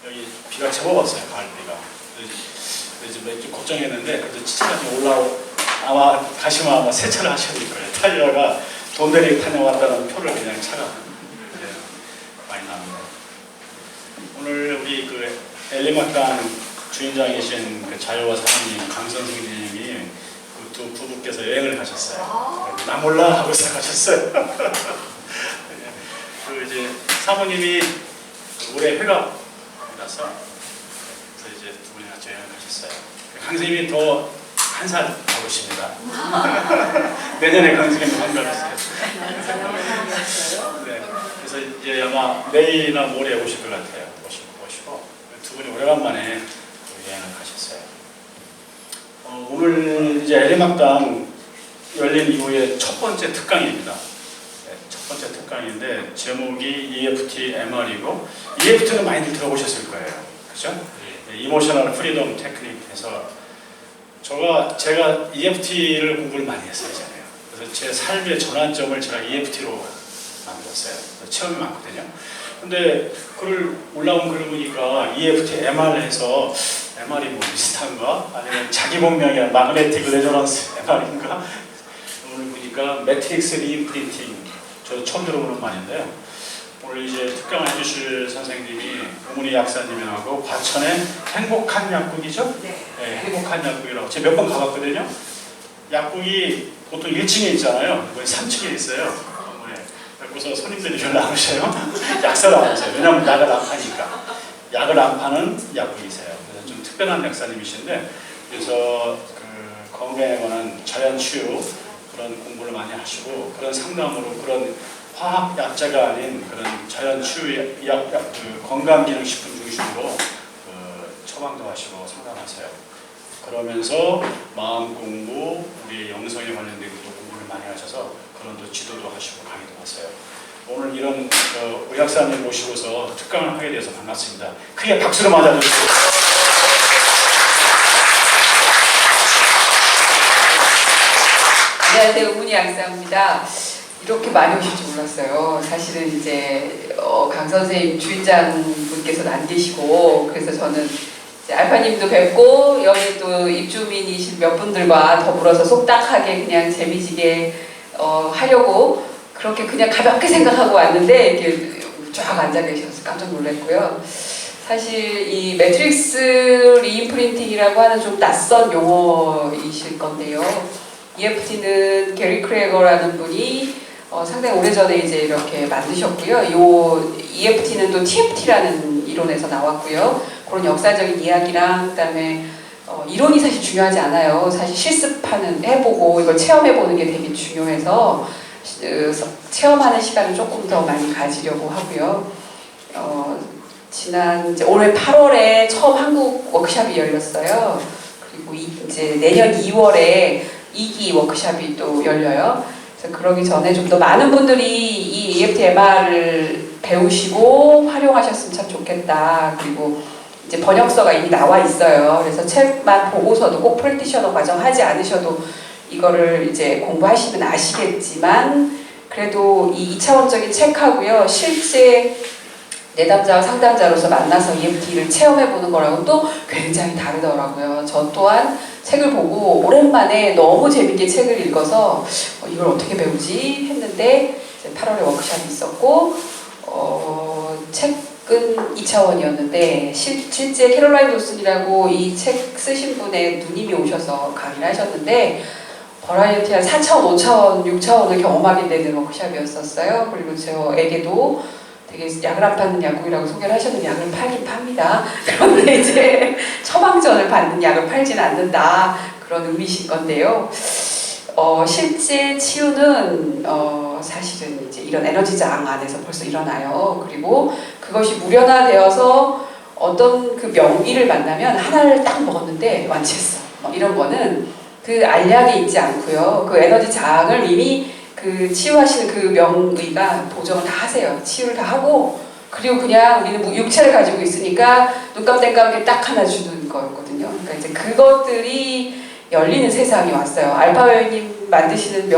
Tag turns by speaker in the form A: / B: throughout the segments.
A: 여기 비가 제법 왔어요. 가을 비가. 그래서 좀 걱정했는데 그래도 차가 좀 올라오고 아마 가시면 아마 세차를 하셔야 될 거예요. 타이어가 돈데리 타녀왔다는 표를 그냥 차가 많이 납니다. 오늘 우리 그 엘리마땅 주인장이신 그 자유와 사모님 강 선생님이 그 두 부부께서 여행을 가셨어요. 나 몰라 하고 시작하셨어요. 그 이제 사모님이 올해 회갑이라서 그래서 이제 두 분이 같이 여행을 가셨어요. 강 선생님이 더 한 살 어리십니다. 내년에 강 선생님 환갑이세요. 네, 그래서 이제 아마 내일이나 모레 오실 것 같아요. 오시고 두 분이 오래간만에 여행을 가셨어요. 오늘 이제 엘리마땅 열린 이후에 첫 번째 특강입니다. 네, 첫 번째 특강인데 제목이 EFT MR이고 EFT는 많이들 들어보셨을 거예요. 그죠? 네, 이모셔널 프리덤 테크닉에서 제가 EFT를 공부를 많이 했어요. 그래서 제 삶의 전환점을 제가 EFT로 만들었어요. 체험이 많거든요. 근데 올라온 글을 보니까 EFT MR 해서 MR이 뭐 비슷한가? 아니면 자기 본명이야 마그네틱 레조넌스 MR인가? 오늘 보니까 매트릭스 리인프린팅 저도 처음 들어보는 말인데요. 오늘 이제 특강을 해주실 선생님이 오문희 약사님하고 과천의 행복한 약국이죠? 네. 네, 행복한 약국이라고 제가 몇 번 가봤거든요. 약국이 보통 1층에 있잖아요. 이번에 3층에 있어요. 그래서 손님들이 별로 안 오셔요. 약사를 안 오세요. 왜냐하면 약을 안 파니까. 약을 안 파는 약국이세요. 그래서 좀 특별한 약사님이신데 그래서 그 건강에 관한 자연 치유 그런 공부를 많이 하시고 그런 상담으로 그런 화학 약자가 아닌 그런 자연 치유 그 건강기능식품 중심으로 그 처방도 하시고 상담하세요. 그러면서 마음 공부, 우리의 영성에 관련된 공부를 많이 하셔서 그런 지도도 하시고 강의도 하세요. 오늘 이런 의학사님 모시고서 특강을 하게 돼서 반갑습니다. 크게 박수로 맞아주세요.
B: 안녕하세요. 오문희 약사입니다. 이렇게 많이 오실 줄 몰랐어요. 사실은 이제 강 선생님 주인장분께서는 안 계시고 그래서 저는 알파님도 뵙고 여기 또 입주민이신 몇 분들과 더불어서 속닥하게 그냥 재미지게 하려고 그렇게 그냥 가볍게 생각하고 왔는데 이렇게 쫙 앉아 계셔서 깜짝 놀랐고요. 사실 이 매트릭스 리인프린팅이라고 하는 좀 낯선 용어이실 건데요. EFT는 게리 크레거라는 분이 상당히 오래전에 이제 이렇게 만드셨고요. 요 EFT는 또 TFT라는 이론에서 나왔고요. 그런 역사적인 이야기랑 그다음에 이론이 사실 중요하지 않아요. 사실 실습하는 해보고 이걸 체험해보는 게 되게 중요해서 체험하는 시간을 조금 더 많이 가지려고 하고요. 이제 올해 8월에 처음 한국 워크숍이 열렸어요. 그리고 이제 내년 2월에 2기 워크숍이 또 열려요. 그래서 그러기 전에 좀 더 많은 분들이 이 EFT MR을 배우시고 활용하셨으면 참 좋겠다. 그리고 이제 번역서가 이미 나와 있어요. 그래서 책만 보고서도 꼭 프랙티셔너 과정 하지 않으셔도 이거를 이제 공부하시면 아시겠지만 그래도 이 2차원적인 책하고요. 실제 내담자와 상담자로서 만나서 EFT를 체험해보는 거랑은 또 굉장히 다르더라고요. 저 또한 책을 보고 오랜만에 너무 재밌게 책을 읽어서 이걸 어떻게 배우지 했는데 이제 8월에 워크숍이 있었고 책은 2차원이었는데 실제 캐롤라인 도슨이라고 이 책 쓰신 분의 누님이 오셔서 강의를 하셨는데 버라이어티한 4차원, 5차원, 6차원을 경험하게 되는 워크숍이었었어요. 그리고 저에게도 되게 약을 안 파는 약국이라고 소개를 하셨는데 약을 팔긴 팝니다. 그런데 이제 처방전을 받는 약을 팔진 않는다 그런 의미신 건데요. 실제 치유는 사실은 이제 이런 에너지장 안에서 벌써 일어나요. 그리고 그것이 무련화되어서 어떤 그 명의를 만나면 하나를 딱 먹었는데 완치했어. 이런 거는 그 알약에 있지 않고요. 그 에너지장을 이미 그 치유하시는 그 명의가 보정을 다 하세요. 치유를 다 하고 그리고 그냥 우리는 육체를 가지고 있으니까 눈감 땡감 딱 하나 주는 거였거든요. 그러니까 이제 그것들이 열리는 세상이 왔어요. 알파웨이님 만드시는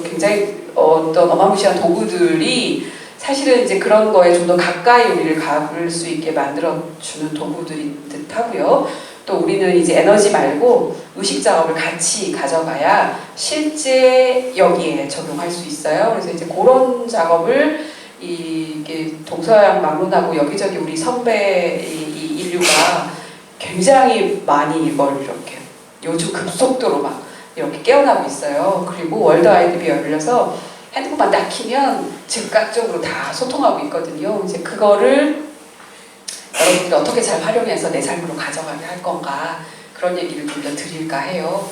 B: 굉장히 어떤 어마무시한 도구들이 사실은 이제 그런 거에 좀 더 가까이 우리를 가볼 수 있게 만들어주는 도구들인 듯 하고요. 또 우리는 이제 에너지 말고 의식 작업을 같이 가져가야 실제 여기에 적용할 수 있어요. 그래서 이제 그런 작업을 이게 동서양 막론하고 여기저기 우리 선배 이 인류가 굉장히 많이 이걸 이렇게 요즘 급속도로 막 이렇게 깨어나고 있어요. 그리고 월드 와이드비 열려서 핸드폰만 딱 키면 즉각적으로 다 소통하고 있거든요. 이제 그거를 여러분들이 어떻게 잘 활용해서 내 삶으로 가져가게 할 건가 그런 얘기를 좀 더 드릴까 해요.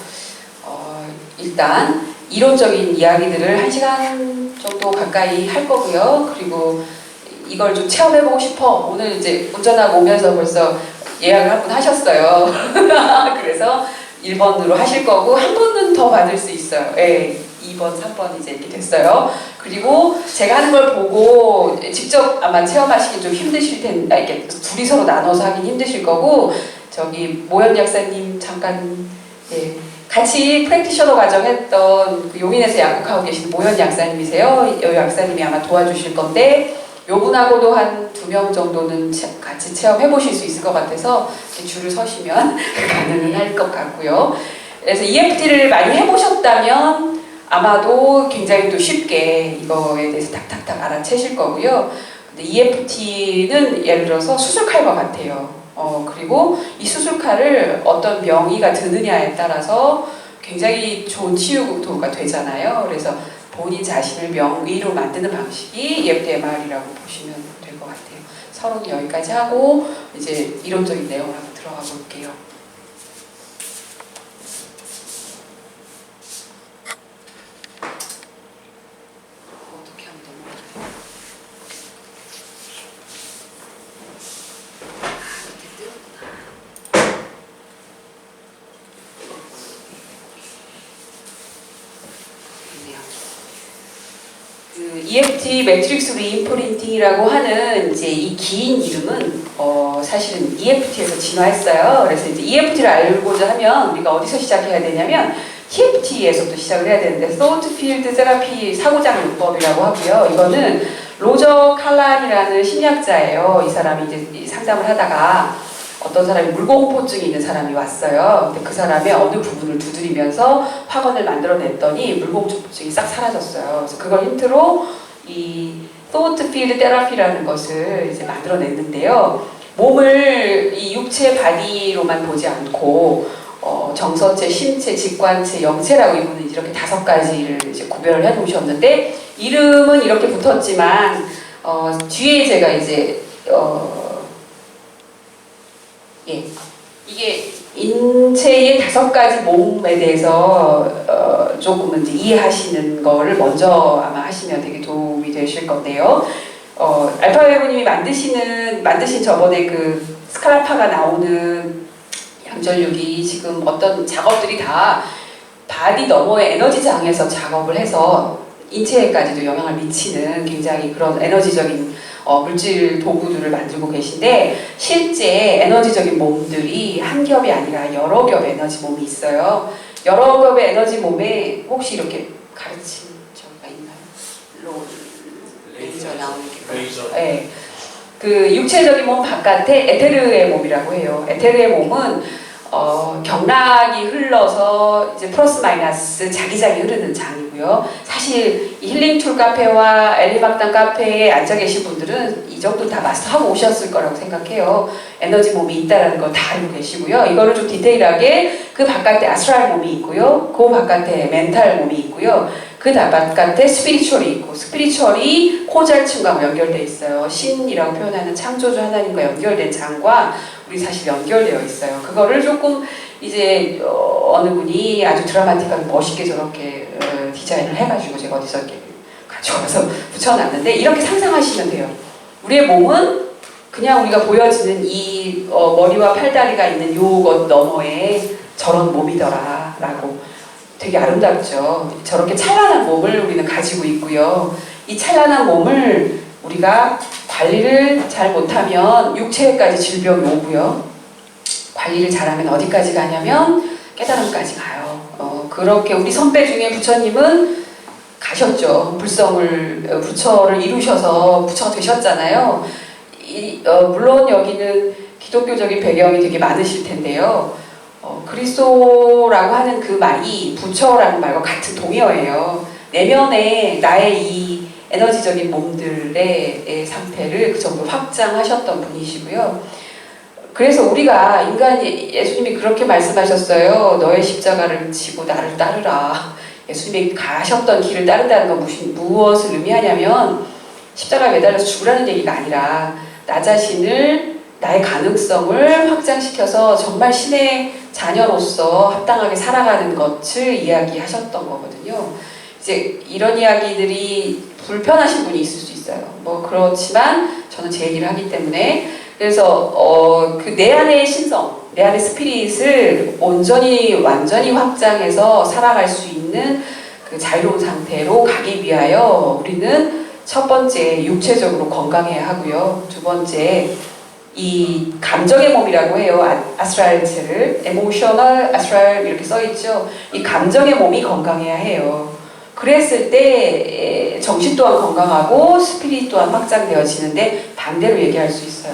B: 일단 이론적인 이야기들을 1시간 정도 가까이 할 거고요. 그리고 이걸 좀 체험해보고 싶어. 오늘 이제 운전하고 오면서 벌써 예약을 한 분 하셨어요. 그래서 1번으로 하실 거고 한 분은 더 받을 수 있어요. 예, 2번, 3번 이제 이렇게 됐어요. 그리고 제가 하는 걸 보고 직접 아마 체험하시기 좀 힘드실 텐데, 이렇게 둘이 서로 나눠서 하긴 힘드실 거고, 저기 모현 약사님 잠깐, 예, 같이 프랙티셔너 과정 했던 그 용인에서 약국하고 계신 모현 약사님이세요. 이 약사님이 아마 도와주실 건데, 요분하고도 한 2명 정도는 같이 체험해 보실 수 있을 것 같아서 이렇게 줄을 서시면 가능할 것 같고요. 그래서 EFT를 많이 해보셨다면 아마도 굉장히 또 쉽게 이거에 대해서 탁탁탁 알아채실 거고요. 근데 EFT는 예를 들어서 수술칼과 같아요. 그리고 이 수술칼을 어떤 명의가 드느냐에 따라서 굉장히 좋은 치유 도구가 되잖아요. 그래서 본인 자신을 명의로 만드는 방식이 EFTMR이라고 보시면 될 것 같아요. 서론은 여기까지 하고 이제 이론적인 내용을 한번 들어가 볼게요. 어떻게 하면 넘어가요? 그 EFT 매트릭스 리인프린팅이라고 하는 이제 이 긴 이름은 사실은 EFT에서 진화했어요. 그래서 이제 EFT를 알고자 하면 우리가 어디서 시작해야 되냐면 TFT에서부터 시작을 해야 되는데 Thought Field Therapy 사고장 요법이라고 하고요. 이거는 로저 칼란이라는 심리학자예요. 이 사람이 이제 상담을 하다가 어떤 사람이 물공포증이 있는 사람이 왔어요. 근데 그 사람의 어느 부분을 두드리면서 확언을 만들어냈더니 물공포증이 싹 사라졌어요. 그래서 그걸 힌트로 이 Thought Field Therapy라는 것을 이제 만들어냈는데요. 몸을 이 육체 바디로만 보지 않고 정서체, 심체, 직관체, 영체라고 이분은 이렇게 5가지를 이제 구별을 해놓으셨는데 이름은 이렇게 붙었지만 뒤에 제가 이제 예, 이게 인체의 5가지 몸에 대해서 조금은 이제 이해하시는 거를 먼저 아마 하시면 되게 도움이 되실 건데요. 알파웨브님이 만드신 저번에 그 스칼라파가 나오는 양전육이 지금 어떤 작업들이 다 바디 너머의 에너지장에서 작업을 해서 인체에까지도 영향을 미치는 굉장히 그런 에너지적인 물질 도구들을 만들고 계신데 실제 에너지적인 몸들이 한 겹이 아니라 여러 겹의 에너지 몸이 있어요. 여러 겹의 에너지 몸에 혹시 이렇게 가르친 저가 있나요? 레이저 나오는 게
C: 레이저.
B: 네. 그 육체적인 몸 바깥에 에테르의 몸이라고 해요. 에테르의 몸은 경락이 흘러서 이제 플러스 마이너스 자기장이 흐르는 장이고요. 사실 이 힐링툴 카페와 엘리막단 카페에 앉아 계신 분들은 이 정도 다 마스터하고 오셨을 거라고 생각해요. 에너지 몸이 있다는 걸 다 알고 계시고요. 이거를 좀 디테일하게 그 바깥에 아스트랄 몸이 있고요. 그 바깥에 멘탈 몸이 있고요. 그 바깥에 스피리추얼이 있고 스피리추얼이 코잘층과 연결되어 있어요. 신이라고 표현하는 창조주 하나님과 연결된 장과 우리 사실 연결되어 있어요. 그거를 조금 이제 어느 분이 아주 드라마틱하게 멋있게 저렇게 디자인을 해가지고 제가 어디서 이렇게 가져와서 붙여놨는데 이렇게 상상하시면 돼요. 우리의 몸은 그냥 우리가 보여지는 이 머리와 팔다리가 있는 요것 너머에 저런 몸이더라 라고 되게 아름답죠. 저렇게 찬란한 몸을 우리는 가지고 있고요. 이 찬란한 몸을 우리가 관리를 잘 못하면 육체까지 질병이 오고요. 관리를 잘하면 어디까지 가냐면 깨달음까지 가요. 그렇게 우리 선배 중에 부처님은 가셨죠. 부처를 이루셔서 부처가 되셨잖아요. 물론 여기는 기독교적인 배경이 되게 많으실 텐데요. 그리스도라고 하는 그 말이 부처라는 말과 같은 동의어예요. 내면에 나의 이 에너지적인 몸들의 상태를 그 정도 확장하셨던 분이시고요. 그래서 우리가 예수님이 그렇게 말씀하셨어요. 너의 십자가를 지고 나를 따르라. 예수님이 가셨던 길을 따른다는 건 무엇을 의미하냐면 십자가에 매달려서 죽으라는 얘기가 아니라 나 자신을 나의 가능성을 확장시켜서 정말 신의 자녀로서 합당하게 살아가는 것을 이야기하셨던 거거든요. 이제 이런 이야기들이 불편하신 분이 있을 수 있어요. 그렇지만 저는 제 얘기를 하기 때문에 그래서 그 내 안의 신성, 내 안의 스피릿을 완전히 확장해서 살아갈 수 있는 그 자유로운 상태로 가기 위하여 우리는 첫 번째 육체적으로 건강해야 하고요. 두 번째 이 감정의 몸이라고 해요. 아스트랄체를 에모셔널 아스트랄 이렇게 써있죠. 이 감정의 몸이 건강해야 해요. 그랬을 때 정신 또한 건강하고 스피릿 또한 확장되어지는데 반대로 얘기할 수 있어요.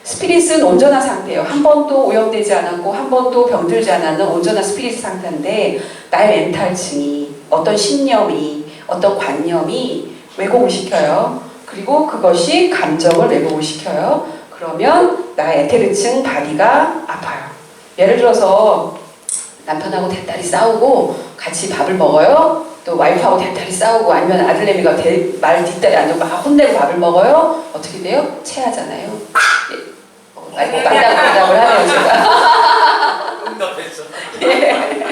B: 스피릿은 온전한 상태예요. 한 번도 오염되지 않았고 한 번도 병들지 않았는 온전한 스피릿 상태인데 나의 멘탈층이 어떤 신념이 어떤 관념이 왜곡을 시켜요. 그리고 그것이 감정을 왜곡을 시켜요. 그러면 나의 에테르층 바디가 아파요. 예를 들어서 남편하고 대딸이 싸우고 같이 밥을 먹어요. 또 와이프하고 대딸이 싸우고 아니면 아들내미가 말 뒷다리 앉아 막 혼내고 밥을 먹어요. 어떻게 돼요? 체하잖아요. 맞다고 대답을 하네요 제가.
C: 응답했어.
B: 예.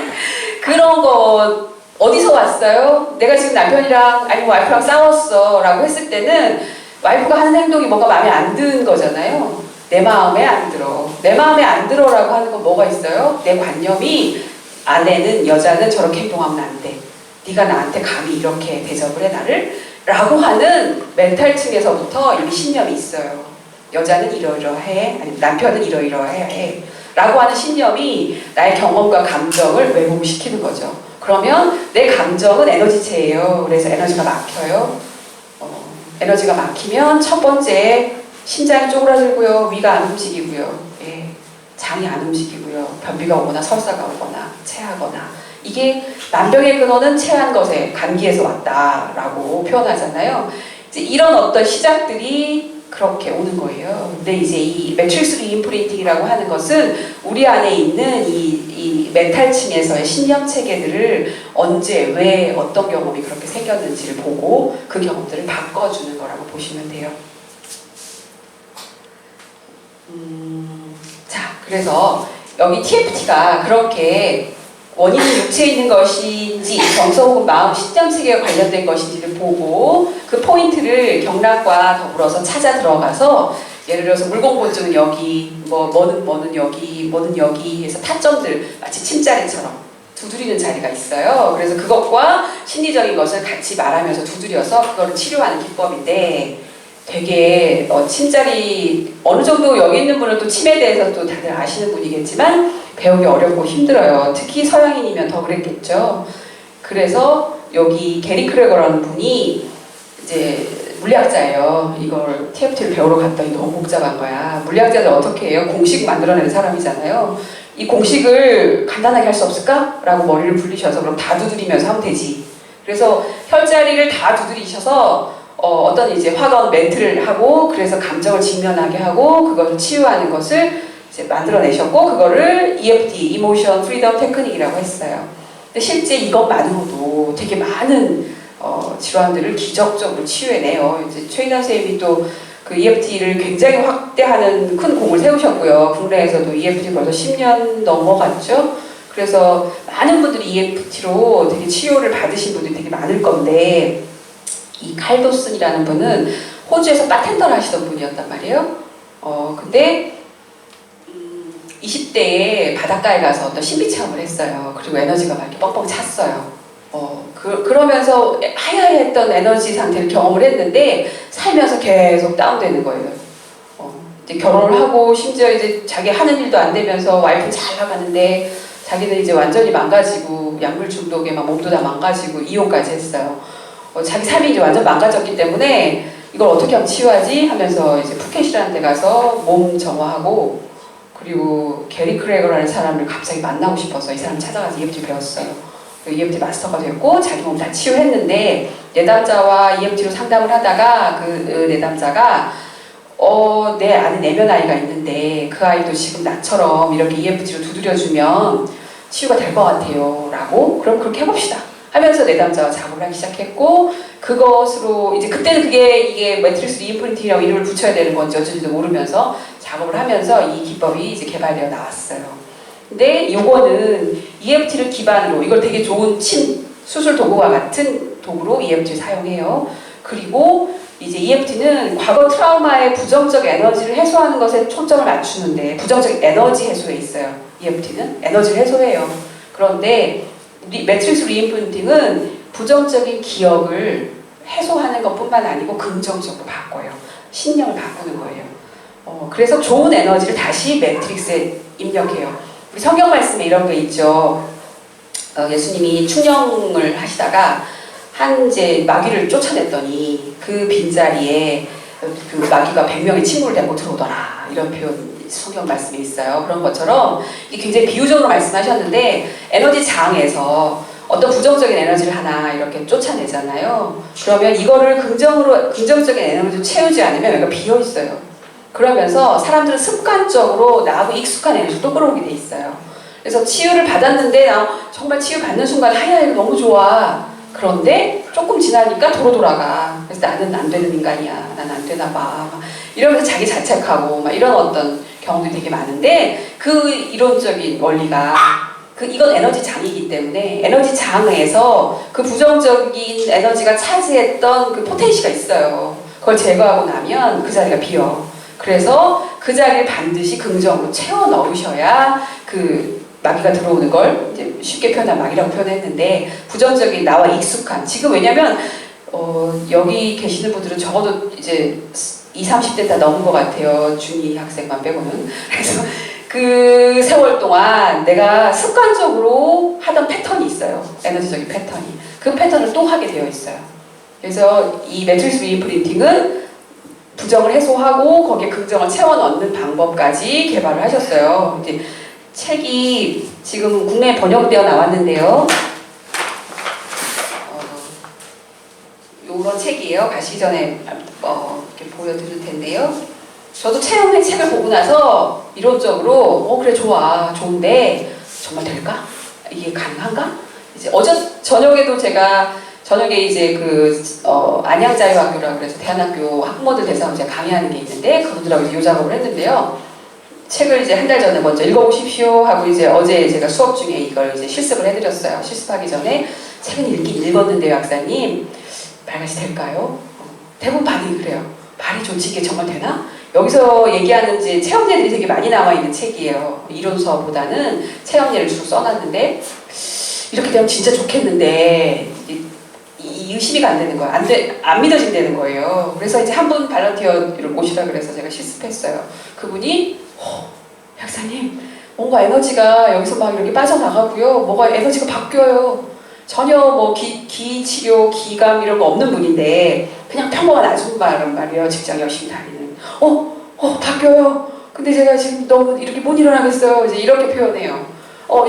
B: 그런 거 어디서 왔어요? 내가 지금 남편이랑 아니면 와이프랑 싸웠어 라고 했을 때는 와이프가 하는 행동이 뭔가 마음에 안 드는 거잖아요. 내 마음에 안 들어. 내 마음에 안 들어라고 하는 건 뭐가 있어요? 내 관념이 아내는 여자는 저렇게 행동하면 안 돼. 네가 나한테 감히 이렇게 대접을 해 나를? 라고 하는 멘탈층에서부터 이미 신념이 있어요. 여자는 이러이러해. 아니면 남편은 이러이러해야 해. 라고 하는 신념이 나의 경험과 감정을 왜곡시키는 거죠. 그러면 내 감정은 에너지체예요. 그래서 에너지가 막혀요. 에너지가 막히면 첫 번째 심장이 쪼그라들고요. 위가 안 움직이고요. 예, 장이 안 움직이고요. 변비가 오거나 설사가 오거나 체하거나 이게 만병의 근원은 체한 것에 감기에서 왔다라고 표현하잖아요. 이제 이런 어떤 시작들이 그렇게 오는 거예요. 근데 이제 이 매트릭스 리인프린팅이라고 하는 것은 우리 안에 있는 이 멘탈층에서의 신념 체계들을 언제, 왜, 어떤 경험이 그렇게 생겼는지를 보고 그 경험들을 바꿔주는 거라고 보시면 돼요. 자, 그래서 여기 TFT가 그렇게 원인은 육체에 있는 것인지 정서 혹은 마음, 신념 체계와 관련된 것인지를 보고 그 포인트를 경락과 더불어서 찾아 들어가서 예를 들어서 물공포증은 여기, 뭐는 여기, 뭐는 여기 해서 타점들 마치 침자리처럼 두드리는 자리가 있어요. 그래서 그것과 심리적인 것을 같이 말하면서 두드려서 그거를 치료하는 기법인데 되게 침자리 어느 정도 여기 있는 분은 또 침에 대해서 또 다들 아시는 분이겠지만 배우기 어렵고 힘들어요. 특히 서양인이면 더 그랬겠죠. 그래서 여기 게리 크레거라는 분이 이제 물리학자예요. 이걸 TFT를 배우러 갔더니 너무 복잡한 거야. 물리학자들 어떻게 해요? 공식 만들어내는 사람이잖아요. 이 공식을 간단하게 할 수 없을까? 라고 머리를 굴리셔서 그럼 다 두드리면서 하면 되지. 그래서 혈자리를 다 두드리셔서 어떤 이제 확언 멘트를 하고 그래서 감정을 직면하게 하고 그것을 치유하는 것을 이제 만들어내셨고 그거를 EFT, Emotion Freedom Technique이라고 했어요. 근데 실제 이것만으로도 되게 많은 질환들을 기적적으로 치유해내요. 이제 최인환 선생님이 또 그 EFT를 굉장히 확대하는 큰 공을 세우셨고요. 국내에서도 EFT 벌써 10년 넘어갔죠. 그래서 많은 분들이 EFT로 되게 치료를 받으신 분들이 되게 많을 건데 이 칼도슨이라는 분은 호주에서 바텐더를 하시던 분이었단 말이에요. 근데 20대에 바닷가에 가서 어떤 신비 체험을 했어요. 그리고 에너지가 막 이렇게 뻥뻥 찼어요. 그러면서 하야했던 에너지 상태를 경험을 했는데 살면서 계속 다운되는 거예요. 이제 결혼을 하고 심지어 이제 자기 하는 일도 안 되면서 와이프 잘 나가는데 자기는 이제 완전히 망가지고 약물 중독에 막 몸도 다 망가지고 이혼까지 했어요. 자기 삶이 이제 완전 망가졌기 때문에 이걸 어떻게 하면 치유하지 하면서 이제 푸켓이라는 데 가서 몸 정화하고 그리고 게리 크레거라는 사람을 갑자기 만나고 싶어서 이 사람 찾아가서 EFT 배웠어요. EFT 마스터가 됐고 자기 몸 다 치유했는데 내담자와 EFT로 상담을 하다가 그 내담자가 내 안에 내면 아이가 있는데 그 아이도 지금 나처럼 이렇게 EFT로 두드려주면 치유가 될 것 같아요 라고 그럼 그렇게 해봅시다 하면서 내담자와 작업을 하기 시작했고 그것으로 이제 그때는 이게 매트릭스 리인프린팅이라고 이름을 붙여야 되는 건지 어쩐지도 모르면서 작업을 하면서 이 기법이 이제 개발되어 나왔어요. 근데 이거는 EFT를 기반으로 이걸 되게 좋은 수술 도구와 같은 도구로 EFT를 사용해요. 그리고 이제 EFT는 과거 트라우마의 부정적 에너지를 해소하는 것에 초점을 맞추는데 부정적 에너지 해소에 있어요. EFT는 에너지를 해소해요. 그런데 매트릭스 리인프린팅은 부정적인 기억을 해소하는 것뿐만 아니고 긍정적으로 바꿔요. 신념을 바꾸는 거예요. 그래서 좋은 에너지를 다시 매트릭스에 입력해요. 우리 성경 말씀에 이런 게 있죠. 예수님이 충령을 하시다가 이제 마귀를 쫓아냈더니 그 빈자리에 그 마귀가 100명의 친구를 데리고 들어오더라. 이런 표현 성경 말씀에 있어요. 그런 것처럼 이게 굉장히 비유적으로 말씀하셨는데 에너지 장에서 어떤 부정적인 에너지를 하나 이렇게 쫓아내잖아요. 그러면 이거를 긍정적인 에너지로 채우지 않으면 여기가 비어 있어요. 그러면서 사람들은 습관적으로 나하고 익숙한 에너지를 또 끌어오게 돼 있어요. 그래서 치유를 받았는데 나 정말 치유 받는 순간 하얀 너무 좋아. 그런데 조금 지나니까 도로 돌아가. 그래서 나는 안 되는 인간이야. 난 안 되나 봐. 이러면서 자기 자책하고 막 이런 어떤 경우들이 되게 많은데 그 이론적인 원리가 이건 에너지 장이기 때문에 에너지 장에서 그 부정적인 에너지가 차지했던 그 포텐시가 있어요. 그걸 제거하고 나면 그 자리가 비어. 그래서 그 자리를 반드시 긍정으로 채워 넣으셔야 그 마귀가 들어오는 걸 이제 쉽게 표현한 마귀라고 표현했는데 부정적인 나와 익숙한 지금 왜냐면 여기 계시는 분들은 적어도 이제 20, 30대 다 넘은 것 같아요. 중2 학생만 빼고는. 그래서 그 세월 동안 내가 습관적으로 하던 패턴이 있어요. 에너지적인 패턴이. 그 패턴을 또 하게 되어 있어요. 그래서 이 매트릭스 리인프린팅은 부정을 해소하고 거기에 긍정을 채워 넣는 방법까지 개발을 하셨어요. 이제 책이 지금 국내에 번역되어 나왔는데요. 이런 책이에요. 가시기 전에 이렇게 보여드릴 텐데요. 저도 체험의 책을 보고 나서 이론적으로 그래 좋아 좋은데 정말 될까? 이게 가능한가? 이제 저녁에도 제가 저녁에 이제 안양자유학교라고 그래서 대안학교 학부모들 대상으로 제가 강의하는 게 있는데 그분들하고 이 작업을 했는데요. 책을 이제 한 달 전에 먼저 읽어보십시오 하고 이제 어제 제가 수업 중에 이걸 이제 실습을 해드렸어요. 실습하기 전에 책은 읽긴 읽었는데요, 박사님 말같이 될까요? 대부분 반응이 그래요. 발이 좋지 이게 정말 되나? 여기서 얘기하는 이제 체험예들이 되게 많이 나와 있는 책이에요. 이론서보다는 체험예를 주로 써놨는데 이렇게 되면 진짜 좋겠는데 이 의심이 안 되는 거예요. 안 믿어진다는 거예요. 그래서 이제 한 분 발런티어를 모시라 그래서 제가 실습했어요. 그분이 박사님 뭔가 에너지가 여기서 막 이렇게 빠져나가고요. 뭐가 에너지가 바뀌어요. 전혀 뭐 기 치료, 기감 이런 거 없는 분인데 그냥 평범한 아줌마란 말이에요. 직장 열심히 다니는. 바뀌어요. 근데 제가 지금 너무 이렇게 못 일어나겠어요. 이제 이렇게 표현해요.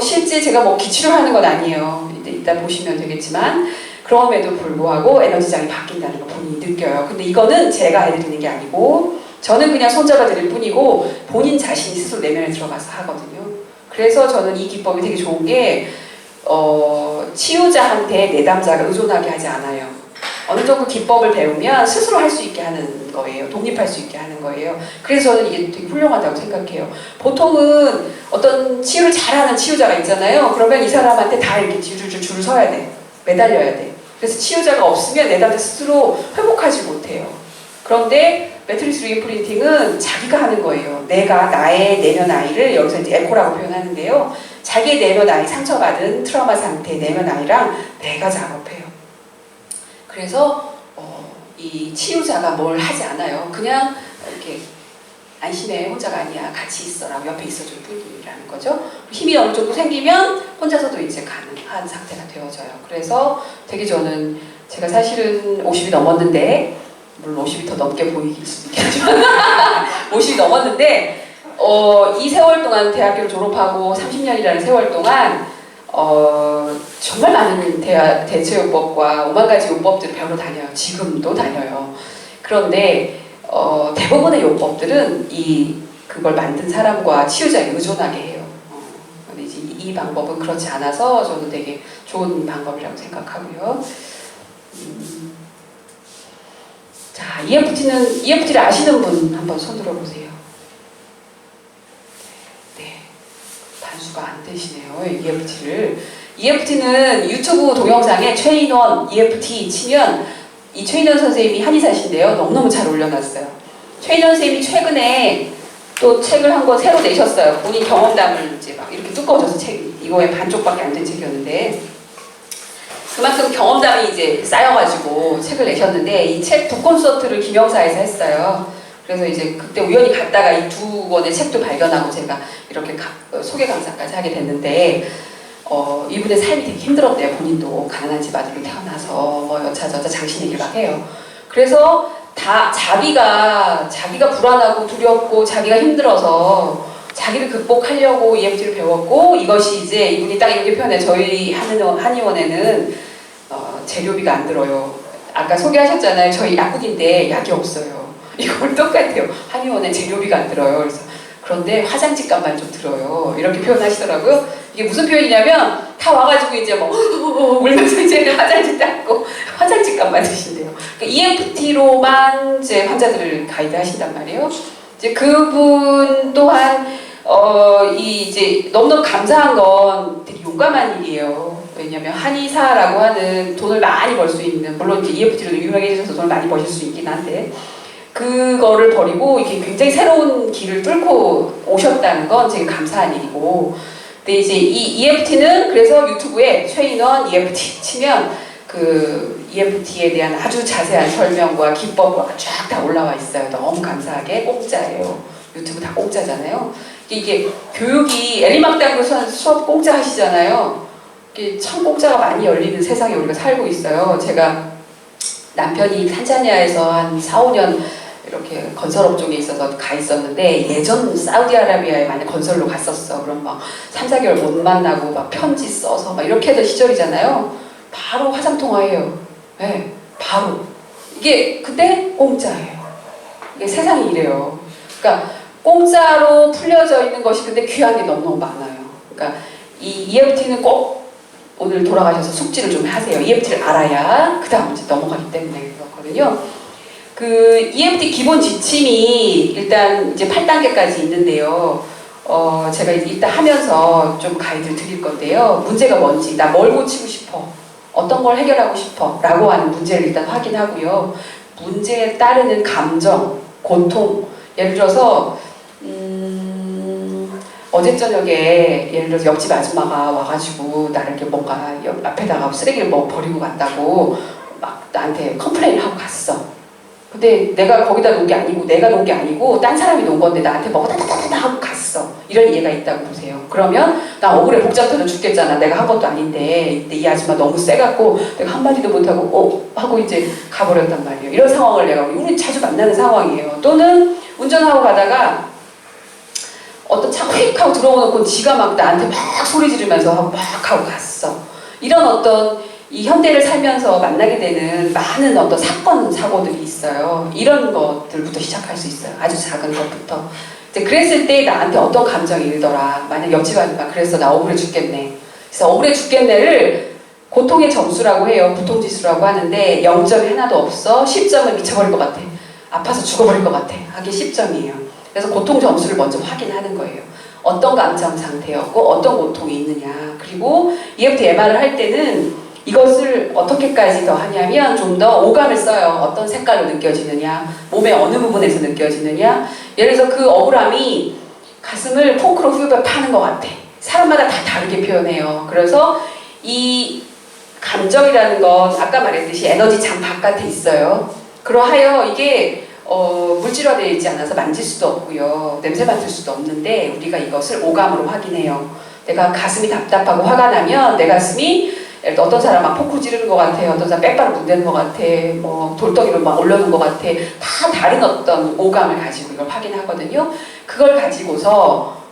B: 실제 제가 뭐 기치료를 하는 건 아니에요. 이따 보시면 되겠지만 그럼에도 불구하고 에너지장이 바뀐다는 걸 본인이 느껴요. 근데 이거는 제가 해드리는 게 아니고 저는 그냥 손잡아 드릴 뿐이고 본인 자신이 스스로 내면에 들어가서 하거든요. 그래서 저는 이 기법이 되게 좋은 게 치유자한테 내담자가 의존하게 하지 않아요. 어느 정도 기법을 배우면 스스로 할 수 있게 하는 거예요. 독립할 수 있게 하는 거예요. 그래서 저는 이게 되게 훌륭하다고 생각해요. 보통은 어떤 치유를 잘하는 치유자가 있잖아요. 그러면 이 사람한테 다 이렇게 줄을 서야 돼. 매달려야 돼. 그래서 치유자가 없으면 내담자 스스로 회복하지 못해요. 그런데 매트릭스 리인프린팅은 자기가 하는 거예요. 내가 나의 내면 아이를 여기서 이제 에코라고 표현하는데요. 자기의 내면 아이, 상처받은 트라우마 상태 내면 아이랑 내가 작업해요. 그래서 이 치유자가 뭘 하지 않아요. 그냥 이렇게 안심해, 혼자가 아니야, 같이 있어라고 옆에 있어줄 뿐이라는 거죠. 힘이 어느 정도 생기면 혼자서도 이제 가능한 상태가 되어져요. 그래서 되게 저는 제가 사실은 50이 넘었는데, 물론 50이 더 넘게 보이길 수도 있겠지만 50이 넘었는데 이 세월 동안 대학교를 졸업하고 30년이라는 세월 동안 정말 많은 대체요법과 5만 가지 요법들을 배우러 다녀요. 지금도 다녀요. 그런데 대부분의 요법들은 그걸 만든 사람과 치유자에 의존하게 해요. 근데 이제 이 방법은 그렇지 않아서 저는 되게 좋은 방법이라고 생각하고요. 자, EFT를 아시는 분 한번 손 들어보세요. 네, 반수가 안 되시네요. EFT는 유튜브 동영상에 최인원 EFT 치면 이 최인원 선생님이 한의사신데요. 너무너무 잘 올려놨어요. 최인원 선생님이 최근에 또 책을 한 권 새로 내셨어요. 본인 경험담을 이제 막 이렇게 두꺼워져서 책이 이거에 반쪽밖에 안 된 책이었는데 그만큼 경험담이 이제 쌓여가지고 책을 내셨는데 이 책 두 콘서트를 김영사에서 했어요. 그래서 이제 그때 우연히 갔다가 이 두 권의 책도 발견하고 제가 이렇게 소개 강사까지 하게 됐는데 이분의 삶이 되게 힘들었대요. 본인도 가난한 집 아들로 태어나서 뭐 여차저차 장신 얘기를 막 해요. 그래서 다 자기가 불안하고 두렵고 자기가 힘들어서 자기를 극복하려고 EFT를 배웠고 이것이 이제 이분이 딱 이렇게 표현해. 저희 한의원에는 재료비가 안 들어요. 아까 소개하셨잖아요. 저희 약국인데 약이 없어요. 이걸 똑같아요. 한의원에 재료비가 안 들어요. 그런데 화장지 값만 좀 들어요. 이렇게 표현하시더라고요. 이게 무슨 표현이냐면 다 와가지고 이제 뭐 울면서 이제 화장지 닦고 화장지 값만 드신대요. 그러니까 EFT로만 이제 환자들을 가이드 하신단 말이에요. 이제 그분 또한 이제 너무너무 감사한 건 되게 용감한 일이에요. 왜냐면 한의사라고 하는 돈을 많이 벌 수 있는, 물론 이제 EFT로 유명해지셔서 돈을 많이 버실 수 있긴 한데 그거를 버리고 이게 굉장히 새로운 길을 뚫고 오셨다는 건 되게 감사한 일이고. 근데 이제 이 EFT는 그래서 유튜브에 최인원 EFT 치면 그 EFT에 대한 아주 자세한 설명과 기법과 쫙 다 올라와 있어요. 너무 감사하게 공짜예요. 유튜브 다 공짜잖아요. 이게 교육이 에리막당도 수업 공짜 하시잖아요. 이게 참 공짜가 많이 열리는 세상에 우리가 살고 있어요. 제가 남편이 탄자니아에서 한 4, 5년 이렇게 건설업종에 있어서 가 있었는데 예전 사우디아라비아에 만약 건설로 갔었어. 그럼 막 3, 4개월 못 만나고 막 편지 써서 막 이렇게 하던 시절이잖아요. 바로 화상통화해요. 네, 바로. 이게 그때 공짜예요. 이게 세상이 이래요. 그러니까 공짜로 풀려져 있는 것이 근데 귀한 게 너무너무 많아요. 그러니까 이 EFT는 꼭 오늘 돌아가셔서 숙지를 좀 하세요. EFT를 알아야 그 다음 이제 넘어가기 때문에 그렇거든요. 그 EFT 기본 지침이 일단 이제 8단계까지 있는데요. 제가 일단 하면서 좀 가이드를 드릴 건데요. 문제가 뭔지, 나 뭘 고치고 싶어, 어떤 걸 해결하고 싶어 라고 하는 문제를 일단 확인하고요. 문제에 따르는 감정, 고통, 예를 들어서 어제 저녁에 예를 들어서 옆집 아줌마가 와가지고 나를 이렇게 뭔가 앞에다가 쓰레기를 뭐 버리고 갔다고 막 나한테 컴플레인을 하고 갔어. 근데 내가 거기다 놓은 게 아니고 내가 놓은 게 아니고 딴 사람이 놓은 건데 나한테 뭐 다다다다 하고 갔어. 이런 이해가 있다고 보세요. 그러면 나 억울해, 복잡 터져 죽겠잖아. 내가 한 것도 아닌데 근데 이 아줌마 너무 세갖고 내가 한마디도 못하고 하고 이제 가버렸단 말이에요. 이런 상황을 내가 우리 자주 만나는 상황이에요. 또는 운전하고 가다가 어떤 차가 휙 하고 들어오놓고 지가 막 나한테 막 소리 지르면서 하고 막 하고 갔어. 이런 어떤 이 현대를 살면서 만나게 되는 많은 어떤 사건, 사고들이 있어요. 이런 것들부터 시작할 수 있어요. 아주 작은 것부터. 이제 그랬을 때 나한테 어떤 감정이 들더라. 만약 옆집 아줌마 그래서 나 억울해 죽겠네. 그래서 억울해 죽겠네를 고통의 점수라고 해요. 부통지수라고 하는데 0점이 하나도 없어. 10점은 미쳐버릴 것 같아. 아파서 죽어버릴 것 같아. 하기 10점이에요. 그래서 고통 점수를 먼저 확인하는 거예요. 어떤 감정 상태였고 어떤 고통이 있느냐. 그리고 EFT MR을 할 때는 이것을 어떻게까지 더 하냐면 좀 더 오감을 써요. 어떤 색깔로 느껴지느냐, 몸의 어느 부분에서 느껴지느냐. 예를 들어서 그 억울함이 가슴을 포크로 후벼 파는 것 같아. 사람마다 다 다르게 표현해요. 그래서 이 감정이라는 건 아까 말했듯이 에너지 장 바깥에 있어요. 그러하여 이게 물질화되어 있지 않아서 만질 수도 없고요. 냄새 맡을 수도 없는데 우리가 이것을 오감으로 확인해요. 내가 가슴이 답답하고 화가 나면 내 가슴이 어떤 사람 막 포크 찌르는 것 같아, 어떤 사람 빼빠로 문대는 것 같아, 뭐 돌덩이로 막 올려놓은 것 같아. 다 다른 어떤 오감을 가지고 이걸 확인하거든요. 그걸 가지고서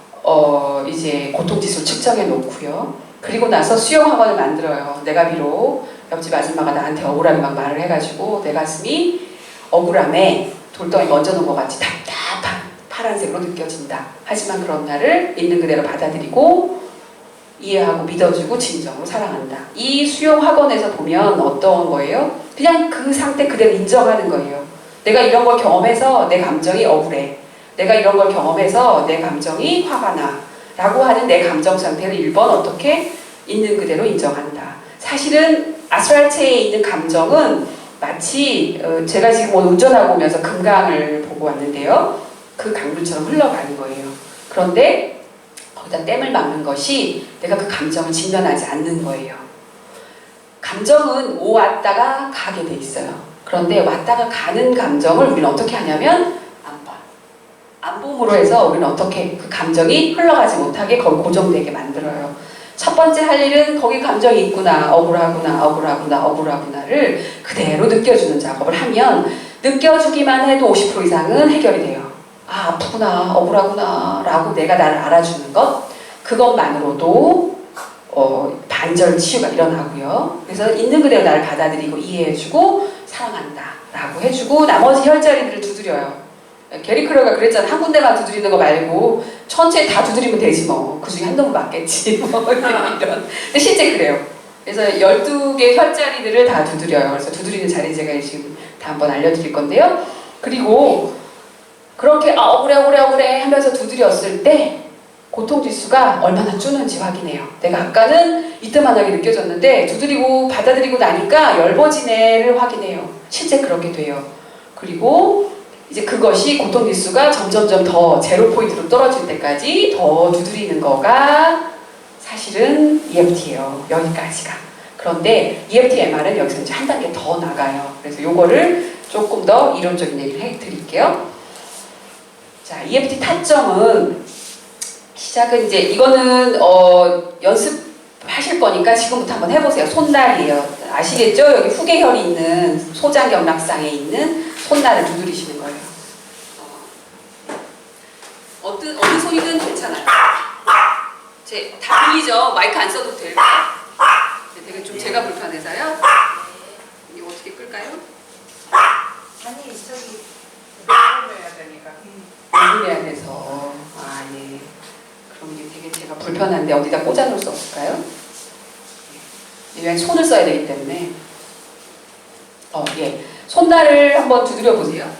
B: 이제 고통지수를 측정해 놓고요. 그리고 나서 수용학원을 만들어요. 내가 비록 옆집 아줌마가 나한테 억울하게 막 말을 해가지고 내 가슴이 억울함에 돌덩이가 얹어놓은 것 같이 답답한 파란색으로 느껴진다. 하지만 그런 나를 있는 그대로 받아들이고 이해하고 믿어주고 진정으로 사랑한다. 이 수용 학원에서 보면 어떤 거예요? 그냥 그 상태 그대로 인정하는 거예요. 내가 이런 걸 경험해서 내 감정이 억울해. 내가 이런 걸 경험해서 내 감정이 화가 나. 라고 하는 내 감정 상태를 1번 어떻게? 있는 그대로 인정한다. 사실은 아스팔트에 있는 감정은 마치 제가 지금 오늘 운전하고 오면서 금강을 보고 왔는데요. 그 강물처럼 흘러가는 거예요. 그런데 거기다 댐을 막는 것이 내가 그 감정을 직면하지 않는 거예요. 감정은 왔다가 가게 돼 있어요. 그런데 왔다가 가는 감정을 우리는 어떻게 하냐면 안봄으로 해서 우리는 어떻게 그 감정이 흘러가지 못하게 거기 고정되게 만들어요. 첫 번째 할 일은 거기 감정이 있구나, 억울하구나, 억울하구나, 억울하구나를 그대로 느껴주는 작업을 하면 느껴주기만 해도 50% 이상은 해결이 돼요. 아, 아프구나, 억울하구나 라고 내가 나를 알아주는 것, 그것만으로도 반절 치유가 일어나고요. 그래서 있는 그대로 나를 받아들이고 이해해주고 사랑한다 라고 해주고 나머지 혈자리들을 두드려요. 게리 크러가 그랬잖아. 한 군데만 두드리는 거 말고 전체 다 두드리면 되지 뭐. 그 중에 한 놈은 맞겠지 뭐 이런. 근데 실제 그래요. 그래서 12개 혈자리들을 다 두드려요. 그래서 두드리는 자리 제가 지금 다 한번 알려드릴 건데요. 그리고 그렇게 억울해 하면서 두드렸을 때 고통지수가 얼마나 주는지 확인해요. 내가 아까는 이때만하게 느껴졌는데 두드리고 받아들이고 나니까 엷어지네를 확인해요. 실제 그렇게 돼요. 그리고 이제 그것이 고통지수가 점점점 더 제로 포인트로 떨어질 때까지 더 두드리는 거가 사실은 EFT예요. 여기까지가. 그런데 EFT MR은 여기서 이제 한 단계 더 나가요. 그래서 요거를 조금 더 이론적인 얘기를 해드릴게요. 자, EFT 타점은 시작은 이제 이거는 연습하실 거니까 지금부터 한번 해보세요. 손날이에요. 아시겠죠? 여기 후계혈이 있는 소장경락상에 있는 손날을 두드리시는 거예요. 어느 손이든 괜찮아요. 다 들리죠? 마이크 안 써도 돼요? 되게 좀 제가 불편해서요. 이거 어떻게 끌까요?
C: 아니 저기 해야 되니까.
B: 연결해야 돼서. 아, 예. 그럼 이게 되게 제가 불편한데 어디다 꽂아놓을 수 없을까요? 예. 손을 써야 되기 때문에. 예. 손날을 한번 두드려 보세요.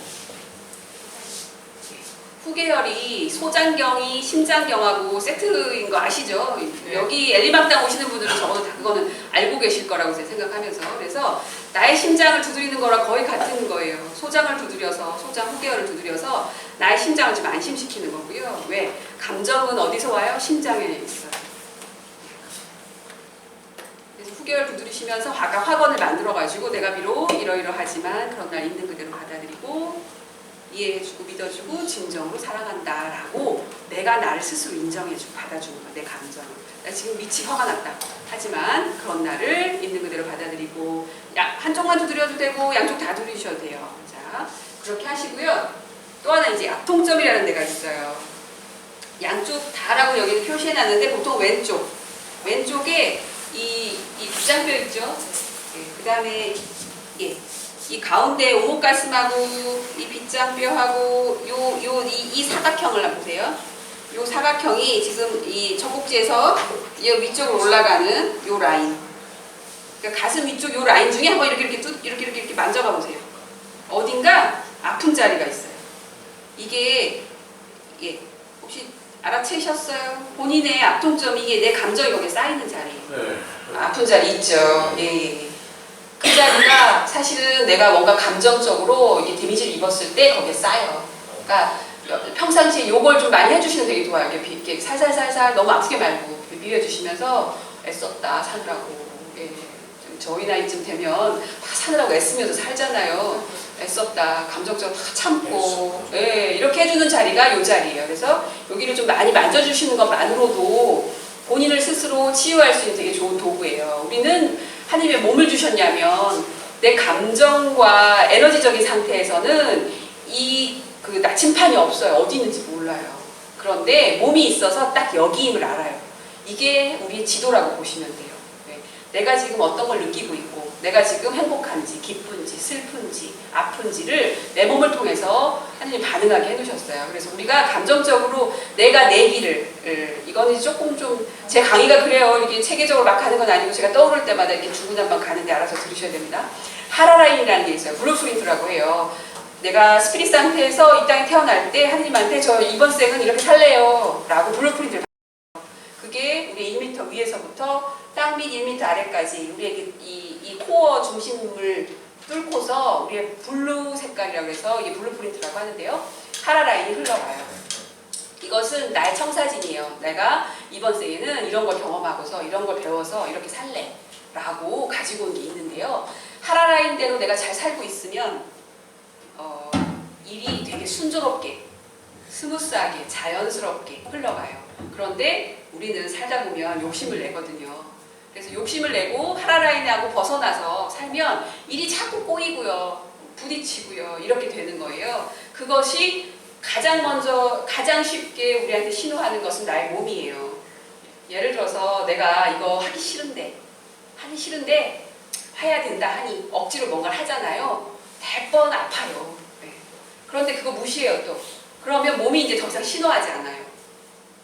B: 후계혈이 소장경이 심장경하고 세트인 거 아시죠?
C: 네.
B: 여기 엘리막당 오시는 분들은 적어도 다 그거는 알고 계실 거라고 제가 생각하면서 그래서 나의 심장을 두드리는 거랑 거의 같은 거예요. 소장을 두드려서 소장 후계혈을 두드려서 나의 심장을 좀 안심시키는 거고요. 왜? 감정은 어디서 와요? 심장에 있어요. 그래서 후계혈 두드리시면서 아까 확언을 만들어가지고 내가 비록 이러이러하지만 그런 날 있는 그대로 받아들이고 이해해주고 믿어주고 진정으로 사랑한다라고 내가 나를 스스로 인정해주고 받아주는 거야. 내 감정을. 나 지금 미치 화가 났다. 하지만 그런 날을 있는 그대로 받아들이고 한쪽만 두드려도 되고 양쪽 다 두드리셔도 돼요. 자, 그렇게 하시고요. 또 하나 이제 약통점이라는 데가 있어요. 양쪽 다라고 여기는 표시해놨는데 보통 왼쪽에 이 부장뼈 있죠? 예, 그 다음에 이 가운데 오목가슴하고 이 빗장뼈하고 이 사각형을 한번 보세요. 요 사각형이 지금 이 젖꼭지에서 이 위쪽으로 올라가는 요 라인. 그러니까 가슴 위쪽 요 라인 중에 한번 이렇게 만져가 보세요. 어딘가 아픈 자리가 있어요. 이게 혹시 알아채셨어요? 본인의 앞통점 이게 내 감정이 거기에 쌓이는 자리.
A: 네.
B: 아픈 자리 있죠. 예. 그 자리가 사실은 내가 뭔가 감정적으로 이게 데미지를 입었을 때 거기에 쌓여. 그러니까 평상시에 요걸 좀 많이 해주시면 되게 좋아요. 이렇게 살살살살 너무 아프게 말고 비벼주시면서 애썼다 사느라고. 예. 저희 나이쯤 되면 막 사느라고 애쓰면서 살잖아요. 애썼다, 감정적으로 다 참고, 예, 이렇게 해주는 자리가 이 자리예요. 그래서 여기를 좀 많이 만져주시는 것만으로도 본인을 스스로 치유할 수 있는 되게 좋은 도구예요. 우리는 하나님의 몸을 주셨냐면 내 감정과 에너지적인 상태에서는 이 그 나침판이 없어요. 어디 있는지 몰라요. 그런데 몸이 있어서 딱 여기임을 알아요. 이게 우리의 지도라고 보시면 돼요. 네. 내가 지금 어떤 걸 느끼고 있고, 내가 지금 행복한지, 기쁜지, 슬픈지, 아픈지를 내 몸을 통해서 하나님 반응하게 해놓으셨어요. 그래서 우리가 감정적으로 내가 내 길을, 이거는 조금 좀, 제 강의가 그래요. 이게 체계적으로 막 가는 건 아니고 제가 떠오를 때마다 이렇게 중구난방 가는데 알아서 들으셔야 됩니다. 하라라인이라는 게 있어요. 블루프린트라고 해요. 내가 스피릿 상태에서 이 땅에 태어날 때 하나님한테 저 이번 생은 이렇게 살래요 라고 블루프린트를 받아요. 그게 우리 1m 위에서부터 땅 밑 1m 아래까지 우리에게 이 코어 중심을 뚫고서 우리의 블루 색깔이라고 해서 이게 블루프린트라고 하는데요. 하라라인이 흘러가요. 이것은 나의 청사진이에요. 내가 이번 생에는 이런 걸 경험하고서 이런 걸 배워서 이렇게 살래 라고 가지고 온 게 있는데요. 하라라인대로 내가 잘 살고 있으면 일이 되게 순조롭게, 스무스하게, 자연스럽게 흘러가요. 그런데 우리는 살다 보면 욕심을 내거든요. 그래서 욕심을 내고 하라라인하고 벗어나서 살면 일이 자꾸 꼬이고요, 부딪히고요, 이렇게 되는 거예요. 그것이 가장 쉽게 우리한테 신호하는 것은 나의 몸이에요. 예를 들어서 내가 이거 하기 싫은데 해야 된다 하니 억지로 뭔가를 하잖아요. 100번 아파요. 네. 그런데 그거 무시해요 또. 그러면 몸이 이제 더 이상 신호하지 않아요.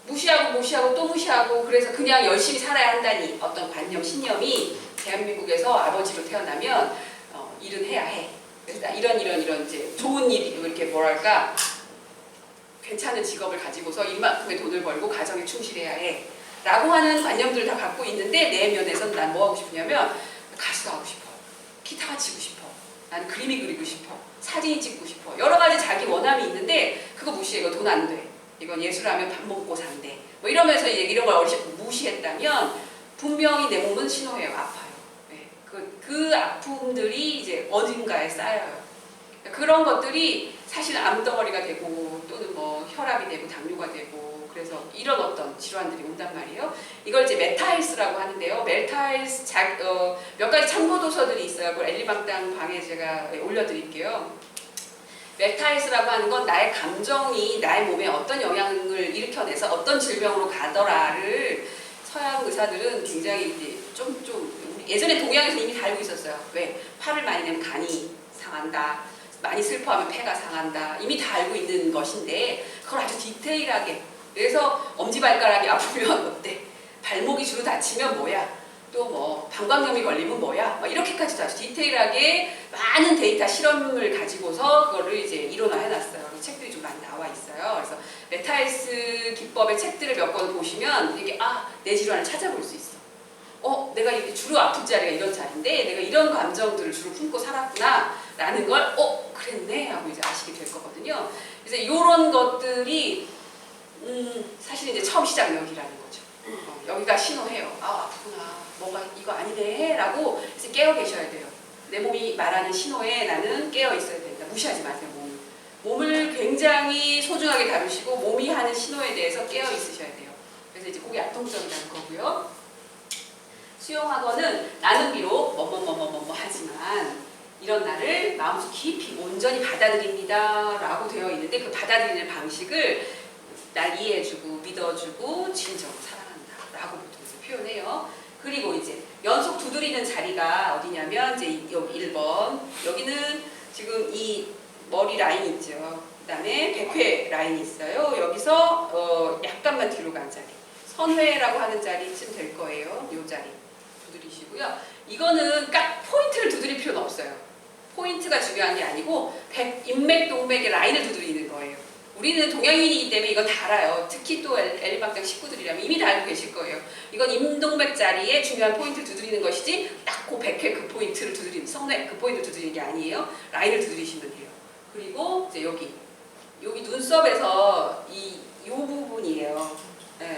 B: 무시하고 또 무시하고, 그래서 그냥 열심히 살아야 한다니 어떤 관념, 신념이 대한민국에서 아버지로 태어나면 일은 해야 해. 그래서 이런 이제 좋은 일이 이렇게 뭐랄까 괜찮은 직업을 가지고서 이만큼의 돈을 벌고 가정에 충실해야 해 라고 하는 관념들을 다 갖고 있는데, 내면에서는 난 뭐 하고 싶냐면 가수가 하고 싶어, 기타가 치고 싶어, 나는 그림이 그리고 싶어, 사진이 찍고 싶어, 여러 가지 자기 원함이 있는데 그거 무시해. 이거 돈 안 돼. 이건 예술하면 밥 먹고 산대. 뭐 이러면서 이런 걸 무시했다면 분명히 내 몸은 신호해요. 아파요. 네. 그 아픔들이 이제 어딘가에 쌓여요. 그런 것들이 사실 암덩어리가 되고 또는 뭐 혈압이 되고 당뇨가 되고, 그래서 이런 어떤 질환들이 온단 말이에요. 이걸 이제 메타헬스라고 하는데요. 메타헬스 몇 가지 참고 도서들이 있어요. 그걸 엘리방땅 방에 제가 올려드릴게요. 메타헬스라고 하는 건 나의 감정이 나의 몸에 어떤 영향을 일으켜내서 어떤 질병으로 가더라를 서양 의사들은 굉장히 이제 좀 예전에 동양에서 이미 다 알고 있었어요. 왜? 화를 많이 내면 간이 상한다, 많이 슬퍼하면 폐가 상한다, 이미 다 알고 있는 것인데 그걸 아주 디테일하게, 그래서 엄지발가락이 아프면 어때? 발목이 주로 다치면 뭐야? 또 뭐 방광염이 걸리면 뭐야? 막 이렇게까지도 아주 디테일하게 많은 데이터 실험을 가지고서 그거를 이제 이론화해놨어요. 책들이 좀 많이 나와 있어요. 그래서 메타헬스 기법의 책들을 몇 권 보시면 되게 내 질환을 찾아볼 수 있어. 내가 이렇게 주로 아픈 자리가 이런 자리인데 내가 이런 감정들을 주로 품고 살았구나 라는 걸 그랬네 하고 이제 아시게 될 거거든요. 그래서 이런 것들이 사실 이제 처음 시작 여기라는 거죠. 여기가 신호해요. 아프구나, 뭔가 이거 아니네 라고 이제 깨어 계셔야 돼요. 내 몸이 말하는 신호에 나는 깨어 있어야 된다. 무시하지 마세요. 몸을 굉장히 소중하게 다루시고 몸이 하는 신호에 대해서 깨어 있으셔야 돼요. 그래서 이제 그게 약동적이라는 거고요. 수용학원은 나는 비록 뭐뭐뭐뭐뭐 하지만 이런 나를 마음속 깊이 온전히 받아들입니다 라고 되어 있는데, 그 받아들이는 방식을 날 이해해주고 믿어주고 진정으로 사랑한다 라고 보통 표현해요. 그리고 이제 연속 두드리는 자리가 어디냐면 이제 여기 1번, 여기는 지금 이 머리 라인 있죠. 그 다음에 백회 라인이 있어요. 여기서 약간만 뒤로 간 자리, 선회라고 하는 자리쯤 될 거예요. 이 자리 두드리시고요. 이거는 딱 포인트를 두드릴 필요는 없어요. 포인트가 중요한 게 아니고 인맥 동맥의 라인을 두드리는 거예요. 우리는 동양인이기 때문에 이건 다 알아요. 특히 또 엘리방땅 식구들이라면 이미 다 알고 계실 거예요. 이건 임동맥 자리에 중요한 포인트를 두드리는 것이지 딱 그 백회 그 포인트를 두드리는, 성회 그 포인트를 두드리는 게 아니에요. 라인을 두드리시면 돼요. 그리고 이제 여기 눈썹에서 이 부분이에요.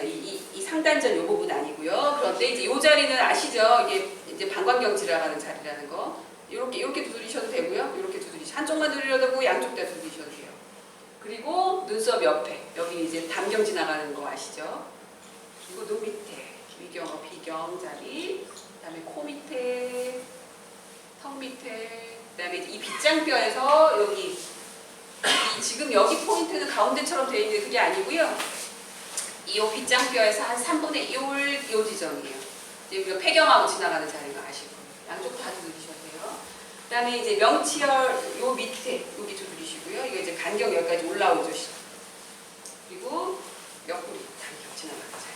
B: 이 상단전 이 부분 아니고요. 그런데 이제 이 자리는 아시죠? 이게 이제 방광경 질환하는 자리라는 거. 이렇게 두드리셔도 되고요. 이렇게 두드리셔도 한쪽만 두드려도 되고 양쪽 다 두드리셔도 돼요. 그리고 눈썹 옆에 여기 이제 담경 지나가는 거 아시죠? 그리고 눈 밑에 위경, 비경 자리, 그다음에 코 밑에, 턱 밑에, 그다음에 이 빗장뼈에서 여기 지금 여기 포인트는 가운데처럼 되어 있는데 그게 아니고요. 이 빗장뼈에서 한 3분의 1 요 지점이에요. 이제 우리가 폐경하고 지나가는 자리가 아시고 양쪽 다 두드리셔도 돼요. 그다음에 이제 명치열 요 밑에 여기 두드리시고요. 이거 이제 간경 여기까지 올라오죠. 그리고 옆구리 간경 지나가는 자리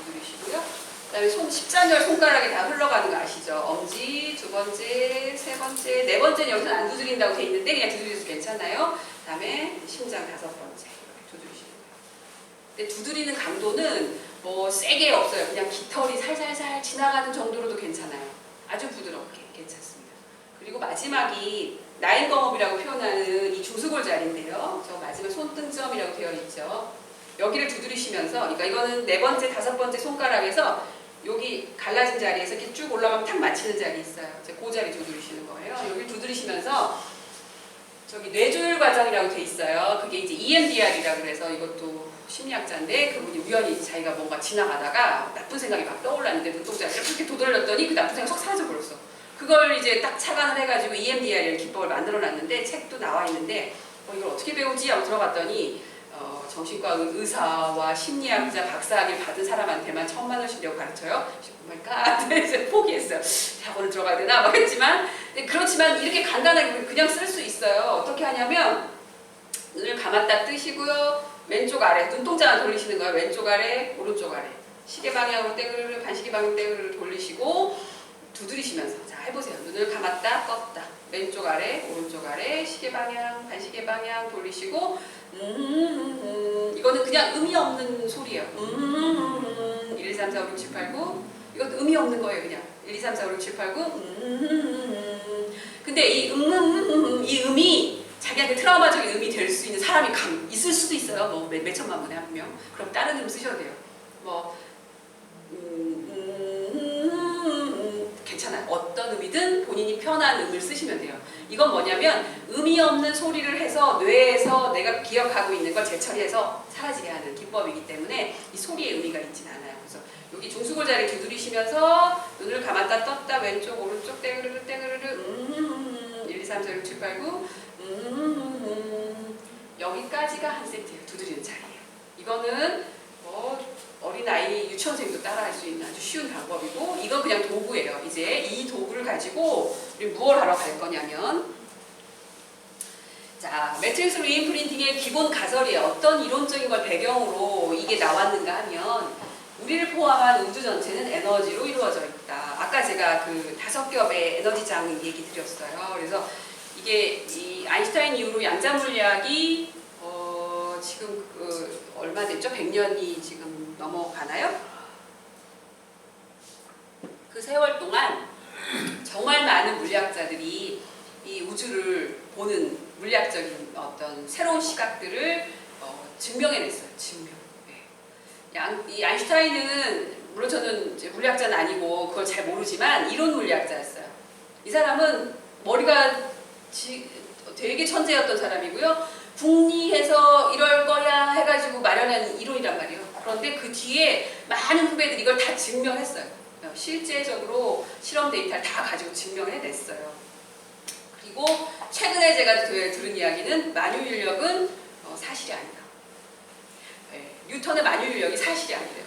B: 두드리시고요. 그다음에 십자열 손가락이 다 흘러가는 거 아시죠? 엄지 두 번째, 세 번째, 네 번째는 여기서 안 두드린다고 돼 있는데 그냥 두드려도 괜찮아요. 그다음에 심장 다섯 번째 이렇게 두드리시는 거예요. 근데 두드리는 강도는 뭐 세게 없어요. 그냥 깃털이 살살살 지나가는 정도로도 괜찮아요. 아주 부드럽게 괜찮습니다. 그리고 마지막이 나인검업이라고 표현하는 이 중수골 자리인데요. 저 마지막 손등점이라고 되어 있죠. 여기를 두드리시면서, 그러니까 이거는 네 번째, 다섯 번째 손가락에서 여기 갈라진 자리에서 이렇게 쭉 올라가면 탁 맞히는 자리 있어요. 이제 그 자리 두드리시는 거예요. 여기 두드리시면서 저기 뇌조율 과정이라고 돼 있어요. 그게 이제 EMDR이라고 그래서 이것도 심리학자인데 그분이 우연히 자기가 뭔가 지나가다가 나쁜 생각이 막 떠올랐는데 눈동자를 이렇게 도돌렸더니 그 나쁜 생각이 쏙 사라져버렸어. 그걸 이제 딱 착안을 해가지고 EMDR이라는 기법을 만들어놨는데 책도 나와 있는데 이걸 어떻게 배우지? 하고 들어갔더니 정신과 의사와 심리학자 박사학위를 받은 사람한테만 1,000만 원씩 내고 가르쳐요. 오마이갓 이제 포기했어요. 학원을 들어가야 되나 막 했지만 그렇지만 이렇게 간단하게 그냥 쓸 수 있어요. 어떻게 하냐면 눈을 감았다 뜨시고요. 왼쪽 아래 눈동자만 돌리시는 거예요. 왼쪽 아래 오른쪽 아래 시계 방향으로 떼그르르 반시계 방향으로 떼그르르 돌리시고 두드리시면서 자 해보세요. 눈을 감았다 껐다 왼쪽 아래 오른쪽 아래 시계 방향 반시계 방향 돌리시고 이거는 그냥 의미 없는 소리예요. 1, 2, 3, 4, 5, 6, 7, 8, 9 이것도 의미 없는 거예요. 그냥 1, 2, 3, 4, 5, 6, 7, 8, 9 근데 이 이 음이 자기한테 트라우마적인 음이 될 수 있는 사람이 있을 수도 있어요. 뭐 몇 천만 분에 한 명. 그럼 다른 음 쓰셔도 돼요. 뭐 괜찮아요. 어떤 음이든 본인이 편한 음을 쓰시면 돼요. 이건 뭐냐면 의미 없는 소리를 해서 뇌에서 내가 기억하고 있는 걸 재처리해서 사라지게 하는 기법이기 때문에 이 소리의 의미가 있진 않아요. 그래서 여기 중수골 자리 두드리시면서 눈을 감았다 떴다 왼쪽 오른쪽 떼그르르 떼그르르 1, 2, 3, 4, 6, 7, 8, 9 여기까지가 한 세트예요. 두드리는 자리예요. 이거는 뭐 어린아이 유치원생도 따라할 수 있는 아주 쉬운 방법이고 이건 그냥 도구예요. 이제 이 도구를 가지고 우리 무엇을 하러 갈 거냐면 자 매트릭스 리인프린팅의 기본 가설이 어떤 이론적인 걸 배경으로 이게 나왔는가 하면 우리를 포함한 우주 전체는 에너지로 이루어져 있다. 아까 제가 그 5겹의 에너지장 얘기 드렸어요. 그래서 이게 이 아인슈타인 이후로 양자 물리학이 지금 얼마 됐죠? 100년이 지금 넘어가나요? 그 세월 동안 정말 많은 물리학자들이 이 우주를 보는 물리학적인 어떤 새로운 시각들을 증명해냈어요. 이 아인슈타인은 물론 저는 이제 물리학자는 아니고 그걸 잘 모르지만 이론 물리학자였어요. 이 사람은 머리가 되게 천재였던 사람이고요. 궁리해서 이럴 거야 해가지고 마련한 이론이란 말이에요. 그런데 그 뒤에 많은 후배들이 이걸 다 증명했어요. 실제적으로 실험 데이터를 다 가지고 증명해냈어요. 그리고 최근에 제가 들은 이야기는 만유인력은 사실이 아니다. 뉴턴의 만유인력이 사실이 아니래요.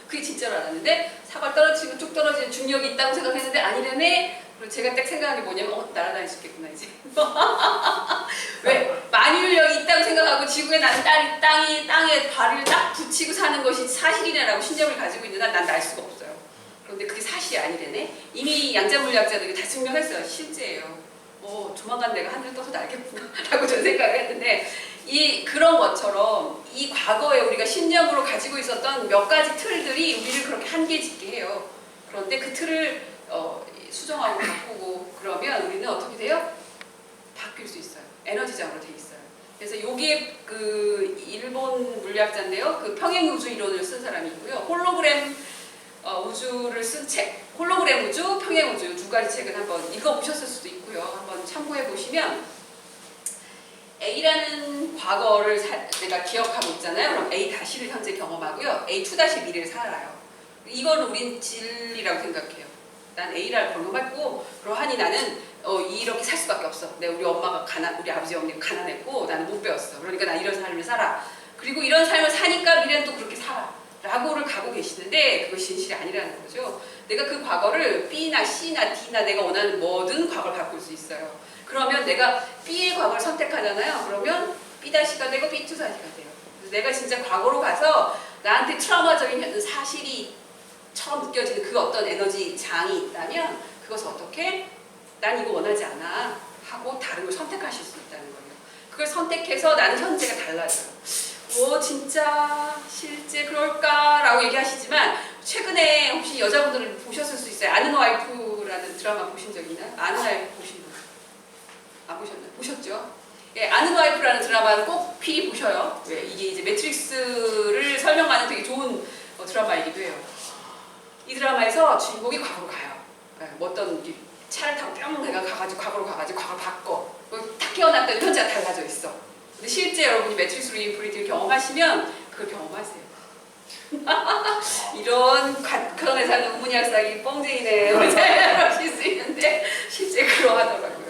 B: 그게 진짜로 알았는데 사과를 떨어지면 쭉 떨어지는 중력이 있다고 생각했는데 아니라네. 그리고 제가 딱 생각한 게 뭐냐면 날아다닐 수 있겠구나 이제. 왜? 만유인력이 있다고 생각하고 지구에 나는 땅에 발을 딱 붙이고 사는 것이 사실이냐라고 신념을 가지고 있는데 난 날 수가 없어요. 그런데 그게 사실이 아니래네. 이미 양자물리학자들이 다 증명했어요. 실제예요. 조만간 내가 하늘 떠서 날겠구나 라고 저는 생각을 했는데 그런 것처럼 이 과거에 우리가 신념으로 가지고 있었던 몇 가지 틀들이 우리를 그렇게 한계짓게 해요. 그런데 그 틀을 수정하고 바꾸고 그러면 우리는 어떻게 돼요? 바뀔 수 있어요. 에너지장으로 돼 있어요. 그래서 요게 그 일본 물리학자인데요. 그 평행우주 이론을 쓴 사람이 있고요. 홀로그램 우주를 쓴 책, 홀로그램 우주, 평행우주 두 가지 책을 한번 읽어보셨을 수도 있고요. 있고요. 한번 참고해 보시면 A라는 과거를 내가 기억하고 있잖아요. 그럼 A-를 현재 경험하고요. A2- 미래를 살아요. 이걸 우린 진리라고 생각해요. 난 A를 경험했고 그러하니 나는 이렇게 살 수밖에 없어. 우리 엄마가 우리 아버지 어머니가 가난했고 나는 못 배웠어. 그러니까 난 이런 삶을 살아. 그리고 이런 삶을 사니까 미래는 또 그렇게 살아. 라고를 가고 계시는데 그것이 진실이 아니라는 거죠. 내가 그 과거를 B나 C나 D나 내가 원하는 뭐든 과거를 바꿀 수 있어요. 그러면 내가 B의 과거를 선택하잖아요. 그러면 B-가 되고 B2-가 돼요. 그래서 내가 진짜 과거로 가서 나한테 트라우마적인 사실이 처럼 느껴지는 그 어떤 에너지 장이 있다면 그것을 어떻게 난 이거 원하지 않아 하고 다른 걸 선택하실 수 있다는 거예요. 그걸 선택해서 나는 현재가 달라져요. 진짜 실제 그럴까라고 얘기하시지만 최근에 혹시 여자분들은 보셨을 수 있어요. 아는 와이프라는 드라마 보신 적 있나요? 아는 와이프 보신 분? 안 보셨나요? 보셨죠? 예, 아는 와이프라는 드라마는 꼭 필히 보셔요. 왜? 이게 이제 매트릭스를 설명하는 되게 좋은 드라마이기도 해요. 이 드라마에서 주인공이 과거로 가요. 예, 어떤 차를 타고 뿅 내가 과거로 가가지고 과거를 바꿔. 탁 깨어났더니 현재가 달라져 있어. 근데 실제 여러분이 매트릭스 리인프린팅을 경험하시면 그걸 경험하세요. 이런 그런 회사는 우문약사기 뻥쟁이네 하실 수 있는데 실제 그러하더라고요.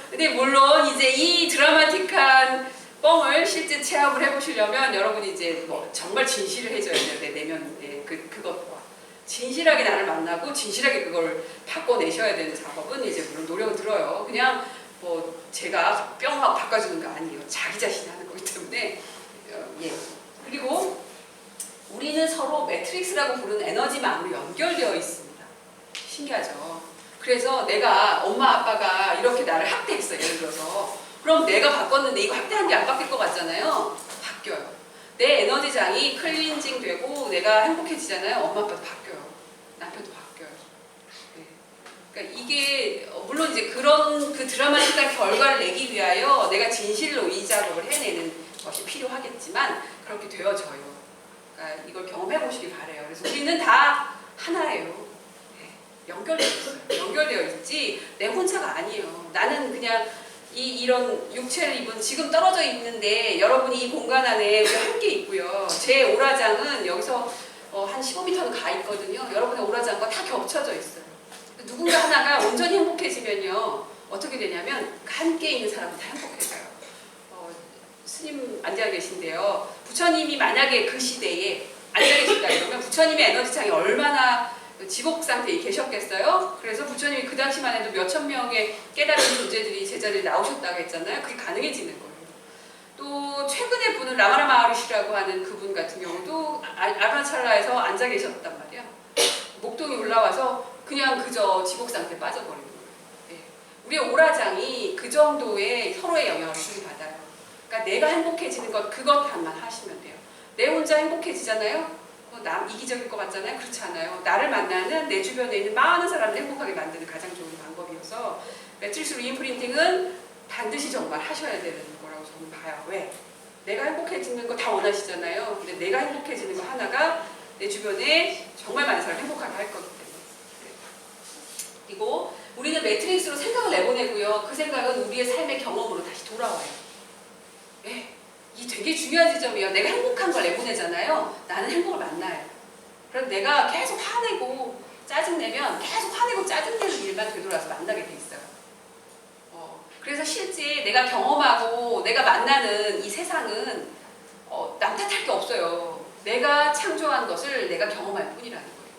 B: 근데 물론 이제 이 드라마틱한 뻥을 실제 체험을 해보시려면 여러분이 이제 정말 진실을 해줘야 돼요. 내 내면의 그것과 진실하게 나를 만나고 진실하게 그걸 바꿔내셔야 되는 작업은 이제 물론 노력은 들어요. 그냥 제가 뿅 하고 바꿔주는 거 아니에요. 자기 자신이 하는 거기 때문에 예. 그리고 우리는 서로 매트릭스라고 부르는 에너지망으로 연결되어 있습니다. 신기하죠? 그래서 내가 엄마 아빠가 이렇게 나를 학대했어. 예를 들어서 그럼 내가 바꿨는데 이거 학대한 게 안 바뀔 것 같잖아요. 바뀌어요. 내 에너지장이 클린징 되고 내가 행복해지잖아요. 엄마 아빠도 바뀌어요. 남편도 바뀌어요. 네. 그러니까 이게 물론 이제 그런 그 드라마틱한 결과를 내기 위하여 내가 진실로 이 작업을 해내는 것이 필요하겠지만 그렇게 되어져요. 그러니까 이걸 경험해 보시기 바래요. 그래서 우리는 다 하나예요. 네. 연결되어 있어요. 연결되어 있지 내 혼자가 아니에요. 나는 그냥 이런 육체를 입은 지금 떨어져 있는데 여러분이 이 공간 안에 우리 함께 있고요. 제 오라장은 여기서 한 15m는 가 있거든요. 여러분의 오라장과 다 겹쳐져 있어요. 누군가 하나가 온전히 행복해지면요. 어떻게 되냐면 함께 있는 사람은 다 행복해져요. 스님 앉아 계신데요. 부처님이 만약에 그 시대에 앉아 계신다 이러면 부처님의 에너지창이 얼마나 지복 상태에 계셨겠어요? 그래서 부처님이 그 당시만 해도 몇천 명의 깨달은 존재들이 제자들이 나오셨다고 했잖아요. 그게 가능해지는 거예요. 또 최근에 분은 라마나 마하리시라고 하는 그분 같은 경우도 아르나찰라에서 앉아 계셨단 말이야. 목동이 올라와서 그냥 그저 지복 상태에 빠져버리는 거예요. 네. 우리의 오라장이 그 정도의 서로의 영향을 주기 받아요. 그러니까 내가 행복해지는 것 그것 단만 하시면 돼요. 내 혼자 행복해지잖아요. 남 이기적일 것 같잖아요. 그렇지 않아요. 나를 만나는 내 주변에 있는 많은 사람을 행복하게 만드는 가장 좋은 방법이어서 매트릭스 리인프린팅은 반드시 정말 하셔야 되는 거라고 저는 봐요. 왜? 내가 행복해지는 거 다 원하시잖아요. 근데 내가 행복해지는 거 하나가 내 주변에 정말 많은 사람을 행복하게 할 거기 때문에. 그리고 우리는 매트릭스로 생각을 내보내고요. 그 생각은 우리의 삶의 경험으로 다시 돌아와요. 네. 이 되게 중요한 지점이에요. 내가 행복한 걸 내보내잖아요. 나는 행복을 만나요. 그럼 내가 계속 화내고 짜증내면 계속 화내고 짜증내는 일만 되돌아서 만나게 돼 있어요. 그래서 실제 내가 경험하고 내가 만나는 이 세상은 남 탓할 게 없어요. 내가 창조한 것을 내가 경험할 뿐이라는 거예요.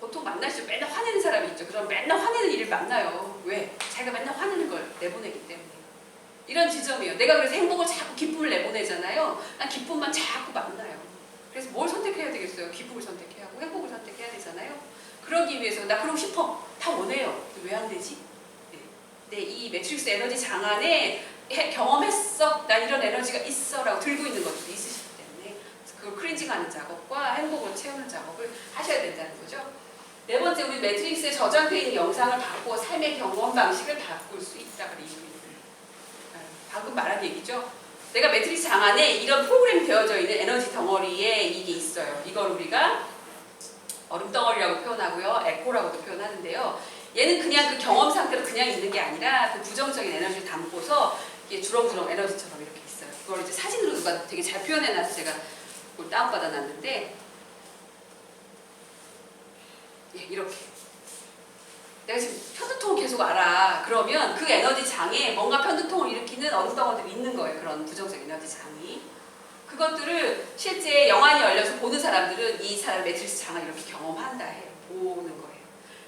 B: 보통 만날수록 맨날 화내는 사람이 있죠. 그럼 맨날 화내는 일을 만나요. 왜? 자기가 맨날 화내는 걸 내보내기 때문에. 이런 지점이에요. 내가 그래서 행복을 자꾸 기쁨을 내보내잖아요. 난 기쁨만 자꾸 만나요. 그래서 뭘 선택해야 되겠어요? 기쁨을 선택해야 하고 행복을 선택해야 되잖아요. 그러기 위해서 나 그러고 싶어. 다 원해요. 왜 안 되지? 네, 이 매트릭스 에너지 장안에 경험했어. 난 이런 에너지가 있어. 라고 들고 있는 것들이 있으시기 때문에 그걸 클린징하는 작업과 행복을 채우는 작업을 하셔야 된다는 거죠. 네 번째, 우리 매트릭스에 저장되어 있는 영상을 바꾸어 삶의 경험 방식을 바꿀 수 있다고 이야기합니다. 방금 말한 얘기죠. 내가 매트릭스 장안에 이런 프로그램이 되어져 있는 에너지 덩어리에 이게 있어요. 이걸 우리가 얼음 덩어리라고 표현하고요. 에코라고도 표현하는데요. 얘는 그냥 그 경험 상태로 그냥 있는 게 아니라 그 부정적인 에너지를 담고서 이게 주렁주렁 에너지처럼 이렇게 있어요. 그걸 이제 사진으로 누가 되게 잘 표현해놔서 제가 그걸 다운받아놨는데 예, 이렇게 내가 지금 편두통을 계속 알아. 그러면 그 에너지 장에 뭔가 편두통을 일으키는 엉덩어들이 있는 거예요. 그런 부정적 에너지 장이. 그것들을 실제 영안이 열려서 보는 사람들은 이 사람 매트리스 장을 이렇게 경험한다 해요. 보는 거예요.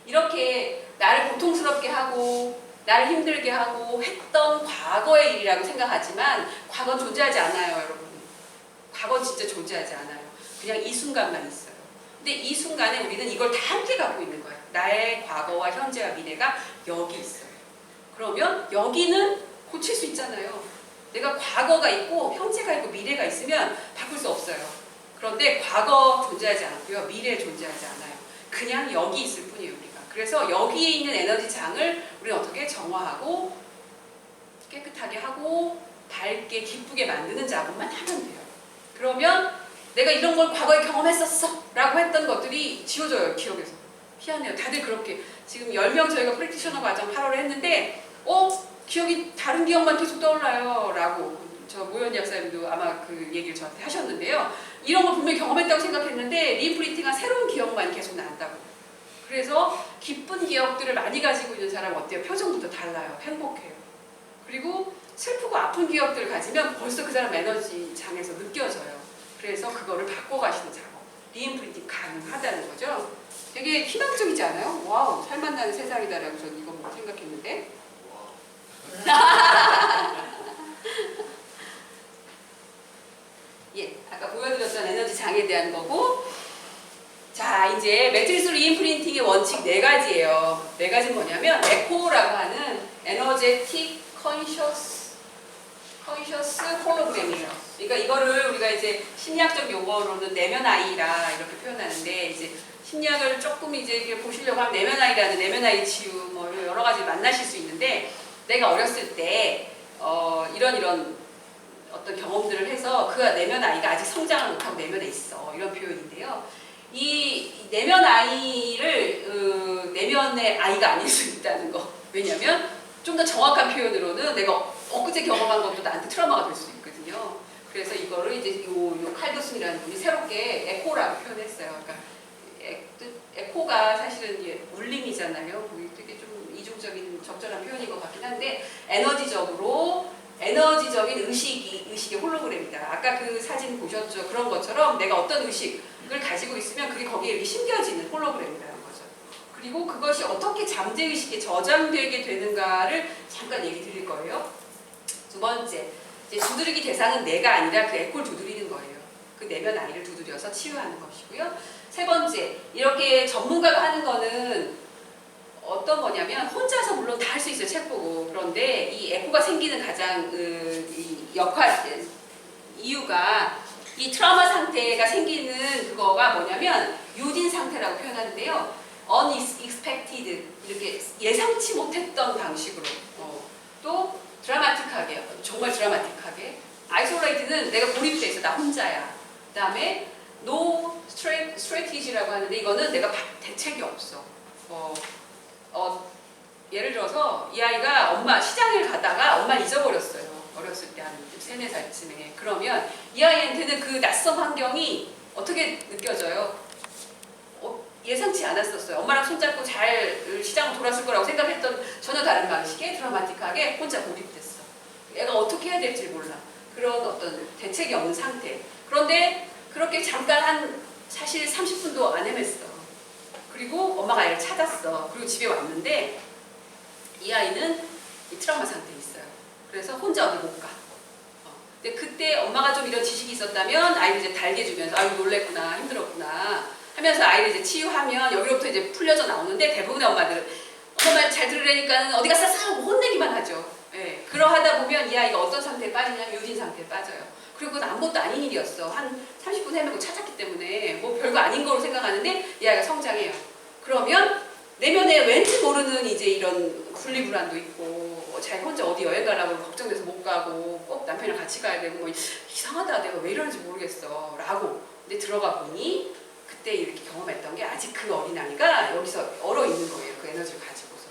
B: 이렇게 나를 고통스럽게 하고 나를 힘들게 하고 했던 과거의 일이라고 생각하지만 과거는 존재하지 않아요, 여러분. 과거는 진짜 존재하지 않아요. 그냥 이 순간만 있어요. 근데 이 순간에 우리는 이걸 다 함께 갖고 있는 거예요. 나의 과거와 현재와 미래가 여기 있어요. 그러면 여기는 고칠 수 있잖아요. 내가 과거가 있고 현재가 있고 미래가 있으면 바꿀 수 없어요. 그런데 과거 존재하지 않고요. 미래 존재하지 않아요. 그냥 여기 있을 뿐이에요, 우리가. 그래서 여기에 있는 에너지 장을 우리는 어떻게 정화하고 깨끗하게 하고 밝게 기쁘게 만드는 작업만 하면 돼요. 그러면 내가 이런 걸 과거에 경험했었어 라고 했던 것들이 지워져요, 기억에서. 희한해요. 다들 그렇게. 지금 10명 저희가 프랙티셔너 과정 8월에 했는데 기억이 다른 기억만 계속 떠올라요 라고 저 모현 약사님도 아마 그 얘기를 저한테 하셨는데요. 이런 걸 분명히 경험했다고 생각했는데 리프리팅한 새로운 기억만 계속 나왔다고. 그래서 기쁜 기억들을 많이 가지고 있는 사람 어때요? 표정부터 달라요. 행복해요. 그리고 슬프고 아픈 기억들을 가지면 벌써 그 사람 에너지 장에서 느껴져요. 그래서 그거를 바꿔가시는 작업, 리인프린팅 가능하다는 거죠. 되게 희망적이지 않아요? 와우, 살맛 나는 세상이다라고 저는 이거 뭐 생각했는데. 예, 아까 보여드렸던 에너지 장에 대한 거고. 자, 이제 매트리스 리인프린팅의 원칙 4가지예요. 4가지는 뭐냐면 에코라고 하는 에너제틱 컨셔스 홀로그램이에요. 그러니까 이거를 우리가 이제 심리학적 용어로는 내면 아이라 이렇게 표현하는데, 이제 심리학을 조금 이제 보시려고 하면 내면 아이라는 내면 아이 치유 뭐 여러 가지 만나실 수 있는데, 내가 어렸을 때 이런 어떤 경험들을 해서 그 내면 아이가 아직 성장을 못하고 내면에 있어, 이런 표현인데요. 이 내면 아이를 내면의 아이가 아닐 수 있다는 거. 왜냐면 좀 더 정확한 표현으로는 내가 엊그제 경험한 것도 나한테 트라우마가 될 수 있거든요. 그래서 이거를 이제 요 칼더슨이라는 분이 새롭게 에코라고 표현했어요. 그러니까 에코가 사실은 이게 울림이잖아요. 되게 좀 이중적인 적절한 표현인 것 같긴 한데, 에너지적인 의식의 홀로그램이다. 아까 그 사진 보셨죠? 그런 것처럼 내가 어떤 의식을 가지고 있으면 그게 거기에 이렇게 심겨지는 홀로그램이라는 거죠. 그리고 그것이 어떻게 잠재의식에 저장되게 되는가를 잠깐 얘기 드릴 거예요. 두 번째, 이제 두드리기 대상은 내가 아니라 그 에코를 두드리는 거예요. 그 내면 아이를 두드려서 치유하는 것이고요. 세 번째, 이렇게 전문가가 하는 거는 어떤 거냐면 혼자서 물론 다 할 수 있어요, 책 보고. 그런데 이 에코가 생기는 가장 이 이유가 이 트라우마 상태가 생기는 그거가 뭐냐면 유딘 상태라고 표현하는데요. unexpected, 이렇게 예상치 못했던 방식으로 또 드라마틱하게, 정말 드라마틱하게. 아이솔레이트는 내가 고립돼 있어, 나 혼자야. 그 다음에 no strategy라고 하는데, 이거는 내가 대책이 없어. 예를 들어서 이 아이가 시장을 가다가 엄마를 잊어버렸어요. 어렸을 때 한 3, 4살쯤에. 그러면 이 아이한테는 그 낯선 환경이 어떻게 느껴져요? 예상치 않았었어요. 엄마랑 손잡고 잘 시장을 돌았을 거라고 생각했던 전혀 다른 방식의 드라마틱하게 혼자 몰입됐어. 얘가 어떻게 해야 될지 몰라. 그런 어떤 대책이 없는 상태. 그런데 그렇게 잠깐 사실 30분도 안 헤맸어. 그리고 엄마가 아이를 찾았어. 그리고 집에 왔는데 이 아이는 이 트라우마 상태에 있어요. 그래서 혼자 어디 못 가. 근데 그때 엄마가 좀 이런 지식이 있었다면 아이를 이제 달래주면서 아이고 놀랬구나, 힘들었구나 하면서 아이를 이제 치유하면 여기로부터 이제 풀려져 나오는데, 대부분의 엄마들은 엄마 말 잘 들으려니까 어디 갔어? 하고 혼내기만 하죠. 예. 그러하다 보면 이 아이가 어떤 상태에 빠지냐면 유진 상태에 빠져요. 그리고 그건 아무것도 아닌 일이었어. 한 30분 헤매고 찾았기 때문에 뭐 별거 아닌 거로 생각하는데 이 아이가 성장해요. 그러면 내면에 왠지 모르는 이제 이런 분리불안도 있고, 자기 혼자 어디 여행 가려고 걱정돼서 못 가고, 꼭 남편이랑 같이 가야 되고, 뭐 이상하다, 내가 왜 이러는지 모르겠어 라고. 근데 들어가 보니 그때 이렇게 경험했던 게 아직 그 어린아이가 여기서 얼어 있는 거예요. 그 에너지를 가지고서.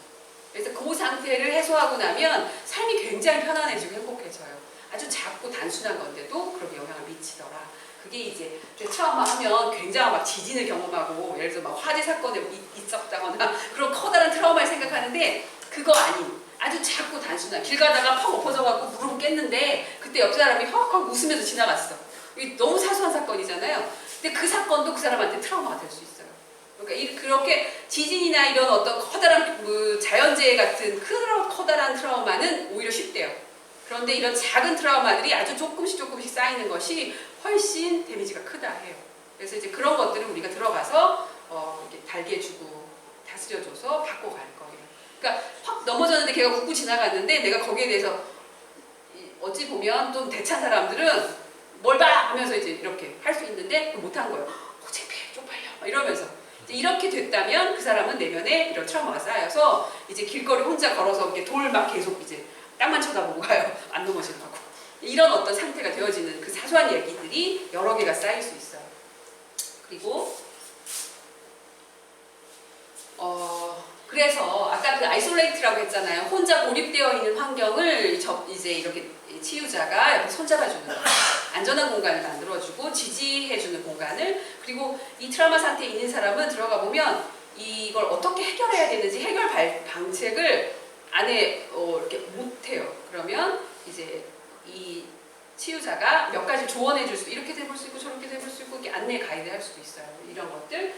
B: 그래서 그 상태를 해소하고 나면 삶이 굉장히 편안해지고 행복해져요. 아주 작고 단순한 건데도 그렇게 영향을 미치더라. 그게 이제 트라우마 하면 굉장히 막 지진을 경험하고 예를 들어 막 화재 사건에 있었다거나 그런 커다란 트라우마를 생각하는데 그거 아닌 아주 작고 단순한 길 가다가 퍽 엎어져갖고 무릎을 깼는데 그때 옆 사람이 헉헉 웃으면서 지나갔어. 이게 너무 사소한 사건이잖아요. 근데 그 사건도 그 사람한테 트라우마가 될 수 있어요. 그러니까 그렇게 지진이나 이런 어떤 커다란 자연재해 같은 큰 커다란 트라우마는 오히려 쉽대요. 그런데 이런 작은 트라우마들이 아주 조금씩 쌓이는 것이 훨씬 데미지가 크다 해요. 그래서 이제 그런 것들을 우리가 들어가서 이렇게 달게주고 다스려줘서 바꿔갈 거예요. 그러니까 확 넘어졌는데 걔가 웃고 지나갔는데 내가 거기에 대해서 어찌 보면 좀 대찬 사람들은 뭘 봐! 하면서 이제 이렇게 할 수 있는데 못한 거예요. 창피해, 쪽팔려. 이러면서. 이렇게 됐다면 그 사람은 내면에 이런 트라우마가 쌓여서 이제 길거리 혼자 걸어서 이렇게 돌 막 계속 이제 땅만 쳐다보고 가요. 안 넘어지려고. 이런 어떤 상태가 되어지는 그 사소한 얘기들이 여러 개가 쌓일 수 있어요. 그리고 그래서 아까 그 아이솔레이트라고 했잖아요. 혼자 고립되어 있는 환경을 이제 이렇게 치유자가 이렇게 손잡아주는 거예요. 안전한 공간을 만들어주고 지지해주는 공간을. 그리고 이 트라우마 상태에 있는 사람은 들어가 보면 이걸 어떻게 해결해야 되는지 해결 방책을 안에 이렇게 못해요. 그러면 이제 이 치유자가 몇 가지 조언해 줄 수, 이렇게 돼볼 수 있고 저렇게 돼볼 수 있고 이렇게 안내 가이드 할 수도 있어요. 이런 것들.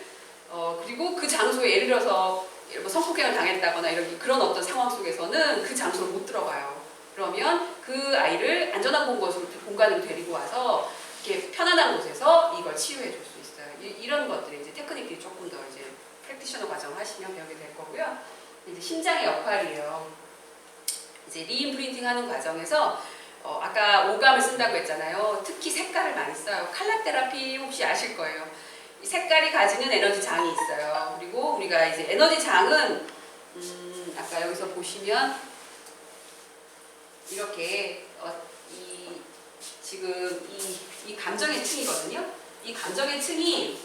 B: 그리고 그 장소에 예를 들어서 뭐 성폭행을 당했다거나 이런 그런 어떤 상황 속에서는 그 장소로 못 들어가요. 그러면 그 아이를 안전한 공간으로 데리고 와서 이렇게 편안한 곳에서 이걸 치유해 줄 수 있어요. 이런 것들이 이제 테크닉들이 조금 더 이제 프랙티셔너 과정을 하시면 배우게 될 거고요. 이제 심장의 역할이에요. 이제 리인프린팅 하는 과정에서 아까 오감을 쓴다고 했잖아요. 특히 색깔을 많이 써요. 컬러 테라피 혹시 아실 거예요. 이 색깔이 가지는 에너지 장이 있어요. 그리고 우리가 이제 에너지 장은 아까 여기서 보시면 이렇게 지금 이 감정의 층이거든요. 이 감정의 층이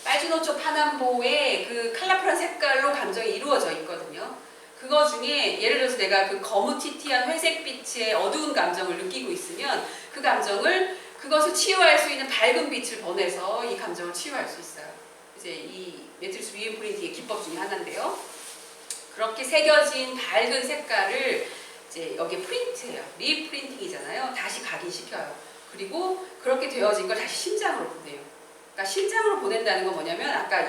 B: 빨주노초 파남보의 그 컬러풀한 색깔로 감정이 이루어져 있거든요. 그거 중에 예를 들어서 내가 그 거무튀튀한 회색빛의 어두운 감정을 느끼고 있으면 그 감정을 그것을 치유할 수 있는 밝은 빛을 보내서 이 감정을 치유할 수 있어요. 이제 이 매트리스 리인프린팅의 기법 중에 하나인데요. 그렇게 새겨진 밝은 색깔을 이제 여기에 프린트해요. 리프린팅이잖아요. 다시 각인시켜요. 그리고 그렇게 되어진 걸 다시 심장으로 보내요. 그러니까 심장으로 보낸다는 건 뭐냐면 아까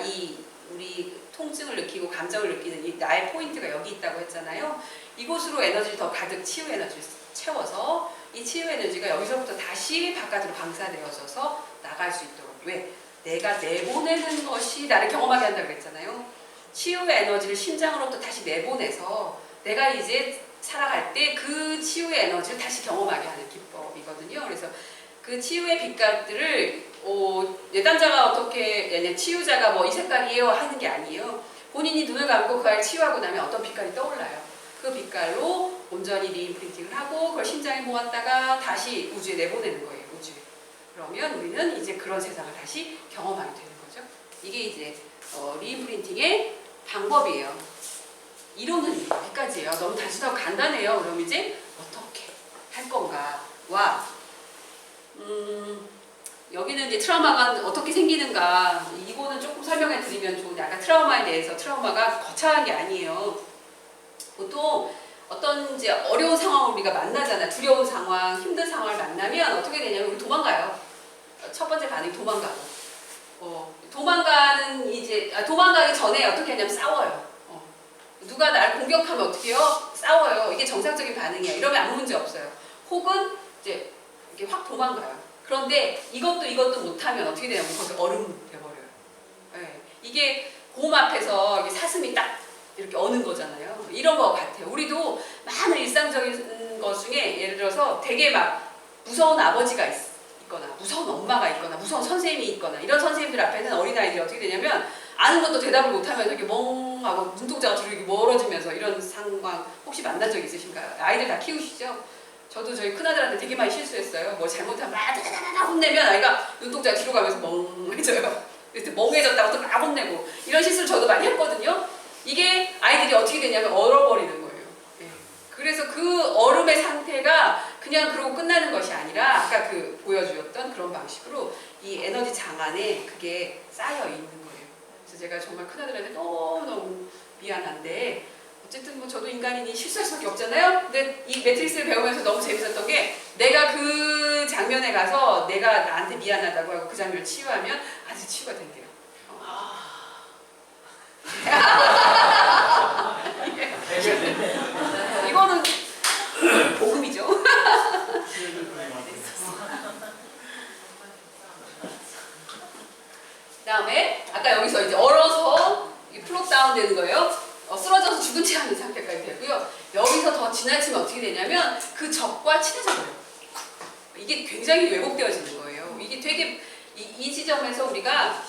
B: 우리 통증을 느끼고 감정을 느끼는 이 나의 포인트가 여기 있다고 했잖아요. 이곳으로 에너지를 더 가득 치유 에너지를 채워서 이 치유 에너지가 여기서부터 다시 바깥으로 방사되어져서 나갈 수 있도록. 왜? 내가 내보내는 것이 나를 경험하게 한다고 했잖아요. 치유의 에너지를 심장으로부터 다시 내보내서 내가 이제 살아갈 때 그 치유의 에너지를 다시 경험하게 하는 기법이거든요. 그래서 그 치유의 빛깔들을 내담자가 어떻게 치유자가 뭐 이 색깔이에요 하는 게 아니에요. 본인이 눈을 감고 그 아이를 치유하고 나면 어떤 빛깔이 떠올라요. 그 빛깔로 온전히 리인프린팅을 하고 그걸 심장에 모았다가 다시 우주에 내보내는 거예요. 우주에. 그러면 우리는 이제 그런 세상을 다시 경험하게 되는 거죠. 이게 이제 리인프린팅의 방법이에요. 이론은 여기까지예요. 너무 단순하고 간단해요. 그럼 이제 어떻게 할 건가와 여기는 이제 트라우마가 어떻게 생기는가 이거는 조금 설명해 드리면 좋은데 아까 트라우마에 대해서 트라우마가 거창한 게 아니에요. 보통 어떤 이제 어려운 상황을 우리가 만나잖아. 두려운 상황, 힘든 상황을 만나면 어떻게 되냐면 우리 도망가요. 첫 번째 반응이 도망가고 도망가기 전에 어떻게 하냐면 싸워요. 누가 나를 공격하면 어떻게 해요? 싸워요. 이게 정상적인 반응이야. 이러면 아무 문제 없어요. 혹은 이제 이렇게 확 도망가요. 그런데 이것도 못하면 어떻게 되냐면 거기서 얼음 돼버려요. 네. 이게 곰 앞에서 이게 사슴이 딱 이렇게 어는 거잖아요. 이런 거 같아요. 우리도 많은 일상적인 것 중에 예를 들어서 되게 막 무서운 아버지가 있거나 무서운 엄마가 있거나 무서운 선생님이 있거나 이런 선생님들 앞에는 어린아이들이 어떻게 되냐면 아는 것도 대답을 못하면서 이렇게 멍하고 눈동자가 뒤로 이렇게 멀어지면서 이런 상황 혹시 만난 적 있으신가요? 아이들 다 키우시죠? 저도 저희 큰아들한테 되게 많이 실수했어요. 뭐 잘못하면 막 혼내면 아이가 눈동자가 뒤로 가면서 멍해져요. 그래서 멍해졌다고 또 막 혼내고 이런 실수를 저도 많이 했거든요. 이게 아이들이 어떻게 되냐면 얼어버리는 거예요. 예. 그래서 그 얼음의 상태가 그냥 그러고 끝나는 것이 아니라 아까 그 보여주었던 그런 방식으로 이 에너지 장 안에 그게 쌓여 있는 거예요. 그래서 제가 정말 큰아들한테 너무너무 미안한데 어쨌든 뭐 저도 인간이니 실수할 수밖에 없잖아요. 근데 이 매트릭스를 배우면서 너무 재밌었던 게 내가 그 장면에 가서 내가 나한테 미안하다고 하고 그 장면을 치유하면 아주 치유가 된대요. 이거는 복음이죠. 그다음에 아까 여기서 이제 얼어서 플롯 다운 되는 거예요. 쓰러져서 죽은 채 하는 상태까지 되고요. 여기서 더 지나치면 어떻게 되냐면 그 적과 친해져 버려요. 이게 굉장히 왜곡되어지는 거예요. 이게 되게 이 지점에서 우리가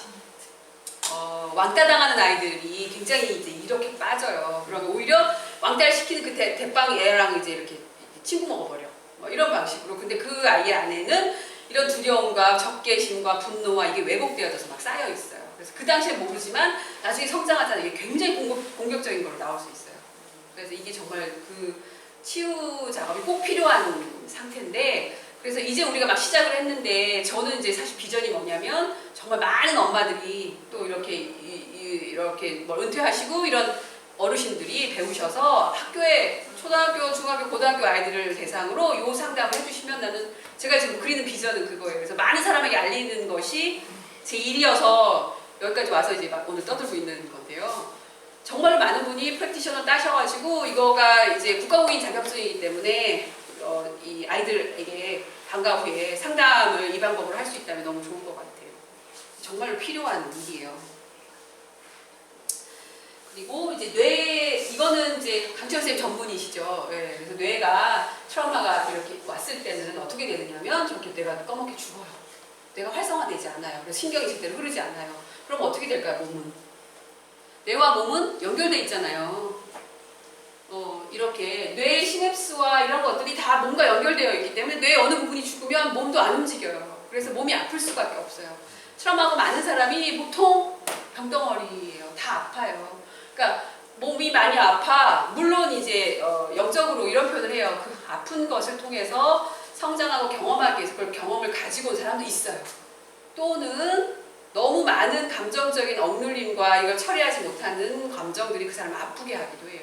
B: 왕따 당하는 아이들이 굉장히 이제 이렇게 빠져요. 그러면 오히려 왕따를 시키는 그 대빵 애랑 이제 이렇게 친구 먹어버려. 뭐 이런 방식으로. 근데 그 아이 안에는 이런 두려움과 적개심과 분노와 이게 왜곡되어져서 막 쌓여 있어요. 그래서 그 당시에 모르지만 나중에 성장하잖아요. 이게 굉장히 공격적인 걸로 나올 수 있어요. 그래서 이게 정말 그 치유 작업이 꼭 필요한 상태인데, 그래서 이제 우리가 막 시작을 했는데 저는 이제 사실 비전이 뭐냐면 정말 많은 엄마들이 또 이렇게 뭐 은퇴하시고 이런 어르신들이 배우셔서 학교에 초등학교, 중학교, 고등학교 아이들을 대상으로 요 상담을 해주시면 나는 제가 지금 그리는 비전은 그거예요. 그래서 많은 사람에게 알리는 것이 제 일이어서 여기까지 와서 이제 막 오늘 떠들고 있는 건데요. 정말 많은 분이 프랙티셔너 따셔가지고 이거가 이제 국가공인 자격증이기 때문에 이 아이들에게 방과 후에 상담을 이 방법으로 할 수 있다면 너무 좋은 것 같아요. 정말 필요한 일이에요. 그리고 이제 이거는 이제 강채원 선생님 전문이시죠. 예, 그래서 뇌가 트라우마가 이렇게 왔을 때는 어떻게 되느냐면 저렇게 뇌가 꺼멓게 죽어요. 뇌가 활성화되지 않아요. 그래서 신경이 제대로 흐르지 않아요. 그럼 어떻게 될까요, 몸은? 뇌와 몸은 연결돼 있잖아요. 이렇게 뇌의 시냅스와 이런 것들이 다 몸과 연결되어 있기 때문에 뇌의 어느 부분이 죽으면 몸도 안 움직여요. 그래서 몸이 아플 수밖에 없어요. 트라우마가 많은 사람이 보통 병덩어리예요. 다 아파요. 그러니까 몸이 많이 아파. 물론 이제 영적으로 이런 표현을 해요. 그 아픈 것을 통해서 성장하고 경험하기 위해서 그걸 경험을 가지고 온 사람도 있어요. 또는 너무 많은 감정적인 억눌림과 이걸 처리하지 못하는 감정들이 그 사람을 아프게 하기도 해요.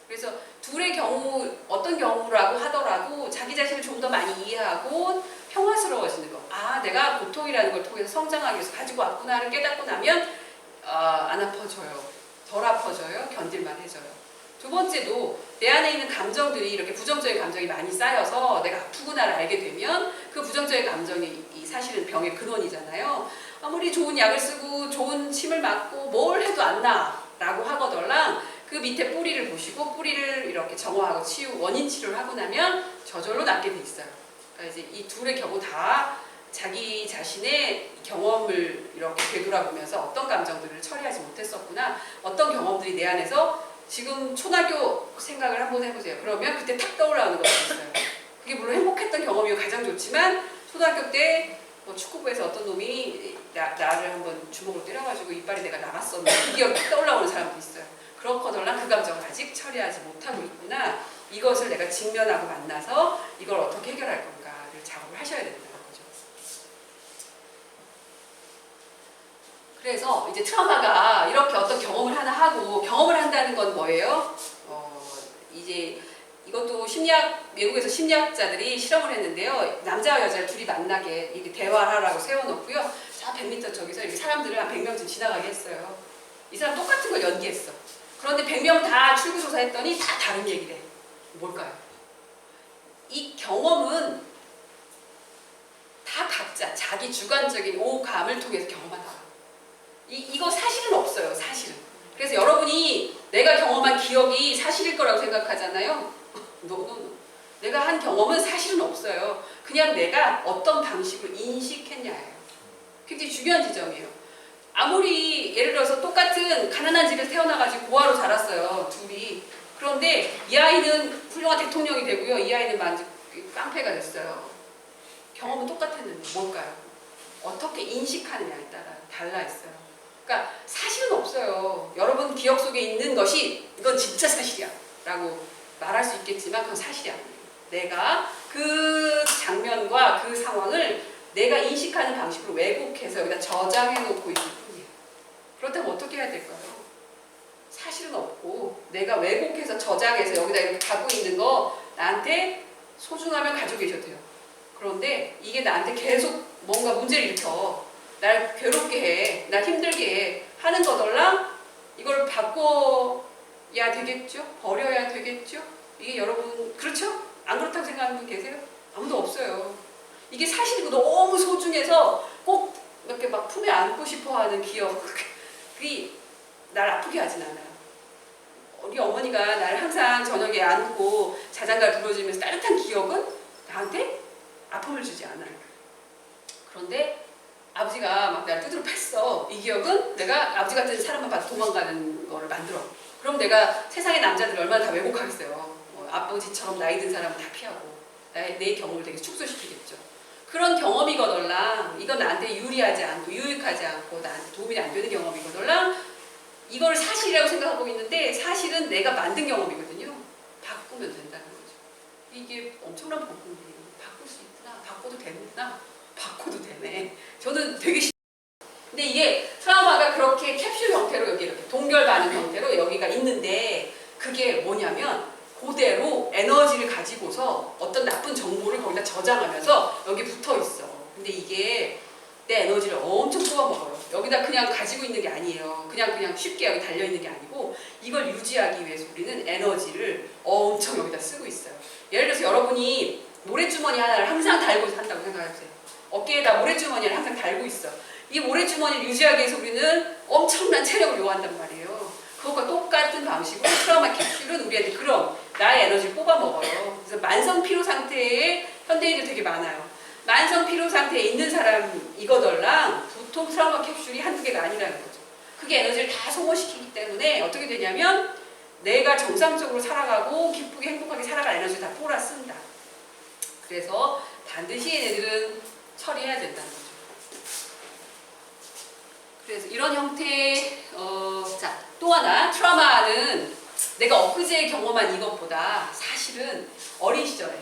B: 그래서 둘의 경우, 어떤 경우라고 하더라도 자기 자신을 좀 더 많이 이해하고 평화스러워지는 거. 아, 내가 고통이라는 걸 통해서 성장하기 위해서 가지고 왔구나를 깨닫고 나면 안 아파져요. 덜 아파져요. 견딜만 해져요. 두 번째도 내 안에 있는 감정들이 이렇게 부정적인 감정이 많이 쌓여서 내가 아프구나를 알게 되면 그 부정적인 감정이 사실은 병의 근원이잖아요. 아무리 좋은 약을 쓰고 좋은 침을 맞고 뭘 해도 안 나라고 하거덜랑 그 밑에 뿌리를 보시고 뿌리를 이렇게 정화하고 원인 치료를 하고 나면 저절로 낫게 돼 있어요. 그러니까 이제 이 둘의 경우 다 자기 자신의 경험을 이렇게 되돌아보면서 어떤 감정들을 처리하지 못했었구나, 어떤 경험들이 내 안에서 지금 초등학교 생각을 한번 해보세요. 그러면 그때 탁 떠올라오는 것이 있어요. 그게 물론 행복했던 경험이 가장 좋지만 초등학교 때 뭐 축구부에서 어떤 놈이 나를 한번 주먹으로 때려가지고 이빨이 내가 나갔었는데 그 기억이 탁 떠올라오는 사람도 있어요. 그렇거덜나 그 감정을 아직 처리하지 못하고 있구나. 이것을 내가 직면하고 만나서 이걸 어떻게 해결할 건가를 작업을 하셔야 된다는 거죠. 그래서 이제 트라우마가 이렇게 어떤 경험을 하나 하고, 경험을 한다는 건 뭐예요? 이제 이것도 외국에서 심리학자들이 실험을 했는데요. 남자와 여자를 둘이 만나게 이렇게 대화를 하라고 세워놓고요. 자, 100m 저기서 이렇게 사람들을 한 100명쯤 지나가게 했어요. 이 사람 똑같은 걸 연기했어. 그런데 100명 다 출구조사했더니 다 다른 얘기를 해. 뭘까요? 이 경험은 다 각자 자기 주관적인 오감을 통해서 경험하는 거예요. 이거 사실은 없어요. 사실은. 그래서 여러분이 내가 경험한 기억이 사실일 거라고 생각하잖아요. 내가 한 경험은 사실은 없어요. 그냥 내가 어떤 방식으로 인식했냐예요. 굉장히 중요한 지점이에요. 아무리 예를 들어서 똑같은 가난한 집에서 태어나가지고 고아로 자랐어요. 둘이. 그런데 이 아이는 훌륭한 대통령이 되고요. 이 아이는 깡패가 됐어요. 경험은 똑같았는데 뭘까요? 어떻게 인식하느냐에 따라 달라 있어요. 그러니까 그러니까 사실은 없어요. 여러분 기억 속에 있는 것이 이건 진짜 사실이야 라고 말할 수 있겠지만 그건 사실이 아니에요. 내가 그 장면과 그 상황을 내가 인식하는 방식으로 왜곡해서 여기다 저장해 놓고 있는 뿐이에요. 그렇다면 어떻게 해야 될까요? 사실은 없고 내가 왜곡해서 저장해서 여기다 이렇게 갖고 있는 거 나한테 소중하면 가지고 계셔도 돼요. 그런데 이게 나한테 계속 뭔가 문제를 일으켜 날 괴롭게 해, 날 힘들게 해 하는 거덜랑 이걸 바꿔야 되겠죠? 버려야 되겠죠? 이게 여러분 그렇죠? 안 그렇다고 생각하는 분 계세요? 아무도 없어요. 이게 사실이고 너무 소중해서 꼭 이렇게 막 품에 안고 싶어하는 기억이 날 아프게 하진 않아요. 우리 어머니가 날 항상 저녁에 안고 자장가를 불러주면서 따뜻한 기억은 나한테 아픔을 주지 않아요. 그런데 아버지가 막 날 두드러 팼어. 이 기억은 내가 아버지 같은 사람만 봐도 도망가는 거를 만들어. 그럼 내가 세상의 남자들을 얼마나 다 왜곡하겠어요. 아버지처럼 나이 든 사람은 다 피하고 내 경험을 되게 축소시키겠죠. 그런 경험이거덜랑 이건 나한테 유리하지 않고 유익하지 않고 나한테 도움이 안 되는 경험이거덜랑 이걸 사실이라고 생각하고 있는데 사실은 내가 만든 경험이거든요. 바꾸면 된다는 거죠. 이게 엄청난 복음이에요. 바꿀 수 있구나. 바꿔도 되는구나. 바꿔도 되네. 저는 되게 근데 이게 트라우마가 그렇게 캡슐 형태로 여기 이렇게 동결 반응 형태로 여기가 있는데 그게 뭐냐면 그대로 에너지를 가지고서 어떤 나쁜 정보를 거기다 저장하면서 여기 붙어 있어. 근데 이게 내 에너지를 엄청 뽑아먹어요. 여기다 그냥 가지고 있는 게 아니에요. 그냥 쉽게 여기 달려있는 게 아니고 이걸 유지하기 위해서 우리는 에너지를 엄청 여기다 쓰고 있어요. 예를 들어서 여러분이 모래주머니 하나를 항상 달고 산다고 생각해보세요. 어깨에다 모래주머니를 항상 달고 있어. 이 모래주머니를 유지하기 위해서 우리는 엄청난 체력을 요한단 말이에요. 그것과 똑같은 방식으로 트라우마 캡슐은 우리한테 그런 나의 에너지를 뽑아먹어요. 그래서 만성 피로 상태에 현대인들 되게 많아요. 만성 피로 상태에 있는 사람이거덜랑 보통 트라우마 캡슐이 한두 개가 아니라는 거죠. 그게 에너지를 다 소모시키기 때문에 어떻게 되냐면 내가 정상적으로 살아가고 기쁘게 행복하게 살아갈 에너지를 다 몰아쓴다. 그래서 반드시 얘네들은 처리해야 된다는 거죠. 그래서 이런 형태의 자, 또 하나 트라우마는 내가 엊그제 경험한 이것보다 사실은 어린 시절에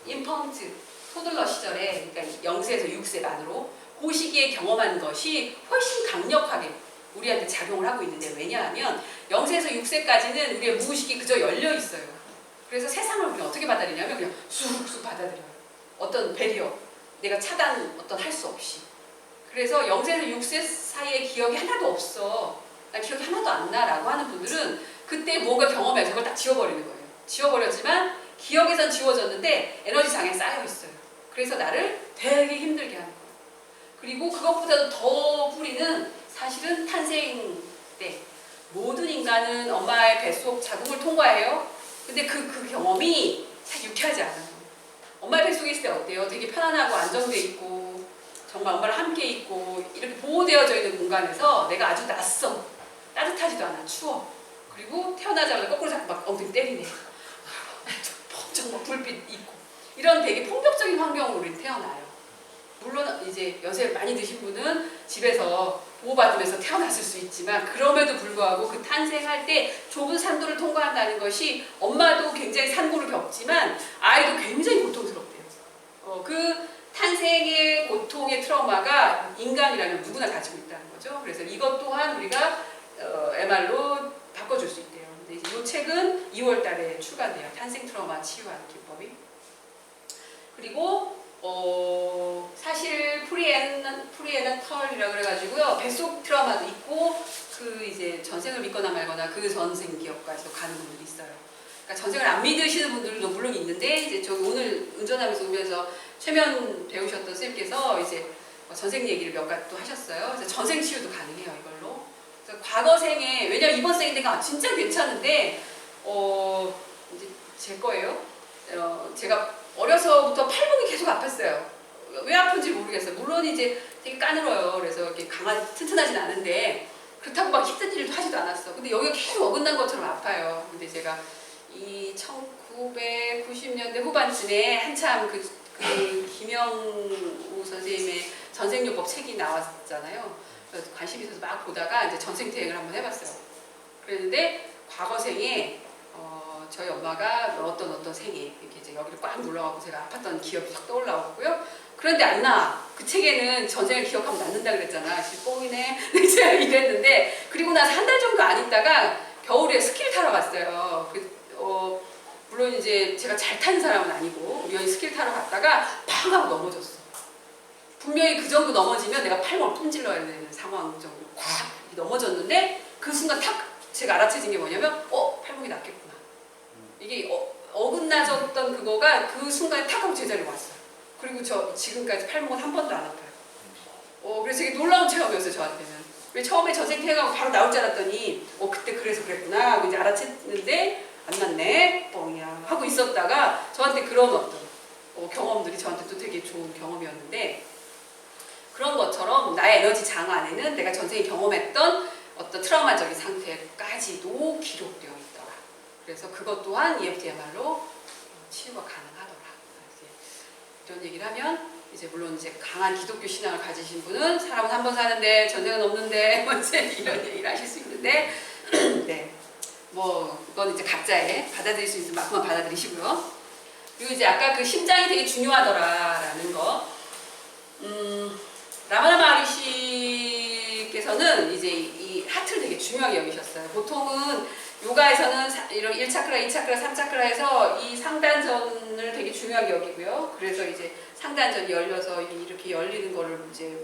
B: 인펀트 토들러 시절에 그러니까 0세에서 6세 만으로 그 시기에 경험한 것이 훨씬 강력하게 우리한테 작용을 하고 있는데 왜냐하면 0세에서 6세까지는 우리의 무의식이 그저 열려 있어요. 그래서 세상을 우리가 어떻게 받아들이냐면 그냥 쑥쑥 받아들여요. 어떤 배리어 내가 차단 할 수 없이. 그래서 0세에서 6세 사이에 기억이 하나도 없어. 나 기억이 하나도 안 나라고 하는 분들은 그때 뭔가 경험해서 그걸 딱 지워버리는 거예요. 지워버렸지만 기억에선 지워졌는데 에너지 장에 쌓여 있어요. 그래서 나를 되게 힘들게 하는 거예요. 그리고 그것보다도 더 뿌리는 사실은 탄생 때 모든 인간은 엄마의 뱃속 자궁을 통과해요. 근데 그 경험이 사실 유쾌하지 않아요. 엄마의 뱃속에 있을 때 어때요? 되게 편안하고 안정돼 있고 정말 엄마랑 함께 있고 이렇게 보호되어져 있는 공간에서 내가 아주 낯선 따뜻하지도 않아 추워. 그리고 태어나자마자 거꾸로 자꾸 막 엉덩이 때리네. 정말 불빛 있고 이런 되게 폭력적인 환경으로 우리 태어나요. 물론 이제 연세 많이 드신 분은 집에서 보호받으면서 태어났을 수 있지만 그럼에도 불구하고 그 탄생할 때 좁은 산도를 통과한다는 것이 엄마도 굉장히 산고를 겪지만 아이도 굉장히 고통스럽대요. 그 탄생의 고통의 트라우마가 인간이라면 누구나 가지고 있다는 거죠. 그래서 이것 또한 우리가 MR로 바꿔줄 수 있대요. 근데 이제 이 책은 2월 달에 출간돼요. 탄생 트라우마 치유하는 기법이. 그리고 사실 프리에너털이라고 그래가지고요. 뱃속 트라우마도 있고 그 이제 전생을 믿거나 말거나 그 전생 기억까지도 가는 분들이 있어요. 그러니까 전생을 안 믿으시는 분들도 물론 있는데 이제 저 오늘 운전하면서 오면서 최면 배우셨던 선생님께서 이제 전생 얘기를 몇 가지 또 하셨어요. 그래서 전생 치유도 가능해요 이걸로. 그래서 과거 생에 왜냐면 이번 생에 내가 진짜 괜찮은데 이제 제 거예요. 제가 어려서부터 팔목이 계속 아팠어요. 왜 아픈지 모르겠어요. 물론 이제 되게 까늘어요. 그래서 이렇게 튼튼하진 않은데 그렇다고 막 힘든 일도 하지도 않았어. 근데 여기가 계속 어긋난 것처럼 아파요. 근데 제가 이 1990년대 후반쯤에 한참 그 그 김영우 선생님의 전생요법 책이 나왔잖아요. 그래서 관심 있어서 막 보다가 이제 전생태행을 한번 해봤어요. 그랬는데 과거생에 저희 엄마가 어떤 생에 이렇게 이제 여기를 꽉 눌러갖고 제가 아팠던 기억이 확 떠올라왔고요. 그런데 안 나. 그 책에는 전생을 기억하면 낫는다 그랬잖아. 뻥이네. 제가 이랬는데 그리고 나서 한 달 정도 안 있다가 겨울에 스키를 타러 갔어요. 물론 이제 제가 잘 타는 사람은 아니고 우연히 스키를 타러 갔다가 팡 하고 넘어졌어. 분명히 그 정도 넘어지면 내가 팔목을 뿜질러야 되는 상황 정도 꽉 넘어졌는데 그 순간 탁 제가 알아채진 게 뭐냐면 팔목이 낫겠구나. 이게 어긋나졌던 그거가 그 순간에 탁 하고 제자리에 왔어요. 그리고 저 지금까지 팔목은 한 번도 안 아파요. 그래서 되게 놀라운 체험이었어요, 저한테는. 왜 처음에 전생태행하고 바로 나올 줄 알았더니 그때 그래서 그랬구나 하고 이제 알아챘는데 안 났네, 뻥이야 하고 있었다가 저한테 그런 어떤 경험들이 저한테 또 되게 좋은 경험이었는데 그런 것처럼 나의 에너지 장 안에는 내가 전생에 경험했던 어떤 트라우마적인 상태까지도 기록되어 있더라. 그래서 그것 또한 EFTMR로 치유가 가능하더라. 이런 얘기를 하면 이제 물론 이제 강한 기독교 신앙을 가지신 분은 사람은 한 번 사는데 전생은 없는데 이런 얘기를 하실 수 있는데 네, 뭐 그건 이제 각자의 받아들일 수 있는 만큼만 받아들이시고요. 그리고 이제 아까 그 심장이 되게 중요하더라라는 거. 라마나 마하리시께서는 이제 이 하트를 되게 중요하게 여기셨어요. 보통은 요가에서는 이런 1차크라, 2차크라, 3차크라에서 이 상단전을 되게 중요하게 여기고요. 그래서 이제 상단전이 열려서 이렇게 열리는 거를 이제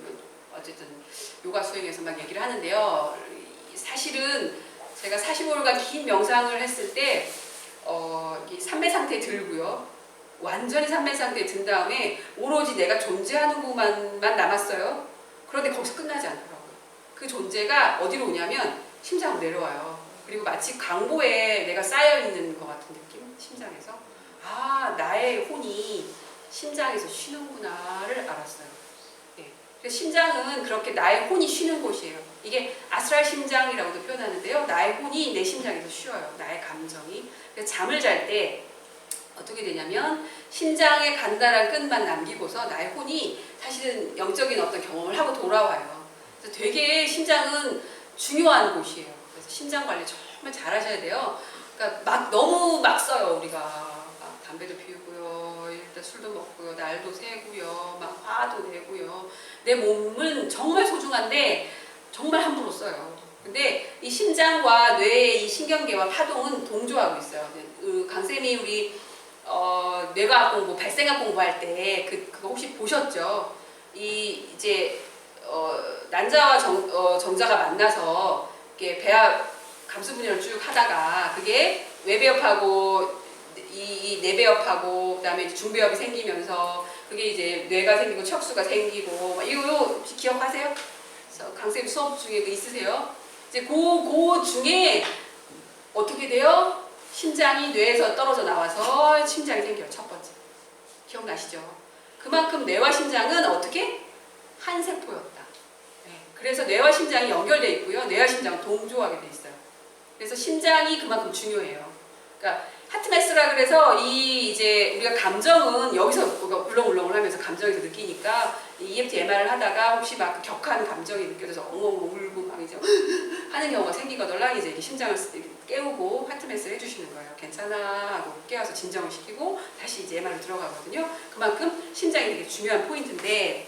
B: 어쨌든 요가 수행에서 막 얘기를 하는데요. 사실은 제가 45일간 긴 명상을 했을 때 삼매 상태에 들고요. 완전히 삼매 상태에 든 다음에 오로지 내가 존재하는 곳만 남았어요. 그런데 거기서 끝나지 않더라고요. 그 존재가 어디로 오냐면 심장으로 내려와요. 그리고 마치 강보에 내가 쌓여있는 것 같은 느낌? 심장에서. 나의 혼이 심장에서 쉬는구나를 알았어요. 네. 그래서 심장은 그렇게 나의 혼이 쉬는 곳이에요. 이게 아스랄 심장이라고도 표현하는데요. 나의 혼이 내 심장에서 쉬어요. 나의 감정이. 그래서 잠을 잘 때 어떻게 되냐면 심장의 간단한 끈만 남기고서 나의 혼이 사실은 영적인 어떤 경험을 하고 돌아와요. 그래서 되게 심장은 중요한 곳이에요. 그래서 심장 관리 정말 잘 하셔야 돼요. 그러니까 너무 막 써요, 우리가. 막 담배도 피우고요, 일단 술도 먹고요, 날도 새고요, 막 화도 내고요. 내 몸은 정말 소중한데 정말 함부로 써요. 근데 이 심장과 뇌의 이 신경계와 파동은 동조하고 있어요. 강쌤이 우리 뇌과학 공부, 발생학 공부할 때 그거 혹시 보셨죠? 이제 난자와 정자가 만나서 이렇게 배합 감수분열을 쭉 하다가 그게 외배엽하고 이 내배엽하고 그다음에 중배엽이 생기면서 그게 이제 뇌가 생기고 척수가 생기고 이거 혹시 기억하세요? 강쌤 수업 중에 그 있으세요? 이제 그 중에 어떻게 돼요? 심장이 뇌에서 떨어져 나와서 심장이 생겨요. 첫 번째. 기억나시죠? 그만큼 뇌와 심장은 어떻게? 한 세포였다. 네. 그래서 뇌와 심장이 연결되어 있고요. 뇌와 심장은 동조하게 돼 있어요. 그래서 심장이 그만큼 중요해요. 그러니까 하트메스라 그래서 이제 우리가 감정은 여기서 울렁울렁을 하면서 감정에서 느끼니까 EFT MR을 하다가 혹시 막 격한 감정이 느껴져서 엉엉 울고 막 이제 하는 경우가 생기거나 이제 심장을 깨우고 하트메스를 해주시는 거예요. 괜찮아 하고 깨워서 진정을 시키고 다시 이제 MR로 들어가거든요. 그만큼 심장이 되게 중요한 포인트인데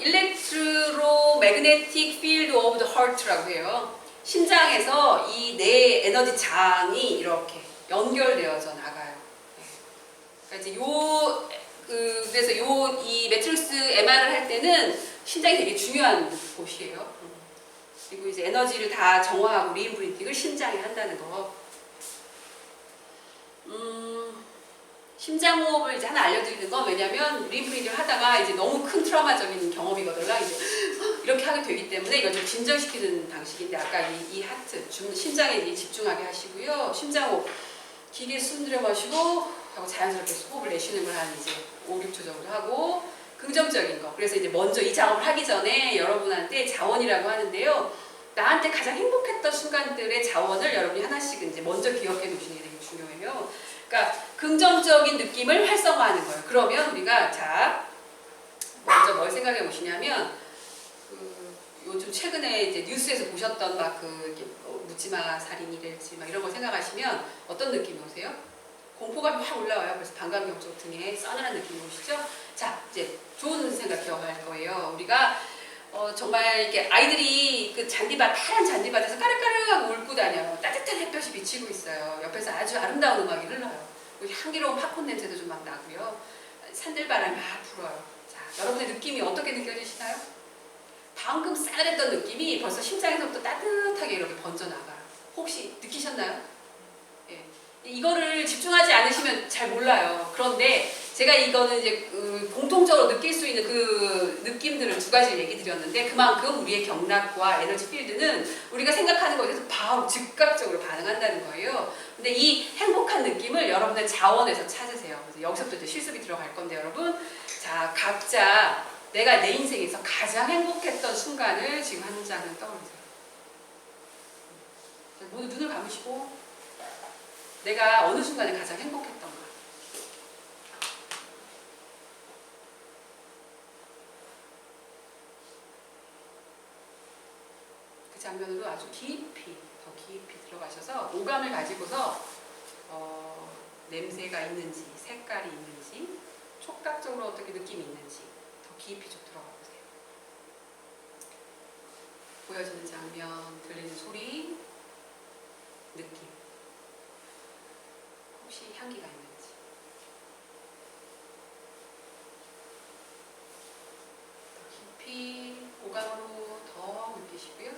B: Electromagnetic Field of the Heart라고 해요. 심장에서 이 내 에너지 장이 이렇게 연결되어져 나가요. 그러니까 이제 그래서 이 매트릭스 MR을 할 때는 심장이 되게 중요한 곳이에요. 그리고 이제 에너지를 다 정화하고 리인프린팅을 심장에 한다는 거. 심장 호흡을 이제 하나 알려드리는 건 왜냐면 리인프린팅을 하다가 이제 너무 큰 트라우마적인 경험이거든요. 이제 이렇게 하게 되기 때문에 이걸 좀 진정시키는 방식인데 아까 이 하트, 심장에 집중하게 하시고요. 심장 호흡 길게 숨 들여 마시고 하고 자연스럽게 호흡을 내쉬는 걸 한 이제 5, 6초 정도 하고 긍정적인 거. 그래서 이제 먼저 이 작업을 하기 전에 여러분한테 자원이라고 하는데요. 나한테 가장 행복했던 순간들의 자원을 여러분이 하나씩 이제 먼저 기억해 놓으시는 게 되게 중요해요. 그러니까 긍정적인 느낌을 활성화하는 거예요. 그러면 우리가 자 먼저 뭘 생각해 보시냐면 그 요즘 최근에 이제 뉴스에서 보셨던 막 묻지마 살인이랄지 막 이런 걸 생각하시면 어떤 느낌이 오세요? 공포감이 확 올라와요. 그래서 방광경쪽 등에 서늘한 느낌이 오시죠? 자, 이제 좋은 생각 기억할 거예요. 우리가 정말 이렇게 아이들이 그 잔디밭, 파란 잔디밭에서 까르까르하고 울고 다녀요. 따뜻한 햇볕이 비치고 있어요. 옆에서 아주 아름다운 음악이 흘러요. 그리고 향기로운 팝콘 냄새도 좀 막 나고요. 산들바람이 막 불어요. 자, 여러분의 느낌이 어떻게 느껴지시나요? 방금 싸늘했던 느낌이 벌써 심장에서부터 따뜻하게 이렇게 번져나가요. 혹시 느끼셨나요? 예. 이거를 집중하지 않으시면 잘 몰라요. 그런데 제가 이거는 이제 공통적으로 느낄 수 있는 그 느낌들을 두 가지 얘기 드렸는데 그만큼 우리의 경락과 에너지 필드는 우리가 생각하는 것에 대해서 바로 즉각적으로 반응한다는 거예요. 근데 이 행복한 느낌을 여러분의 자원에서 찾으세요. 그래서 여기서부터 이제 실습이 들어갈 건데 여러분, 자 각자 내가 내 인생에서 가장 행복했던 순간을 지금 한 장을 떠올리세요. 모두 눈을 감으시고 내가 어느 순간에 가장 행복했던가. 그 장면으로 아주 깊이, 더 깊이 들어가셔서 오감을 가지고서 냄새가 있는지, 색깔이 있는지, 촉각적으로 어떻게 느낌이 있는지 더 깊이 좀 들어가 보세요. 보여지는 장면, 들리는 소리, 느낌. 혹시 향기가 있는지. 더 깊이 오감으로 더 느끼시고요.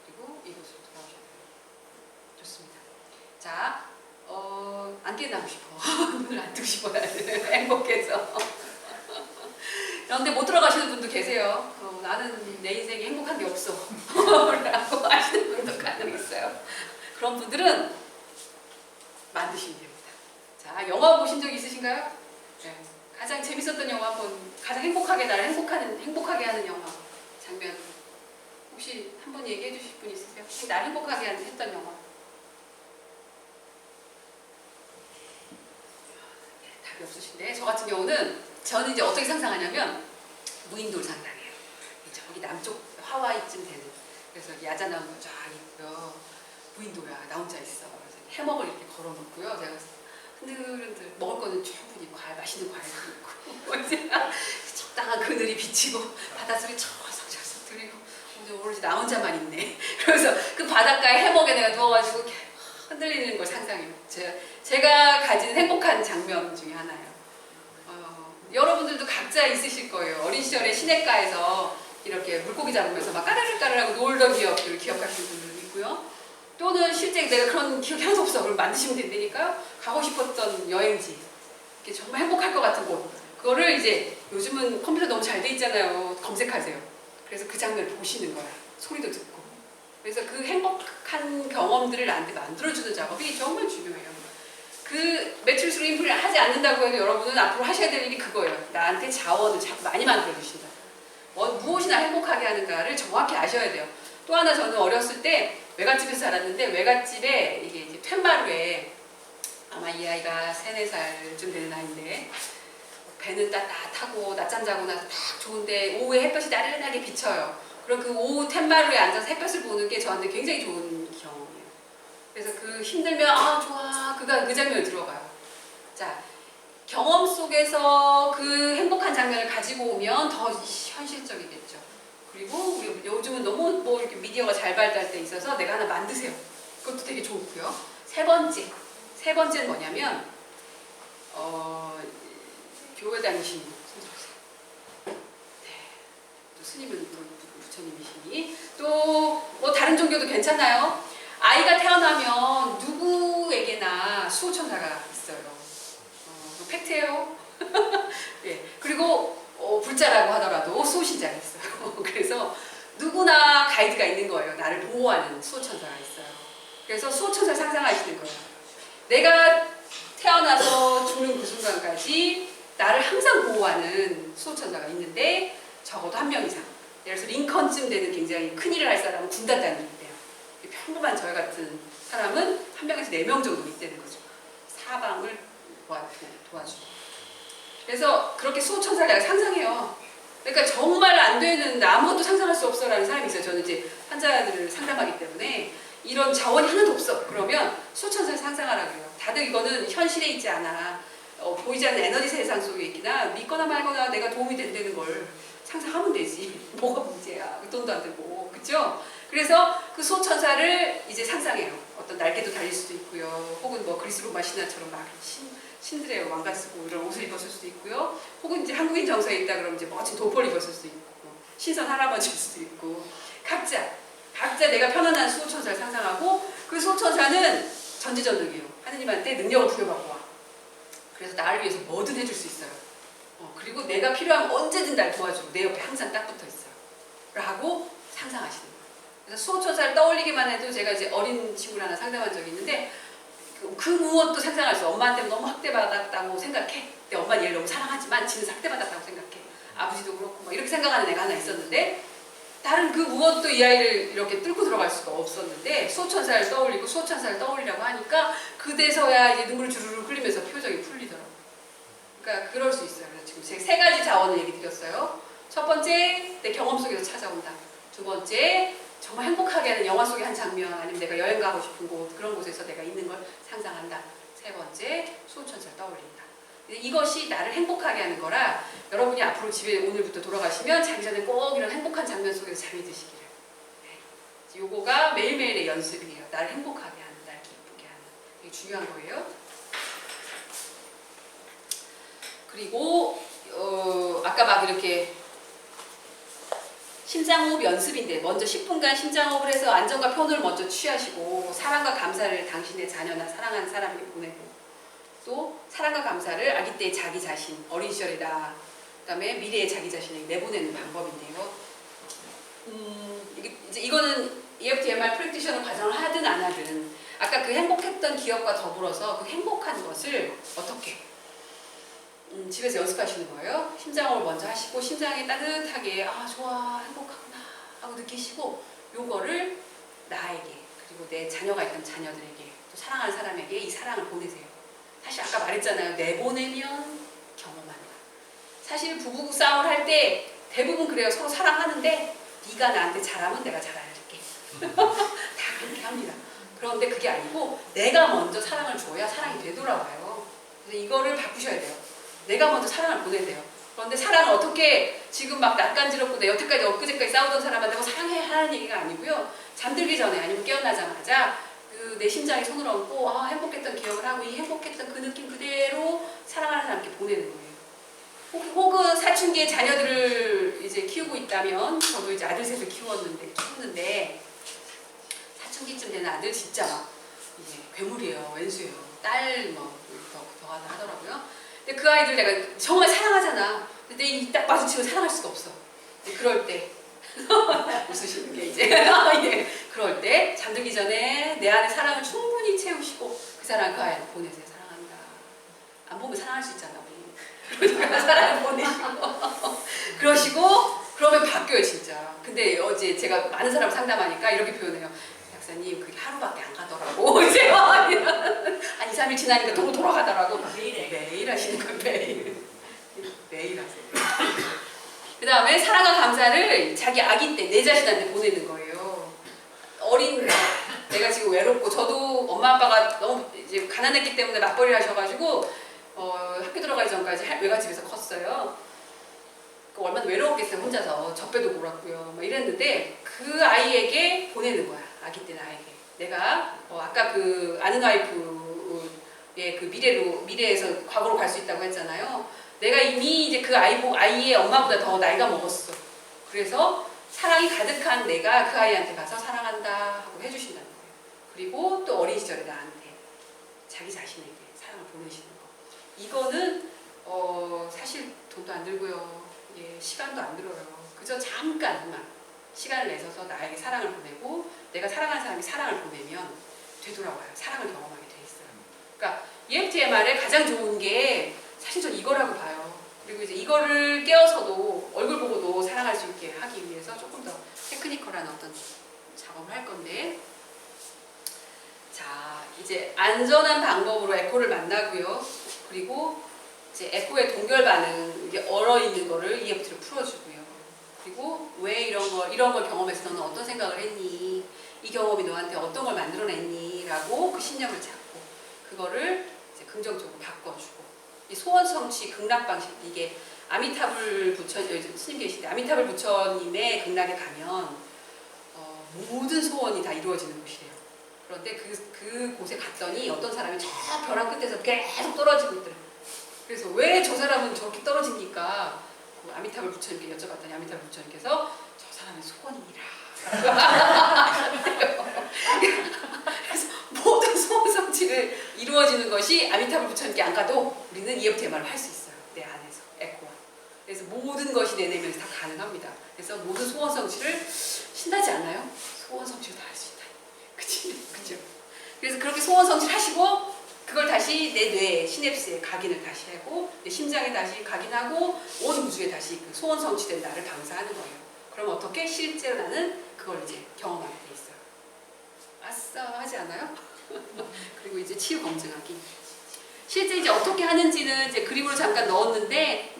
B: 그리고 이곳으로 돌아오셔야 돼요. 좋습니다. 자, 안 깨나고 싶어. 눈을 안 뜨고 싶어요. 행복해서. 그런데 못 들어가시는 분도 계세요. 나는 내 인생에 행복한 게 없어. 라고 하시는 분도 간혹 있어요. 그런 분들은 만드시면 됩니다. 자, 영화 보신 적 있으신가요? 네. 가장 재밌었던 영화 한번, 가장 행복하게 나를 행복하게 하는 영화 장면 혹시 한번 얘기해 주실 분 있으세요? 날 행복하게 했던 영화. 네, 답이 없으신데 저 같은 경우는 저는 이제 어떻게 상상하냐면 무인도를 상상해요. 저기 남쪽 하와이쯤 되는, 그래서 야자나무 쫙 있고요. 무인도야, 나 혼자 있어. 그래서 해먹을 이렇게 걸어놓고요. 제가 흔들흔들 먹을 거는 충분히 맛있는 과일도 있고 적당한 그늘이 비치고 바닷소리 철썩철썩 들리고 오로지 나 혼자만 있네. 그래서 그 바닷가에 해먹에 내가 누워가지고 이렇게 흔들리는 걸 상상해요. 제가 가진 행복한 장면 중에 하나예요. 여러분들도 각자 있으실 거예요. 어린 시절에 시냇가에서 이렇게 물고기 잡으면서 막 까르르까르르하고 놀던 기억들을 기억하시는 분들도 있고요. 또는 실제 내가 그런 기억이 하나도 없어. 그걸 만드시면 된다니까요. 가고 싶었던 여행지, 이렇게 정말 행복할 것 같은 곳, 그거를 이제 요즘은 컴퓨터 너무 잘 돼 있잖아요. 검색하세요. 그래서 그 장면을 보시는 거야. 소리도 듣고. 그래서 그 행복한 경험들을 나한테 만들어주는 작업이 정말 중요해요. 그 매출수로 인플을 하지 않는다고 해도 여러분은 앞으로 하셔야 될 일이 그거예요. 나한테 자원을 자꾸 많이 만들어주신다. 무엇이나 행복하게 하는가를 정확히 아셔야 돼요. 또 하나, 저는 어렸을 때 외갓집에서 자랐는데 외갓집에 이게 이제 툇마루에, 아마 이 아이가 3, 4살쯤 되는 나이인데 배는 따뜻하고 낮잠 자고 나서 딱 좋은데 오후에 햇볕이 나른하게 비쳐요. 그럼 그 오후 툇마루에 앉아서 햇볕을 보는 게 저한테 굉장히 좋은 경험이에요. 그래서 그 힘들면 좋아, 그 장면을 들어가요. 자, 경험 속에서 그 행복한 장면을 가지고 오면 더 현실적이겠죠. 그리고 우리 요즘은 너무 이렇게 미디어가 잘 발달돼 있어서 내가 하나 만드세요. 그것도 되게 좋고요. 세 번째는 뭐냐면 교회 다니시는 분 손들어주세요. 네, 또 스님은 부처님이시니 또 뭐 다른 종교도 괜찮아요. 아이가 태어나면 누구에게나 수호천사가 있어요. 팩트예요. 예. 그리고 불자라고 하더라도 수호신자가 있어요. 그래서 누구나 가이드가 있는 거예요. 나를 보호하는 수호천사가 있어요. 그래서 수호천사 상상하시는 거예요. 내가 태어나서 죽는 그 순간까지 나를 항상 보호하는 수호천사가 있는데 적어도 한 명 이상. 예를 들어서 링컨쯤 되는 굉장히 큰 일을 할 사람은 군단단위인데요. 평범한 저희 같은 사람은 한 명에서 4명 정도 있다는 거죠. 사방을 도와주고. 그래서 그렇게 수호천사를 내가 상상해요. 그러니까 정말 안 되는 아무것도 상상할 수 없어라는 사람이 있어요. 저는 이제 환자들을 상담하기 때문에 이런 자원이 하나도 없어. 그러면 수호천사를 상상하라고요. 다들 이거는 현실에 있지 않아. 보이지 않는 에너지 세상 속에 있기나 믿거나 말거나 내가 도움이 된다는 걸 상상하면 되지. 뭐가 문제야. 돈도 안 들고. 그쵸? 그래서 그 수호천사를 이제 상상해요. 어떤 날개도 달릴 수도 있고요. 혹은 뭐 그리스 로마 신화처럼 막 신들의 왕관 쓰고 이런 옷을 입었을 수도 있고요. 혹은 이제 한국인 정서에 있다 그러면 이제 멋진 도포를 입었을 수도 있고, 신선 할아버지일 수도 있고, 각자 내가 편안한 수호천사를 상상하고, 그 수호천사는 전지전능이에요. 하느님한테 능력을 부여받고 와. 그래서 나를 위해서 뭐든 해줄 수 있어요. 그리고 내가 필요하면 언제든 날 도와주고 내 옆에 항상 딱 붙어 있어요. 라고 상상하시는 거예요. 그래서 수호천사를 떠올리기만 해도 제가 이제 어린 친구를 하나 상담한 적이 있는데 그 무엇도 상상할 수. 엄마한테 너무 학대받았다고 생각해. 근데 엄마는 얘를 너무 사랑하지만 지는 학대받았다고 생각해. 아버지도 그렇고 뭐 이렇게 생각하는 애가 하나 있었는데 다른 그 무엇도 이 아이를 이렇게 뚫고 들어갈 수가 없었는데 수호천사를 떠올리고 수호천사를 떠올리라고 하니까 그대서야 이제 눈물을 주르르 흘리면서 표정이 풀리더라고요. 그러니까 그럴 수 있어요. 그래서 지금 제가 세 가지 자원을 얘기 드렸어요. 첫 번째, 내 경험 속에서 찾아온다. 두 번째, 정말 행복하게 하는 영화 속의 한 장면, 아니면 내가 여행 가고 싶은 곳, 그런 곳에서 내가 있는 걸 상상한다. 세 번째, 수호천사를 떠올린다. 이것이 나를 행복하게 하는 거라 여러분이 앞으로 집에 오늘부터 돌아가시면 자기 전에 꼭 이런 행복한 장면 속에서 잠이 드시기를. 네. 요거가 매일매일의 연습이에요. 나를 행복하게 하는, 나를 기쁘게 하는. 되게 중요한 거예요. 그리고 아까 막 이렇게 심장호흡 연습인데 먼저 10분간 심장호흡을 해서 안정과 편을 먼저 취하시고 사랑과 감사를 당신의 자녀나 사랑하는 사람에게 보내고 또 사랑과 감사를 아기 때의 자기 자신, 어린 시절이다. 그 다음에 미래의 자기 자신에게 내보내는 방법인데요. 이거는 EFT-MR 프랙티셔너 과정을 하든 안 하든 아까 그 행복했던 기억과 더불어서 그 행복한 것을 어떻게 집에서 연습하시는 거예요. 심장호흡을 먼저 하시고 심장이 따뜻하게 아 좋아 행복하구나 하고 느끼시고 요거를 나에게 그리고 내 자녀가 있던 자녀들에게 또 사랑하는 사람에게 이 사랑을 보내세요. 사실 아까 말했잖아요. 내보내면 경험한다. 사실 부부 싸움을 할 때 대부분 그래요. 서로 사랑하는데 네가 나한테 잘하면 내가 잘할게. 다 그렇게 합니다. 그런데 그게 아니고 내가 먼저 사랑을 줘야 사랑이 되돌아와요. 그래서 이거를 바꾸셔야 돼요. 내가 먼저 사랑을 보내야 돼요. 그런데 사랑을 어떻게 지금 막 낯간지럽고 내 여태까지 엊그제까지 싸우던 사람한테 뭐 사랑해 하는 얘기가 아니고요. 잠들기 전에 아니면 깨어나자마자 내 심장에 손을 얹고 아 행복했던 기억을 하고 이 행복했던 그 느낌 그대로 사랑하는 사람께 보내는 거예요. 혹은 사춘기의 자녀들을 이제 키우고 있다면 저도 이제 아들 셋을 키웠는데 사춘기쯤 되는 아들 진짜 막 이제 괴물이에요. 왼수예요. 딸 뭐 더 하더라고요. 근데 그 아이들 내가 정말 사랑하잖아. 근데 딱 마주치면 사랑할 수가 없어. 그럴 때 웃으시는 게 이제 예. 그럴 때 잠들기 전에 내 안에 사랑을 충분히 채우시고 그 사람 그 아이한테 보내세요. 사랑한다. 안 보면 사랑할 수 있잖아 우리. 그러니까 사랑을 보내시고 그러시고 그러면 바뀌어요 진짜. 근데 어제 제가 많은 사람을 상담하니까 이렇게 표현해요. 박사님 그게 하루밖에 안 가더라고. 이제 한 2, 3일 지나니까 너무 돌아가더라고. 매일 하시는 거예요. 매일 하세요. 그 다음에 사랑과 감사를 자기 아기 때 내 자신한테 보내는 거예요. 어린 내가 지금 외롭고 저도 엄마 아빠가 너무 이제 가난했기 때문에 맞벌이를 하셔가지고 학교 들어가기 전까지 외갓집에서 컸어요. 얼마나 외로웠겠어요. 혼자서 젖배도 몰았고요. 막 이랬는데 그 아이에게 보내는 거야. 아기 때 나에게. 내가 아까 그 아는 와이프의 그 미래에서 과거로 갈 수 있다고 했잖아요. 내가 이미 이제 그 아이의 엄마보다 더 나이가 먹었어. 그래서 사랑이 가득한 내가 그 아이한테 가서 사랑한다 하고 해주신다는 거예요. 그리고 또 어린 시절에 나한테 자기 자신에게 사랑을 보내시는 거. 이거는 사실 돈도 안 들고요. 예, 시간도 안 들어요. 그저 잠깐만 시간을 내셔서 나에게 사랑을 보내고 내가 사랑하는 사람이 사랑을 보내면 되돌아와요. 사랑을 경험하게 돼 있어요. 그러니까 EFT-MR의 가장 좋은 게 사실 전 이거라고 봐요. 그리고 이제 이거를 깨워서도 얼굴 보고도 사랑할 수 있게 하기 위해서 조금 더 테크니컬한 어떤 작업을 할 건데 자 이제 안전한 방법으로 에코를 만나고요. 그리고 이제 에코의 동결 반응, 이게 얼어 있는 거를 EFT로 풀어주고요. 그리고 왜 이런 걸 경험해서 너는 어떤 생각을 했니? 이 경험이 너한테 어떤 걸 만들어냈니? 라고 그 신념을 잡고 그거를 이제 긍정적으로 바꿔주고 이 소원 성취 극락 방식 이게 아미타불 부처 스님 계신데 아미타불 부처님의 극락에 가면 모든 소원이 다 이루어지는 곳이래요. 그런데 그 곳에 갔더니 어떤 사람이 저 벼랑 끝에서 계속 떨어지고 있더래요. 그래서 왜 저 사람은 저렇게 떨어집니까? 그 아미타불 부처님께 여쭤봤더니 아미타불 부처님께서 저 사람의 소원이라. 그래서 모든 소원 성취를 이루어지는 것이 아미타불 부처님께 안 가도 우리는 EFTMR을 할 수 있어요. 내 안에서 에코와. 그래서 모든 것이 내 내면에서 다 가능합니다. 그래서 모든 소원 성취를 신나지 않아요? 소원 성취를 다 할 수 있다. 그치? 그죠? 그래서 그렇게 소원 성취를 하시고 그걸 다시 내 뇌에 시냅스에 각인을 다시 하고 내 심장에 다시 각인하고 온 우주에 다시 그 소원 성취된 나를 방사하는 거예요. 그럼 어떻게? 실제로 나는 그걸 이제 경험하게 돼 있어요. 아싸 하지 않아요? 그리고 이제 치유 검증하기. 실제 이제 어떻게 하는지는 이제 그림으로 잠깐 넣었는데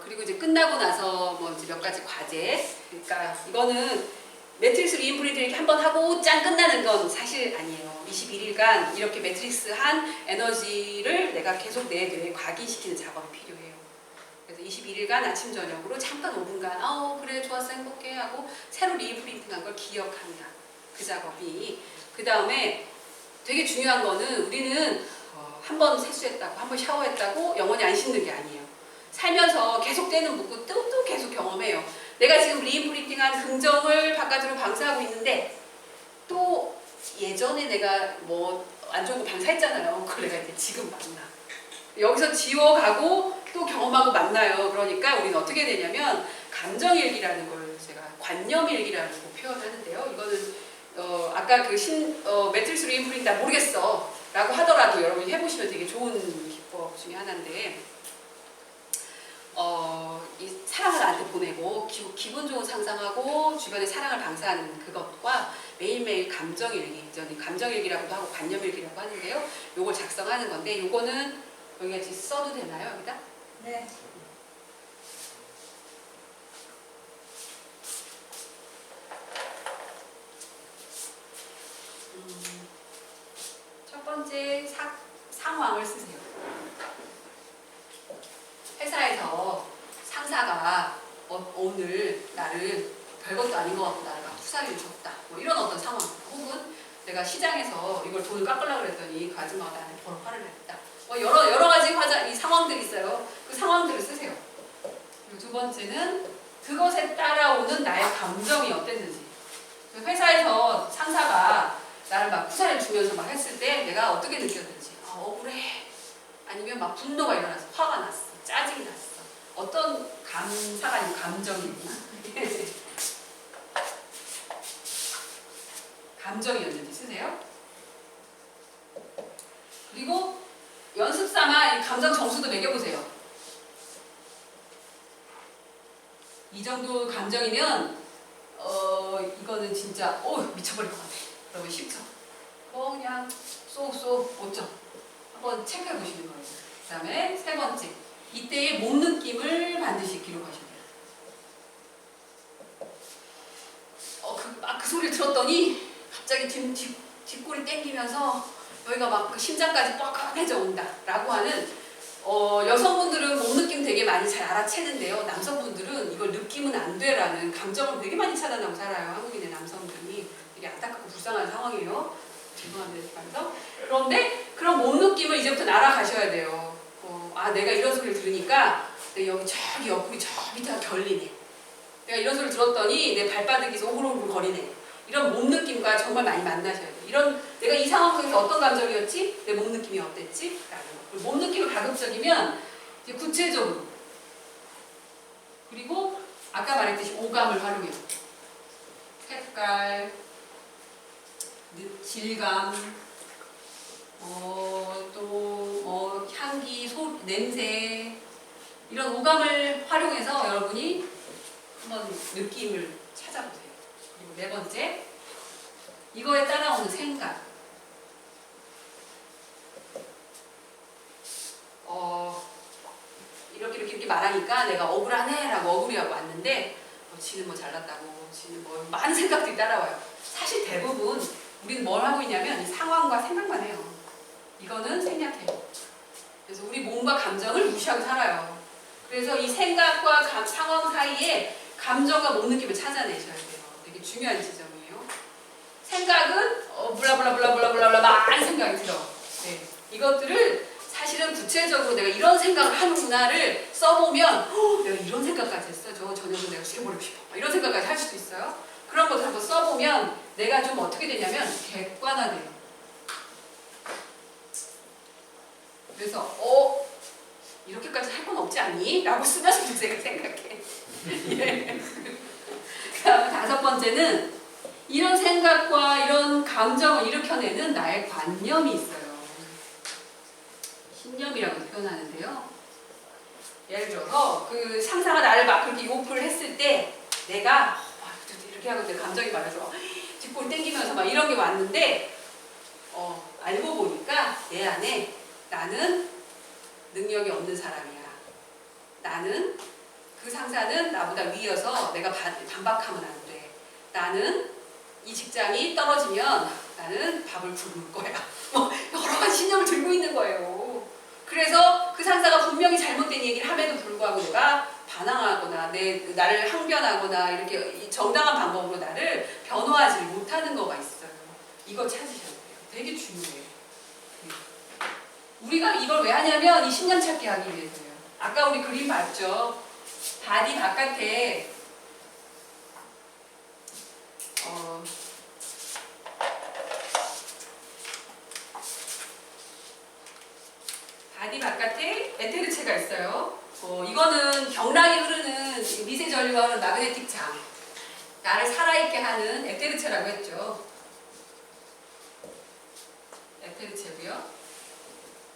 B: 그리고 이제 끝나고 나서 뭐 이제 몇 가지 과제. 그러니까 이거는 매트릭스 리인프린트 이렇게 한번 하고 짠 끝나는 건 사실 아니에요. 21일간 이렇게 매트릭스 한 에너지를 내가 계속 내 뇌에 각인시키는 작업이 필요해요. 그래서 21일간 아침 저녁으로 잠깐 5분간 그래 좋았어 행복해 하고 새로 리인프린팅한 걸 기억한다. 그 작업이. 그 다음에 되게 중요한 거는 우리는 한 번 세수했다고 한 번 샤워했다고 영원히 안 씻는 게 아니에요. 살면서 계속 떼는 묻고 또 계속 경험해요. 내가 지금 리인프린팅한 긍정을 바깥으로 방사하고 있는데 또 예전에 내가 뭐 안 좋은 거 방사했잖아요. 그걸 내가 이제 지금 만나. 여기서 지워가고 또 경험하고 만나요. 그러니까 우리는 어떻게 되냐면 감정일기라는 걸 제가 관념일기라고 표현하는데요. 이거는 아까 그 매트릭스 리인프린팅 나 모르겠어 라고 하더라도 여러분이 해보시면 되게 좋은 기법 중에 하나인데 이 사랑을 나한테 보내고 기분 좋은 상상하고 주변에 사랑을 방사하는 그것과 매일매일 감정일기, 저는 감정일기라고도 하고 관념일기라고 하는데요. 요걸 작성하는 건데 요거는 여기가 지금 써도 되나요? 여기다?
C: 네.
B: 첫 번째 상황을 쓰세요. 회사에서 상사가 오늘 나를 별것도 아닌 것 같고 나를 막 투사리를 줬다. 뭐 이런 어떤 상황. 혹은 내가 시장에서 이걸 돈을 깎으려고 그랬더니 그 아줌마가 나한테 화를 냈다. 뭐 여러 가지 이 상황들이 있어요. 그 상황들을 쓰세요. 그리고 두 번째는 그것에 따라오는 나의 감정이 어땠는지. 회사에서 상사가 나를 막 쿠사리를 주면서 막 했을 때 내가 어떻게 느꼈는지. 억울해. 아니면 막 분노가 일어났어. 화가 났어. 짜증이 났어. 어떤 감사가 아니고 감정이구나. 감정이었는지 쓰세요. 그리고 연습 삼아 이 감정 점수도 매겨보세요. 이 정도 감정이면 이거는 진짜 미쳐버릴 것 같아. 그러면 10점. 그냥 쏙쏙 5점. 한번 체크해 보시는 거예요. 그 다음에 세 번째. 이때의 몸 느낌을 반드시 기록하셔야 돼요. 그 소리를 들었더니 갑자기 뒷골이 땡기면서 여기가 막 그 심장까지 뻑뻑해져 온다 라고 하는 여성분들은 몸 느낌 되게 많이 잘 알아채는데요. 남성분들은 이걸 느끼면 안 돼라는 감정을 되게 많이 차단하고 살아요. 한국인의 남성들이. 되게 안타깝고 불쌍한 상황이에요. 죄송합니다. 그런데 그런 몸 느낌을 이제부터 알아가셔야 돼요. 내가 이런 소리를 들으니까 여기 저기 옆구리 저 밑에가 결리네. 내가 이런 소리를 들었더니 내 발바닥이 오글오글 거리네. 이런 몸 느낌과 정말 많이 만나셔야 돼요. 내가 이 상황 속에서 어떤 감정이었지? 내 몸 느낌이 어땠지? 라는 거. 그리고 몸 느낌을 가급적이면 이제 구체적으로. 그리고 아까 말했듯이 오감을 활용해요. 색깔, 질감, 또 향기, 냄새 이런 오감을 활용해서 여러분이 한번 느낌을 찾아보세요. 그리고 네 번째 이거에 따라오는 생각. 이렇게 말하니까 내가 억울하네 라고 억울해하고 왔는데 지는 뭐 잘났다고 지는 뭐 많은 생각들이 따라와요. 사실 대부분 우리는 뭘 하고 있냐면 이 상황과 생각만 해요. 이거는 생략해요. 그래서 우리 몸과 감정을 무시하고 살아요. 그래서 이 생각과 상황 사이에 감정과 몸 느낌을 찾아내셔야 돼요. 되게 중요한 지점이에요. 생각은 블라블라블라블라블라 많은 생각이 들어. 네. 이것들을 사실은 구체적으로 내가 이런 생각을 하는구나를 써보면 내가 이런 생각까지 했어. 저녁은 내가 죽여버리고 싶어. 이런 생각까지 할 수도 있어요. 그런 것들 한번 써보면 내가 좀 어떻게 되냐면 객관화돼요. 그래서 이렇게까지 할 건 없지 않니? 라고 쓰면서 제가 생각해. 예. 그 다음에 5번째는 이런 생각과 이런 감정을 일으켜내는 나의 관념이 있어요. 신념이라고 표현하는데요. 예를 들어서 그 상사가 나를 막 그렇게 욕을 했을 때 내가 이렇게 하고 내 감정이 말해서 뒷골 땡기면서 막 이런 게 왔는데 알고 보니까 내 안에 나는 능력이 없는 사람이야. 나는 그 상사는 나보다 위여서 내가 반박하면 안 돼. 나는 이 직장이 떨어지면 나는 밥을 굶을 거야. 뭐 여러 가지 신념을 들고 있는 거예요. 그래서 그 상사가 분명히 잘못된 얘기를 함에도 불구하고 내가 반항하거나 나를 항변하거나 이렇게 정당한 방법으로 나를 변호하지 못하는 거가 있어요. 이거 찾으셔야 돼요. 되게 중요해요. 우리가 이걸 왜 하냐면 이 신념 찾기 하기 위해서요. 아까 우리 그림 봤죠? 바디 바깥에 바디 바깥에 에테르체가 있어요. 이거는 경락이 흐르는 미세 전류가 흐르는 마그네틱 장. 나를 살아있게 하는 에테르체라고 했죠. 에테르체고요.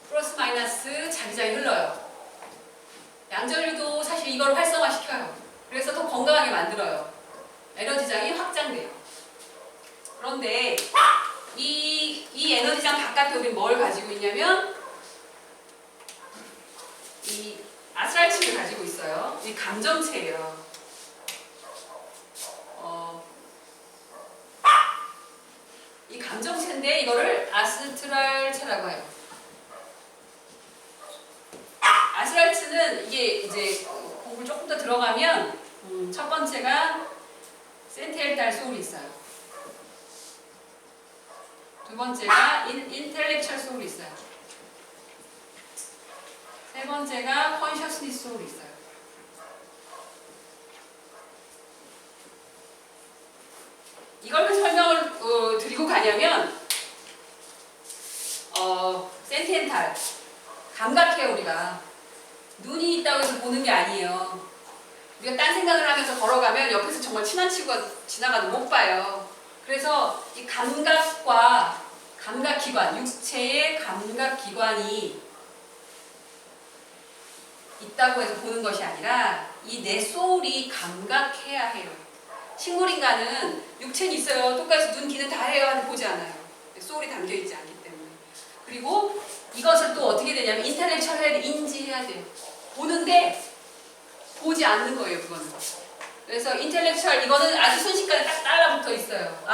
B: 플러스 마이너스 자기장이 흘러요. 양전류도 사실 이걸 활성화시켜요. 그래서 더 건강하게 만들어요. 에너지장이 확장돼요. 그런데 이 에너지장 바깥에 우리 뭘 가지고 있냐면 이 아스랄층을 가지고 있어요. 이 감정체예요. 이 감정체인데 이거를 아스트랄체라고 해요. 아스랄츠는 이게 이제 공부를 조금 더 들어가면 첫 번째가 센티엘탈 소울이 있어요. 두 번째가 인텔렉츄얼 소울이 있어요. 세 번째가 컨셔스니스 소울이 있어요. 이걸 왜 설명을 드리고 가냐면 센티엔탈 감각해요. 우리가 눈이 있다고 해서 보는 게 아니에요. 우리가 딴 생각을 하면서 걸어가면 옆에서 정말 친한 친구가 지나가도 못 봐요. 그래서 이 감각과 감각기관, 육체의 감각기관이 있다고 해서 보는 것이 아니라 이 내 소울이 감각해야 해요. 식물인간은 육체는 있어요. 똑같이 눈, 귀는 다 해요. 하는데 보지 않아요. 소울이 담겨있지 않기 때문에. 그리고 이것을 또 어떻게 되냐면 인텔렉츄얼을 인지해야 돼요. 보는데 보지 않는 거예요. 그거는. 그래서 인텔렉츄얼 이거는 아주 순식간에 딱 달라붙어 있어요.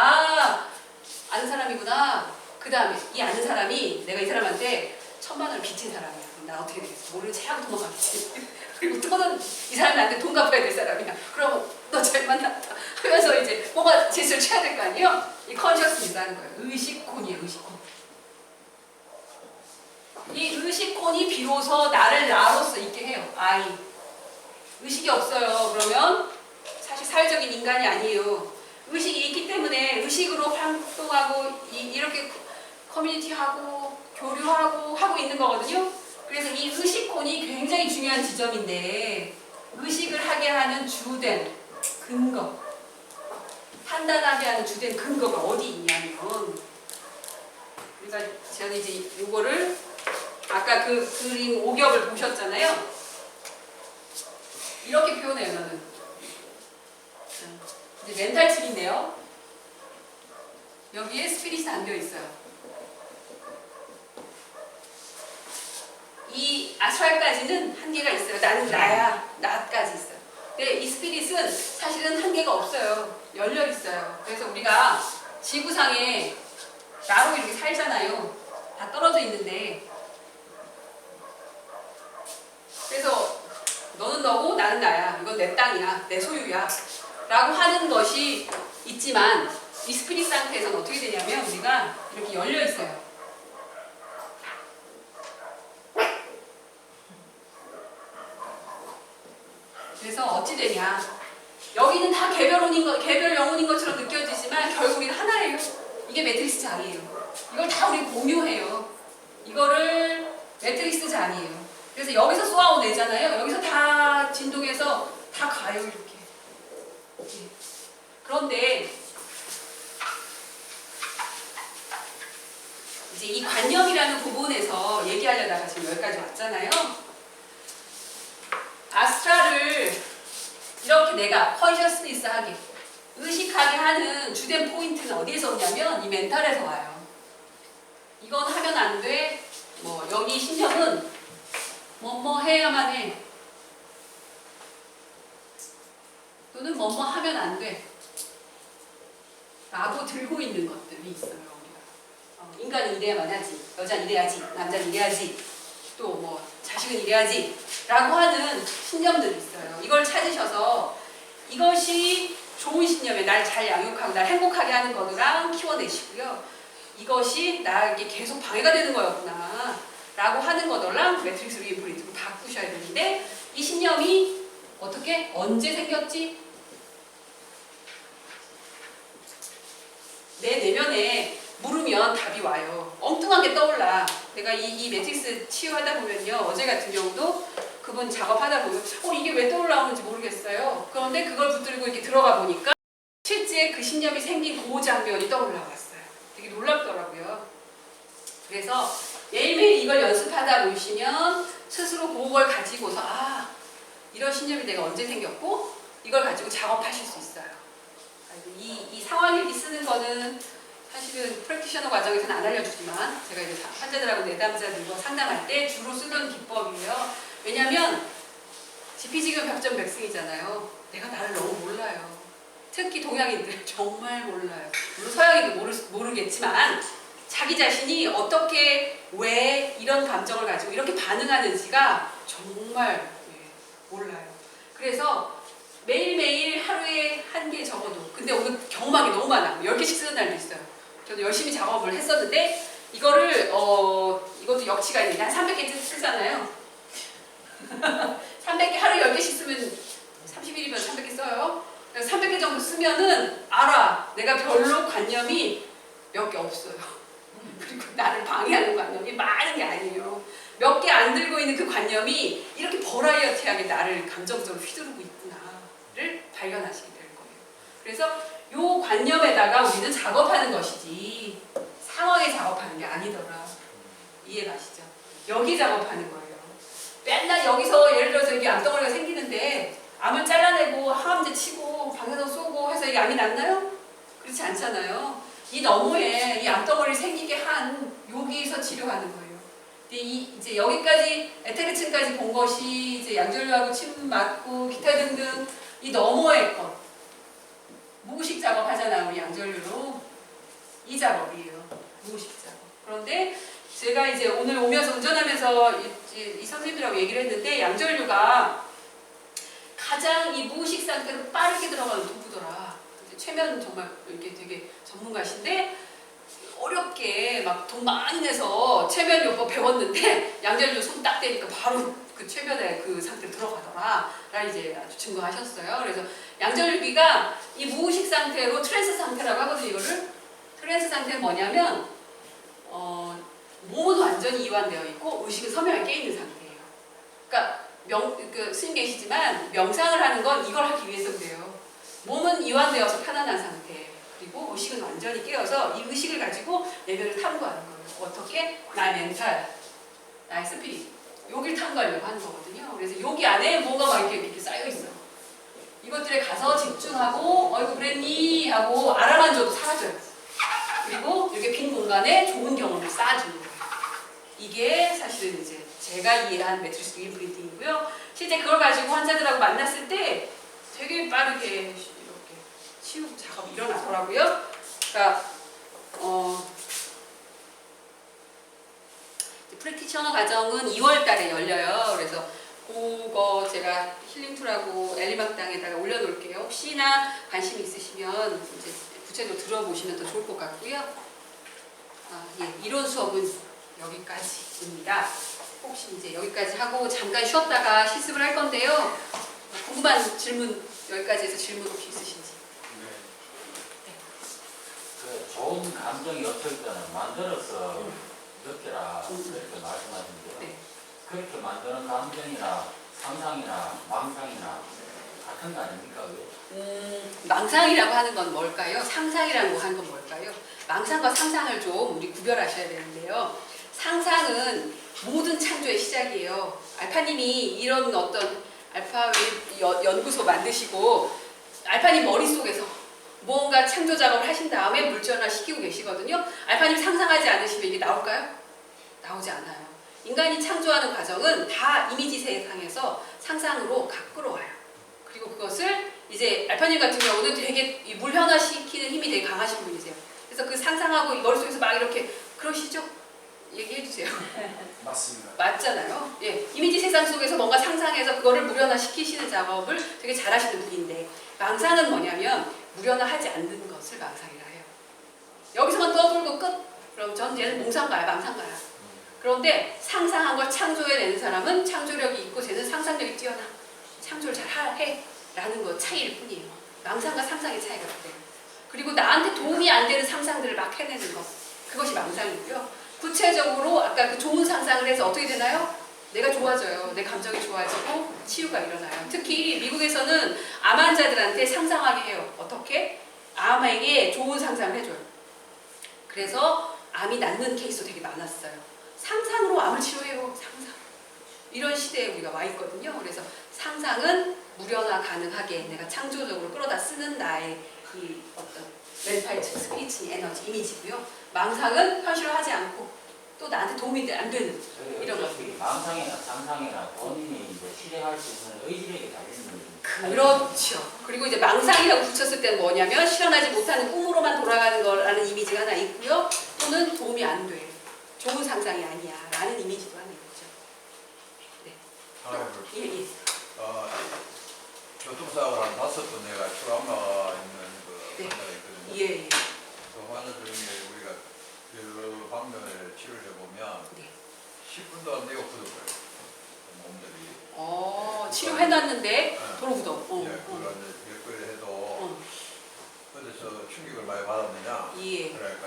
B: 아는 사람이구나. 그 다음에 이 아는 사람이 내가 이 사람한테 1000만 원을 빚진 사람이야. 그럼 난 어떻게 되겠어? 모르는 체 하고 도망가겠지. 그리고 또는 이 사람이 나한테 돈 갚아야 될 사람이야. 그럼 너 잘 만났다 하면서 이제 뭔가 제스를 취해야 될 거 아니에요? 이 컨셔스니스라는 거예요. 의식콘이에요. 의식콘. 이 의식콘이 비로소 나를 나로서 있게 해요. 의식이 없어요. 그러면 사실 사회적인 인간이 아니에요. 의식이 있기 때문에 의식으로 활동하고 이렇게 커뮤니티하고 교류하고 하고 있는 거거든요. 그래서 이 의식콘이 굉장히 중요한 지점인데 의식을 하게 하는 주된 근거, 판단하게 하는 주된 근거가 어디 있냐면 그러니까 저는 이제 이거를 아까 그 그림 5겹을 보셨잖아요. 이렇게 표현해요. 나는 이제 멘탈 층인데요. 여기에 스피릿이 담겨 있어요. 이 아스트랄까지는 한계가 있어요. 나는 나야, 나까지 있어요. 근데 이 스피릿은 사실은 한계가 없어요. 열려 있어요. 그래서 우리가 지구상에 나로 이렇게 살잖아요. 다 떨어져 있는데, 그래서 너는 너고 나는 나야. 이건 내 땅이야. 내 소유야. 라고 하는 것이 있지만 이 스피릿 상태에서는 어떻게 되냐면 우리가 이렇게 열려 있어요. 그래서 어찌 되냐? 여기는 다 개별 영혼인 것처럼 느껴지지만 결국 우리는 하나예요. 이게 매트릭스 장이에요. 이걸 다 우리 공유해요. 이거를 매트릭스 장이에요. 그래서 여기서 쏘아오내잖아요. 여기서 다 진동해서 다 가요 이렇게. 그런데 이제 이 관념이라는 부분에서 얘기하려다가 지금 여기까지 왔잖아요. 아스트랄을 이렇게 내가 컨셔스니스하게 의식하게 하는 주된 포인트는 어디에서 오냐면 이 멘탈에서 와요. 이건 하면 안 돼. 뭐 여기 신념은 뭐뭐 해야만 해. 또는 뭐뭐 하면 안 돼. 라고 들고 있는 것들이 있어요. 우리가. 인간은 이래야만 하지. 여자는 이래야지. 남자는 이래야지. 또 뭐 자식은 이래야지. 라고 하는 신념들이 있어요. 이걸 찾으셔서 이것이 좋은 신념에 날 잘 양육하고 날 행복하게 하는 거랑 키워내시고요. 이것이 나에게 계속 방해가 되는 거였구나 라고 하는 거랑 매트릭스 리인포인트로 바꾸셔야 되는데 이 신념이 어떻게 언제 생겼지? 내 내면에 물으면 답이 와요. 엉뚱하게 떠올라. 내가 이 매트릭스 치유하다 보면요. 어제 같은 경우도 그분 작업하다 보면 이게 왜 떠올라오는지 모르겠어요. 그런데 그걸 붙들고 이렇게 들어가 보니까 실제 그 신념이 생긴 그 장면이 떠올라왔어요. 되게 놀랍더라고요. 그래서 매일매일 이걸 연습하다 보시면 스스로 그걸 가지고서 이런 신념이 내가 언제 생겼고 이걸 가지고 작업하실 수 있어요. 이 상황일기 쓰는 거는 사실은 프랙티셔너 과정에서는 안 알려주지만 제가 이제 환자들하고 내담자들과 상담할 때 주로 쓰는 기법이에요. 왜냐하면 지피지기가 백전백승이잖아요. 내가 나를 너무 몰라요. 특히 동양인들 정말 몰라요. 물론 서양인도 모르겠지만 자기 자신이 어떻게 왜 이런 감정을 가지고 이렇게 반응하는지가 정말 몰라요. 그래서 매일매일 하루에 한 개 적어도 근데 오늘 경험한 게 너무 많아. 10개씩 쓰는 날도 있어요. 저도 열심히 작업을 했었는데 이거를 이것도 역치가 있는데 한 300개 쓰잖아요. 300개 하루에 10개씩 쓰면 30일이면 300개 써요. 300개 정도 쓰면은 알아. 내가 별로 관념이 몇 개 없어요. 그리고 나를 방해하는 관념이 많은 게 아니에요. 몇 개 안 들고 있는 그 관념이 이렇게 버라이어티하게 나를 감정적으로 휘두르고 있구나를 발견하시게 될 거예요. 그래서 요 관념에다가 우리는 작업하는 것이지 상황에 작업하는 게 아니더라. 이해 가시죠? 여기 작업하는 거예요. 맨날 여기서 예를 들어서 이게 암덩어리가 생기는데 암을 잘라내고 항암제 치고 방사선 쏘고 해서 이게 암이 낫나요? 그렇지 않잖아요. 이 너머에 이 암덩어리 생기게 한 여기서 치료하는 거예요. 근데 이제 여기까지 에테르층까지 본 것이 이제 양전류하고 침 맞고 기타 등등 이 너머의 것 무의식 작업 하잖아요. 우리 양전류로 이 작업이에요. 무의식 작업. 그런데 제가 이제 오늘 오면서 운전하면서 이 선생님들하고 얘기를 했는데 양전류가 가장 이 무의식 상태로 빠르게 들어가는 도구더라. 최면 정말 이렇게 되게 전문가신데 어렵게 막 돈 많이 내서 최면 요법 배웠는데 양전류 손 딱 대니까 바로 그 최면에 그 상태로 들어가더라. 라 이제 아주 증거하셨어요. 그래서 양전류비가 이 무의식 상태로 트랜스 상태라고 하거든요. 이거를 트랜스 상태는 뭐냐면 몸은 완전히 이완되어 있고 의식은 선명하게 깨있는 상태예요. 그러니까 스님 계시지만 명상을 하는 건 이걸 하기 위해서 그래요. 몸은 이완되어서 편안한 상태 그리고 의식은 완전히 깨어서 이 의식을 가지고 내면을 탐구하는 거예요. 어떻게? 나의 멘탈, 나의 스피릿 여기를 탐구하려고 하는 거거든요. 그래서 여기 안에 뭐가 막 이렇게 쌓여 있어. 이것들에 가서 집중하고 어이구 그랬니? 하고 알아만 줘도 사라져요. 그리고 이렇게 빈 공간에 좋은 경험을 쌓아주는 거예요. 이게 사실은 이제 제가 이해한 매트리스 리브리딩이고요. 실제 그걸 가지고 환자들하고 만났을 때 되게 빠르게 이렇게 치유 작업이 일어나더라고요. 그러니까 프랙티셔너 과정은 2월 달에 열려요. 그래서 그거 제가 힐링툴하고 엘리막당에다가 올려놓을게요. 혹시나 관심 있으시면 이제 구체적으로 들어보시면 더 좋을 것 같고요. 예, 이론 수업은 여기까지입니다. 혹시 이제 여기까지 하고 잠깐 쉬었다가 실습을 할 건데요. 궁금한 질문 여기까지 해서 질문 혹시 있으신지.
D: 그 좋은 감정이 어떨 때는 만들어서 느껴라 그렇게 말씀하시는데요.
B: 네.
D: 그렇게 만드는 감정이나 상상이나 망상이나 같은 거 아닙니까?
B: 망상이라고 하는 건 뭘까요? 상상이라고 하는 건 뭘까요? 망상과 상상을 좀 우리 구별하셔야 되는데요. 상상은 모든 창조의 시작이에요. 알파님이 이런 어떤 알파웨이브 연구소 만드시고 알파님 머릿속에서 뭔가 창조 작업을 하신 다음에 물질화 시키고 계시거든요. 알파님 상상하지 않으시면 이게 나올까요? 나오지 않아요. 인간이 창조하는 과정은 다 이미지 세상에서 상상으로 갖고 와요. 그리고 그것을 이제 알파님 같은 경우는 되게 물현화시키는 힘이 되게 강하신 분이세요. 그래서 그 상상하고 머릿속에서 막 이렇게 그러시죠? 얘기해 주세요.
A: 맞습니다.
B: 맞잖아요. 예, 이미지 세상 속에서 뭔가 상상해서 그거를 물현화시키시는 작업을 되게 잘하시는 분인데 망상은 뭐냐면 물현화하지 않는 것을 망상이라 해요. 여기서만 떠돌고 끝. 그럼 전 얘는 몽상가야, 망상가야. 그런데 상상한 걸 창조해내는 사람은 창조력이 있고 쟤는 상상력이 뛰어나. 창조를 잘 해. 라는 거 차이일 뿐이에요. 망상과 상상의 차이가 그래요. 그리고 나한테 도움이 안 되는 상상들을 막 해내는 것. 그것이 망상이고요. 구체적으로 아까 그 좋은 상상을 해서 어떻게 되나요? 내가 좋아져요. 내 감정이 좋아지고 치유가 일어나요. 특히 미국에서는 암 환자들한테 상상하게 해요. 어떻게? 암에게 좋은 상상을 해줘요. 그래서 암이 낫는 케이스도 되게 많았어요. 상상으로 암을 치료해요. 상상. 이런 시대에 우리가 와 있거든요. 그래서 상상은 무련화 가능하게 내가 창조적으로 끌어다 쓰는 나의 이 어떤 멘탈 스피치 에너지 이미지고요. 망상은 현실화하지 않고 또 나한테 도움이 안 되는 이런 것들.
D: 망상이나 상상이나 본인이 이제 실행할 수 있는 의지력이 달리는 거죠.
B: 그렇죠. 그리고 이제 망상이라고 붙였을 때는 뭐냐면 실현하지 못하는 꿈으로만 돌아가는 거라는 이미지가 하나 있고요. 또는 도움이 안 돼. 좋은 상상이 아니야. 라는 이미지도 하나 있죠. 네. 예.
E: 교통사고를 한 5번 내가 트라우마 있는 그
B: 네.
E: 환자가 있거든요.
B: 예.
E: 그 환자 중에 우리가 그 방면을 치료를 해보면
B: 네.
E: 10분도 안 되고 굳어버려요. 몸들이.
B: 치료해놨는데 도로 굳어.
E: 예, 그걸 이제 몇 개를 해도 어디서 충격을 많이 받았느냐.
B: 예.
E: 그러니까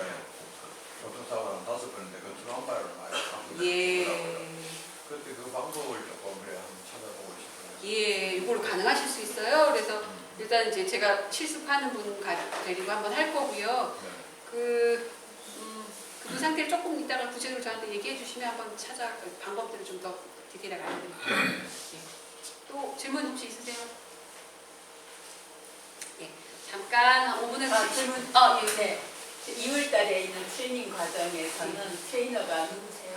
E: 교통사고를 한 5번인데 그 트라우마를 많이 갖고
B: 예.
E: 있더라고요. 그때 그 방법을 조금 그래 한번 찾아보고 싶어요.
B: 예, 이걸 가능하실 수 있어요. 그래서 일단 이제 제가 실습하는 분 데리고 한번 할 거고요.
E: 네.
B: 그 상태를 조금 이따가 구체적으로 저한테 얘기해 주시면 한번 방법들을 좀 더 디테일하게 알려드릴게요. 예. 또 질문 혹시 있으세요? 예, 잠깐 한 5분에서
F: 질문.
B: 예.
F: 네. 2월 달에 있는 트레이닝 과정에서는 트레이너가 누구세요?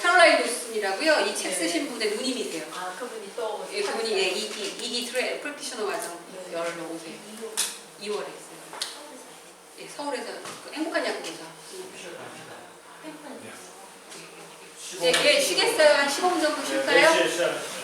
B: 캐롤라인 루슨이라고요. 이 책
F: 네.
B: 쓰신 분의 누님이세요.
F: 아, 그분이 또
B: 예, 그분이 이기 프랙티셔너 과정
F: 네.
B: 열러 오세요. 2월에 있어요. 예, 서울에서 그 행복한 약국에서. 예, 쉬겠어요. 한 15분 정도 쉴까요?
A: 네, 4시에 시작.